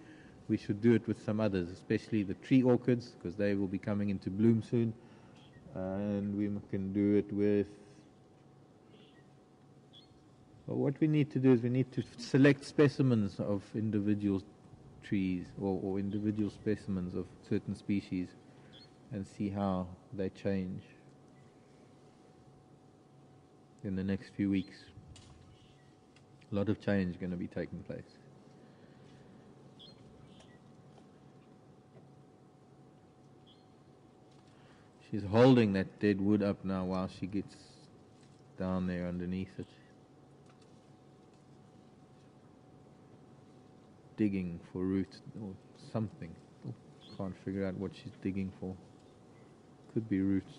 We should do it with some others, especially the tree orchids, because they will be coming into bloom soon. And we can do it with, well, what we need to do is we need to select specimens of individual trees or individual specimens of certain species and see how they change in the next few weeks. A lot of change going to be taking place. She's holding that dead wood up now while she gets down there underneath it. Digging for roots or something. Can't figure out what she's digging for. Could be roots.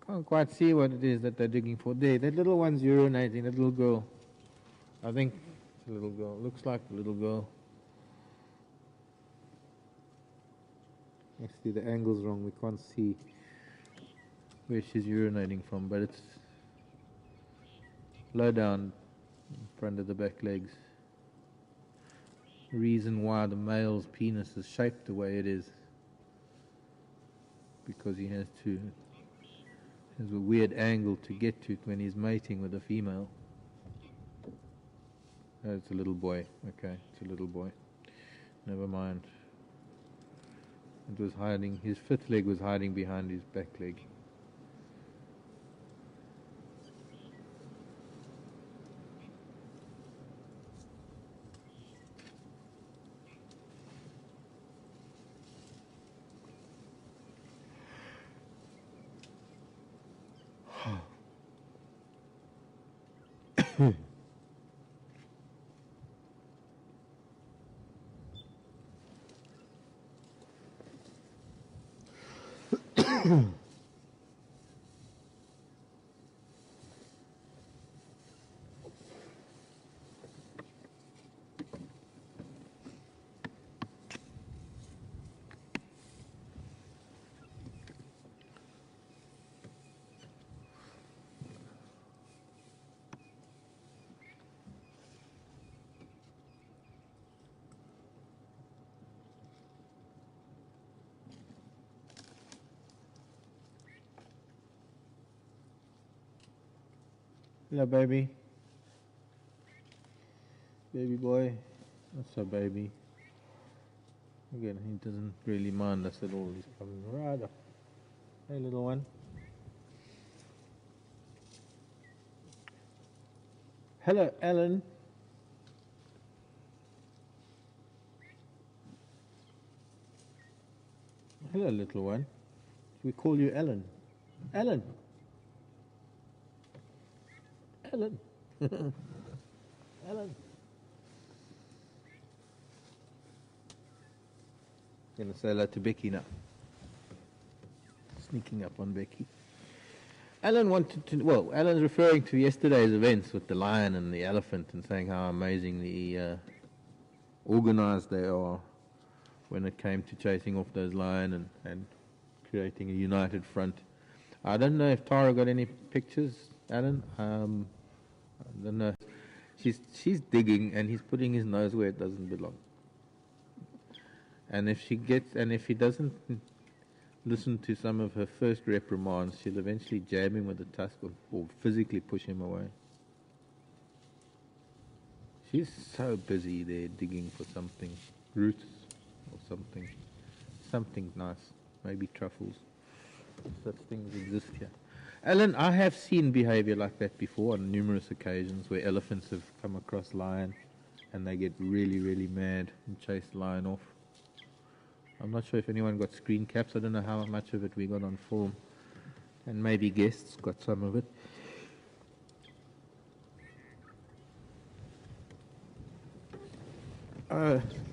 Can't quite see what it is that they're digging for. There, that little one's urinating, that little girl. I think it's a little girl. Looks like a little girl. Actually, the angle's wrong. We can't see where she's urinating from, but it's low down in front of the back legs. reason why the male's penis is shaped the way it is. Because he has a weird angle to get to it when he's mating with a female. Oh, it's a little boy. Okay, it's a little boy. Never mind. It was hiding, his fifth leg was hiding behind his back leg. Hello, baby. Baby boy. That's a baby. Again, he doesn't really mind us at all. He's coming right up. Hey, little one. Hello, Alan. Hello, little one. We call you Alan. Alan. Alan. Alan. Gonna say hello to Becky now. Sneaking up on Becky. Alan wanted to, well, Alan's referring to yesterday's events with the lion and the elephant and saying how amazingly organized they are when it came to chasing off those lion and creating a united front. I don't know if Tara got any pictures, Alan. I don't know. She's digging and he's putting his nose where it doesn't belong. And if he doesn't listen to some of her first reprimands, she'll eventually jab him with a tusk or physically push him away. She's so busy there digging for something, roots or something nice, maybe truffles. Such things exist here. Alan, I have seen behavior like that before on numerous occasions where elephants have come across lion and they get really, really mad and chase the lion off. I'm not sure if anyone got screen caps. I don't know how much of it we got on film. And maybe guests got some of it.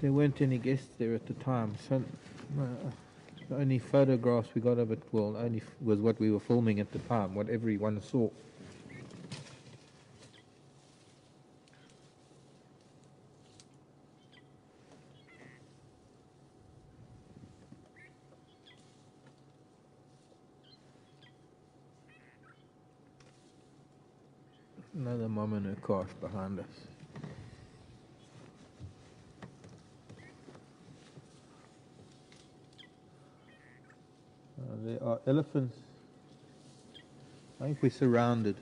There weren't any guests there at the time. So the only photographs we got of it, well, only was what we were filming at the time, what everyone saw. Another mom and her calf behind us. There are elephants. I think we're surrounded,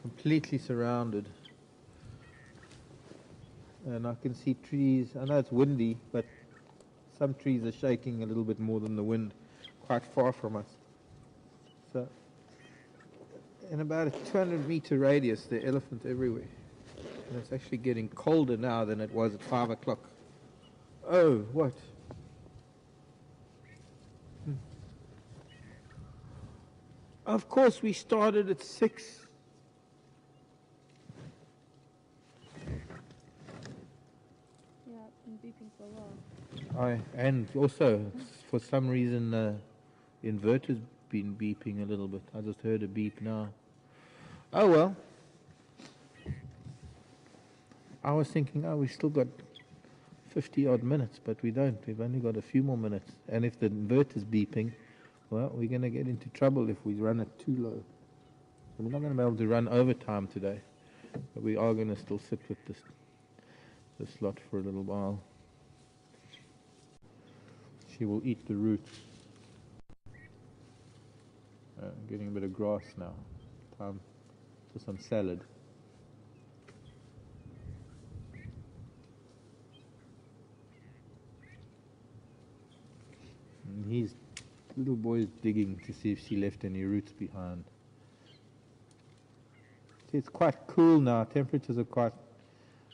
completely surrounded. And I can see trees. I know it's windy, but some trees are shaking a little bit more than the wind, quite far from us. So in about a 200-meter radius, there are elephants everywhere. And it's actually getting colder now than it was at 5 o'clock. Oh, what? Of course, we started at 6. Yeah, it's been beeping for a while. And also, for some reason, the inverter's been beeping a little bit. I just heard a beep now. Oh well. I was thinking, we still got 50 odd minutes, but we don't. We've only got a few more minutes. And if the inverter's beeping, well, we're going to get into trouble if we run it too low. We're not going to be able to run overtime today, but we are going to still sit with this this lot for a little while. She will eat the roots. Getting a bit of grass now. Time for some salad. And he's, little boy's digging to see if she left any roots behind. See, it's quite cool now. Temperatures are quite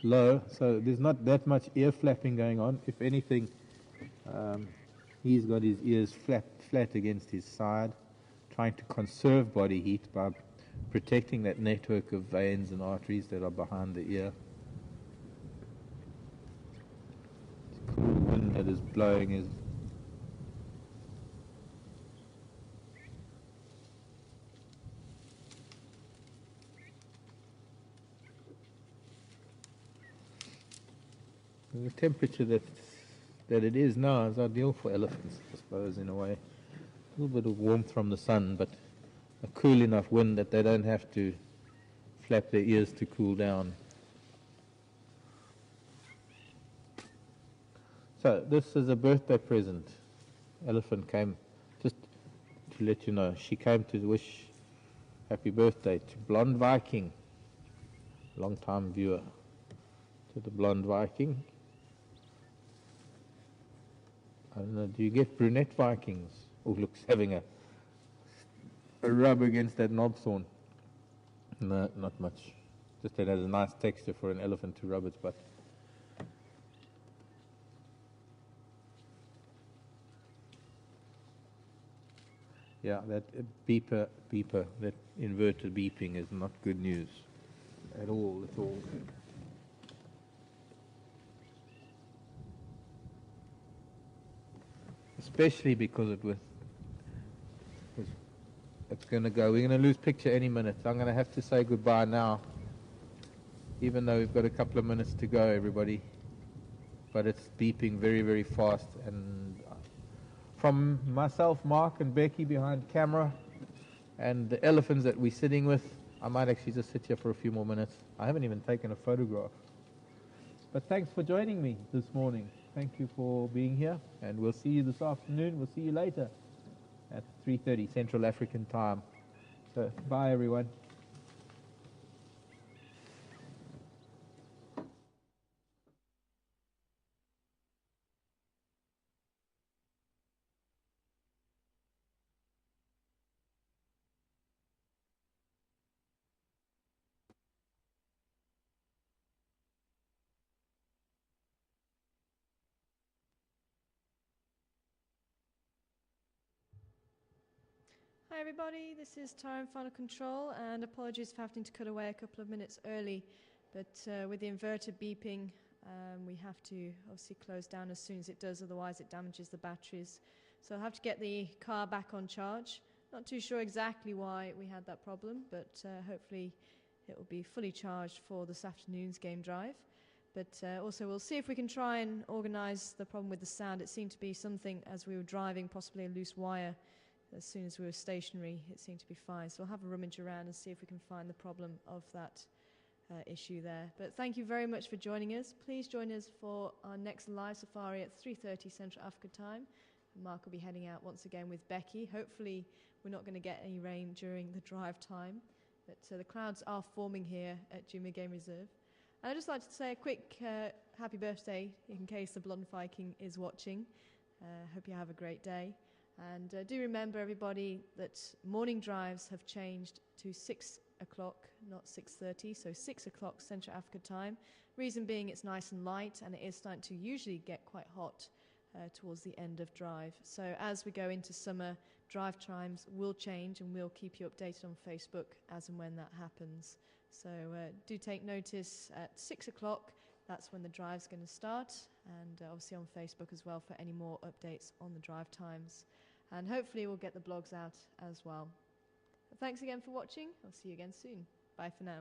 low, so there's not that much ear flapping going on. If anything, he's got his ears flat against his side, trying to conserve body heat by protecting that network of veins and arteries that are behind the ear. It's cool wind that is blowing his. The temperature that it is now is ideal for elephants, I suppose, in a way. A little bit of warmth from the sun, but a cool enough wind that they don't have to flap their ears to cool down. So this is a birthday present. Elephant came, just to let you know, she came to wish happy birthday to Blonde Viking, long time viewer, to the Blonde Viking. I don't know, do you get brunette Vikings? Oh, looks having a rub against that knobthorn. No, not much. Just that it has a nice texture for an elephant to rub its butt. Yeah, that beeper, that inverted beeping is not good news at all. Especially because it's going to go. We're going to lose picture any minute. So I'm going to have to say goodbye now, even though we've got a couple of minutes to go, everybody. But it's beeping very, very fast. And from myself, Mark, and Becky behind camera, and the elephants that we're sitting with, I might actually just sit here for a few more minutes. I haven't even taken a photograph. But thanks for joining me this morning. Thank you for being here, and we'll see you this afternoon. We'll see you later at 3:30 Central African time. So, bye everyone. Hi everybody, this is Tyrone Fauna Control, and apologies for having to cut away a couple of minutes early, but with the inverter beeping we have to obviously close down as soon as it does, otherwise it damages the batteries. So I'll have to get the car back on charge. Not too sure exactly why we had that problem, but hopefully it will be fully charged for this afternoon's game drive. But also we'll see if we can try and organise the problem with the sound. It seemed to be something as we were driving, possibly a loose wire. As soon as we were stationary, it seemed to be fine. So we'll have a rummage around and see if we can find the problem of that issue there. But thank you very much for joining us. Please join us for our next live safari at 3:30 Central Africa time. Mark will be heading out once again with Becky. Hopefully we're not going to get any rain during the drive time. But the clouds are forming here at Juma Game Reserve. And I'd just like to say a quick happy birthday in case the Blonde Viking is watching. Hope you have a great day. And do remember, everybody, that morning drives have changed to 6 o'clock, not 6:30, so 6 o'clock Central Africa time. Reason being it's nice and light, and it is starting to usually get quite hot towards the end of drive. So as we go into summer, drive times will change, and we'll keep you updated on Facebook as and when that happens. So do take notice at 6 o'clock. That's when the drive's going to start, and obviously on Facebook as well for any more updates on the drive times. And hopefully we'll get the blogs out as well. But thanks again for watching. I'll see you again soon. Bye for now.